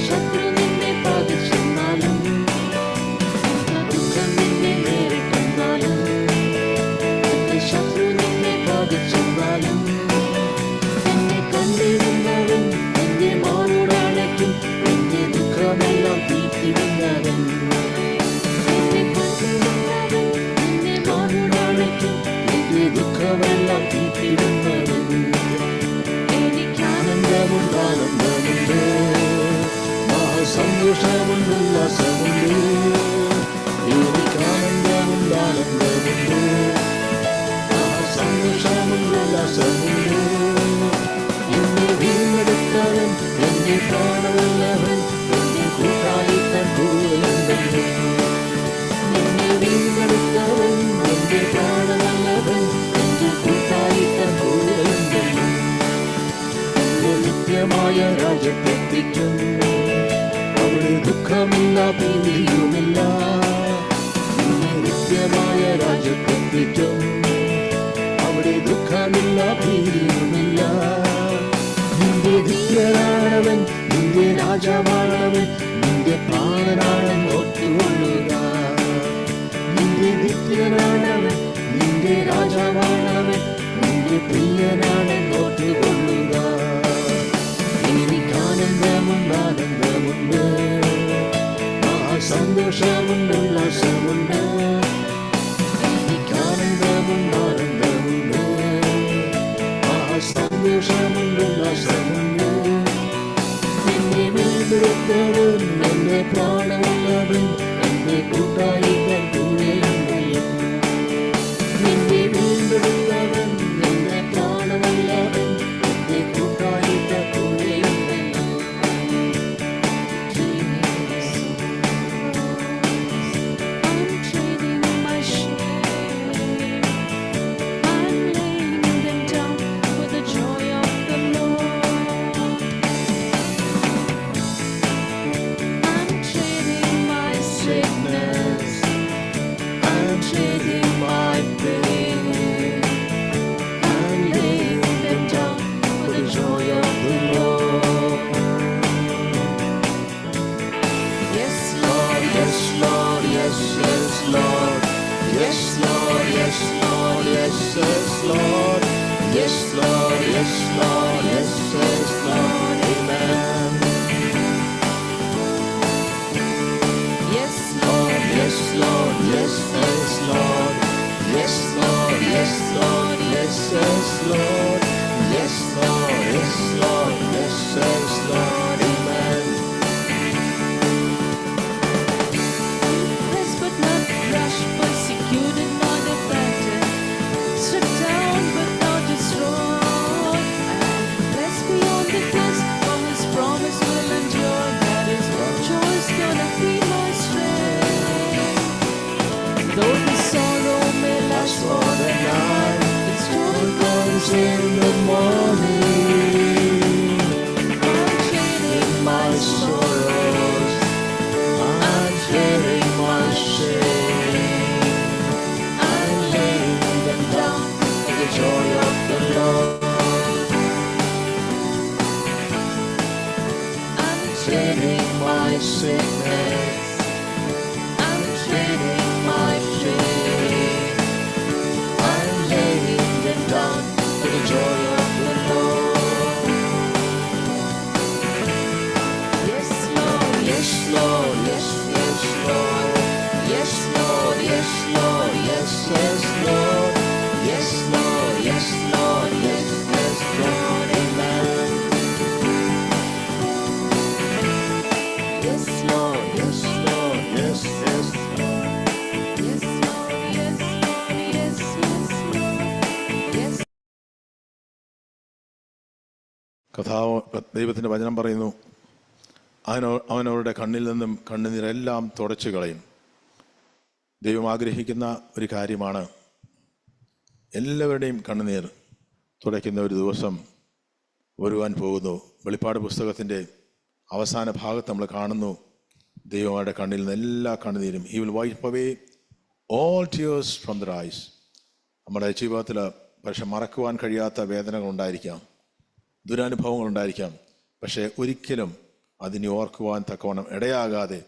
ശത്രു നിന്നെ ബാധിച്ചെന്നാലും, എന്റെ ദുഃഖം നിന്നെ നേരിട്ടെന്നാലും, എന്റെ ശത്രു നിന്നെ ബാധിച്ചെന്നാലും, എന്നെ കണ്ടിരുന്നവൻ എന്റെ മാറോടണയ്ക്കും, എന്റെ ദുഃഖമെല്ലാം തീർത്തിടുന്നവൻ. ദുഃഖമെല്ലാം തീർത്തിടുന്നവൻ. എനിക്കാനന്ദമുണ്ട്, മഹാസന്തോഷമുണ്ട്, ഉല്ലാസമുണ്ട്. എനിക്കാനന്ദമുണ്ട്, മഹാസന്തോഷമുണ്ട്, ഉല്ലാസമുണ്ട്. എന്നെ വീണ്ടെടുത്തവൻ, എന്റെ പ്രാണവല്ലഭൻ, എന്റെ കൂട്ടായി തൻ കൂടെയുണ്ടല്ലോ. എന്നെ വീണ്ടെടുത്തവൻ, എന്റെ പ്രാണവല്ലഭൻ, എന്റെ കൂട്ടായി തൻ കൂടെയുണ്ടല്ലോ. എന്റെ നിത്യമായ രാജ്യത്തെത്തിക്കും, അവിടെ ദുഃഖമില്ല, ഭീതിയുമില്ല. എന്നെ നിത്യമായ രാജ്യത്തെത്തിക്കും, അവിടെ ദുഃഖമില്ല, ഭീതിയുമില്ല. നിന്റെ നിത്യനാണവൻ, നിന്റെ രാജാവാണവൻ, നിന്റെ പ്രാണനാണെന്ന് ഓർത്തുകൊള്ളുക. നിന്റെ നിത്യനാണവൻ, നിന്റെ രാജാവാണവൻ, നിന്റെ പ്രിയനാണെന്ന് ഓർത്തുകൊള്ളുക. എനിക്കാ സന്തോഷമുണ്ട്, ഉല്ലാസമുണ്ട്, ആനന്ദമുണ്ട്, ആനന്ദമുണ്ട്, സന്തോഷമുണ്ട്, ഉല്ലാസമുണ്ട്. എന്നെ വീണ്ടെടുത്തവൻ, എന്റെ പ്രാണമുള്ളവൻ, എന്റെ കൂട്ടായിട്ടൻ കൂടെയുണ്ടല്ലോ. എന്നെ വീണ്ടെടുത്തവൻ, എന്റെ പ്രാണമുള്ളവൻ, എന്റെ കൂട്ടായിട്ടൻ കൂടെയുണ്ടല്ലോ. I'm trading my shame. I'm laying them down for the joy of the Lord. I'm trading my sickness. I'm trading my pain. I'm laying them down for the joy of the Lord. Yes, Lord. Yes, Lord, yes, yes, Lord. Yes, Lord, yes, Lord, yes, yes, Lord. Yes, Lord, yes, Lord, yes, yes, Lord. Amen. Yes, Lord. Yes, Lord, yes, yes, Lord. Yes, Lord, yes, Lord, yes, yes, Lord. Yes, Lord, yes, Lord, yes, yes, Lord. Amen. Pressed but not crushed, persecuted, not affected, struck down but not destroyed. I am blessed beyond the curse, for His promise will endure. That is joy's gonna be my strength. Though the sorrow may last for the night, its joy comes in the morning. I'm trading my sorrows. I'm trading my shame. I'm laying them down for the joy of the Lord. I'm trading my sickness. I'm trading my shame. I'm laying them down for the joy of the Lord. Yes, Lord. Yes, Lord, yes, yes, Lord. Yes, Lord, yes, Lord, yes, yes, Lord. Yes, Lord, yes, Lord, yes, yes, Lord. Amen. Yes, Lord. Yes, Lord, yes, yes, Lord. Yes, Lord. Yes, Lord. Yes, yes, Lord. Yes. കഥാവ് ദൈവത്തിൻ്റെ വചനം പറയുന്നു, അവനവരുടെ കണ്ണിൽ നിന്നും കണ്ണുനീരെല്ലാം തുടച്ചു കളയും. ദൈവം ആഗ്രഹിക്കുന്ന ഒരു കാര്യമാണ് എല്ലാവരുടെയും കണ്ണുനീർ തുടയ്ക്കുന്ന ഒരു ദിവസം വരുവാൻ പോകുന്നു. വെളിപ്പാട് പുസ്തകത്തിൻ്റെ അവസാന ഭാഗത്ത് നമ്മൾ കാണുന്നു, ദൈവങ്ങളുടെ കണ്ണിൽ നിന്ന് എല്ലാ കണ്ണുനീരും he will wipe away all tears from their eyes. നമ്മുടെ ജീവിതത്തിൽ പക്ഷെ മറക്കുവാൻ കഴിയാത്ത വേദനകൾ ഉണ്ടായിരിക്കാം, ദുരനുഭവങ്ങൾ ഉണ്ടായിരിക്കാം, പക്ഷേ ഒരിക്കലും അതിനെ ഓർക്കുവാൻ തക്കവണ്ണം ഇടയാകാതെ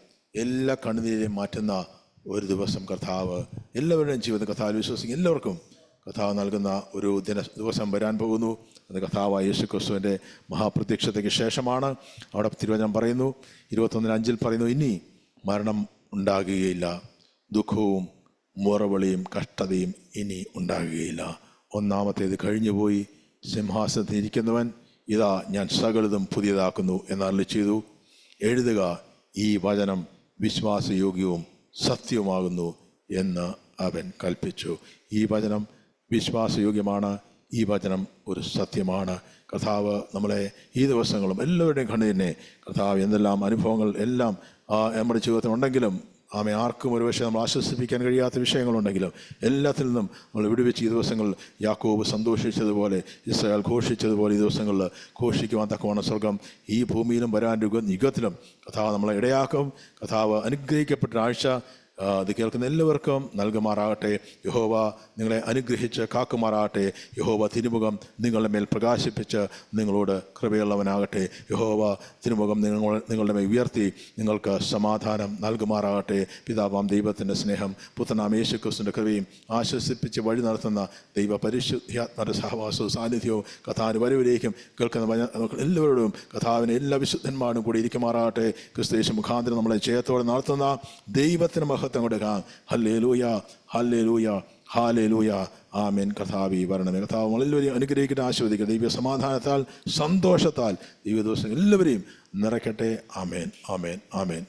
എല്ലാ കണ്ണുനീരെയും മാറ്റുന്ന ഒരു ദിവസം കർത്താവ് എല്ലാവരുടെയും ജീവിതത്തിൽ കർത്താവ് വിശ്വസിക്കുന്ന എല്ലാവർക്കും കർത്താവ് നൽകുന്ന ഒരു ദിവസം വരാൻ പോകുന്നു. അത് കർത്താവായ യേശു ക്രിസ്തുവിൻ്റെ മഹാപ്രത്യക്ഷതയ്ക്ക് ശേഷമാണ്. അവിടെ തിരുവചനം പറയുന്നു, 21:5 പറയുന്നു, ഇനി മരണം ഉണ്ടാകുകയില്ല, ദുഃഖവും മുറവിളിയും കഷ്ടതയും ഇനി ഉണ്ടാകുകയില്ല. ഒന്നാമത്തേത് കഴിഞ്ഞുപോയി, സിംഹാസനത്തിൽ ഇരിക്കുന്നവൻ ഇതാ ഞാൻ സകലതും പുതിയതാക്കുന്നു എന്നരുളി ചെയ്തു. എഴുതുക, ഈ വചനം വിശ്വാസയോഗ്യവും സത്യവുമാകുന്നു എന്ന് അവൻ കൽപ്പിച്ചു. ഈ വചനം വിശ്വാസയോഗ്യമാണ്, ഈ വചനം ഒരു സത്യമാണ്. കർത്താവ് നമ്മളെ ഈ ദിവസങ്ങളും എല്ലാവരുടെയും കണ്ണുതന്നെ കർത്താവ് എന്തെല്ലാം അനുഭവങ്ങൾ എല്ലാം നമ്മുടെ ജീവിതത്തിൽ ഉണ്ടെങ്കിലും ആർക്കും ഒരുപക്ഷെ നമ്മൾ ആശ്വസിപ്പിക്കാൻ കഴിയാത്ത വിഷയങ്ങളുണ്ടെങ്കിലും എല്ലാത്തിൽ നിന്നും നമ്മൾ വിടുവിച്ച് ഈ ദിവസങ്ങളിൽ യാക്കോബ് സന്തോഷിച്ചതുപോലെ, ഇസ്രായേൽ ഘോഷിച്ചതുപോലെ ഈ ദിവസങ്ങളിൽ ഘോഷിക്കുവാൻ തക്കവണ്ണം സ്വർഗം ഈ ഭൂമിയിലും വരാൻ യുഗത്തിലും കർത്താവ് നമ്മളെ ഇടയാക്കും. കർത്താവ് അനുഗ്രഹിക്കപ്പെട്ട ആഴ്ച ഇത് കേൾക്കുന്ന എല്ലാവർക്കും നൽകുമാറാകട്ടെ. യഹോവ നിങ്ങളെ അനുഗ്രഹിച്ച് കാക്കുമാറാകട്ടെ. യഹോവ തിരുമുഖം നിങ്ങളുടെ മേൽ പ്രകാശിപ്പിച്ച് നിങ്ങളോട് കൃപയുള്ളവനാകട്ടെ. യഹോവ തിരുമുഖം നിങ്ങളുടെ മേൽ ഉയർത്തി നിങ്ങൾക്ക് സമാധാനം നൽകുമാറാകട്ടെ. പിതാവാം ദൈവത്തിൻ്റെ സ്നേഹം, പുത്രനാം യേശുക്രിസ്തുവിൻ്റെ കൃപയും ആശ്വസിപ്പിച്ച് വഴി നടത്തുന്ന ദൈവ പരിശുദ്ധാത്മയുടെ സഹവാസവും സാന്നിധ്യവും കഥാവിന് വരവിലേക്കും കേൾക്കുന്ന എല്ലാവരോടും കഥാവിന് എല്ലാ വിശുദ്ധന്മാരും കൂടി ഇരിക്കുമാറാകട്ടെ. ക്രിസ്തുയേശു മുഖാന്തരം നമ്മളെ ജയത്തോടെ നടത്തുന്ന ദൈവത്തിന് മഹത്വം കൊടുക്കാം. Hallelujah, hallelujah, hallelujah. ആമേൻ. കർത്താവേ വരണമേ. കർത്താവ് നമ്മളെല്ലാവരെയും അനുഗ്രഹിക്കട്ടെ, ആശീർവദിക്കട്ടെ. ദൈവ സമാധാനത്താൽ സന്തോഷത്താൽ ദൈവദിവസം എല്ലാവരെയും നിറയ്ക്കട്ടെ. ആമേൻ, ആമേൻ, ആമേൻ.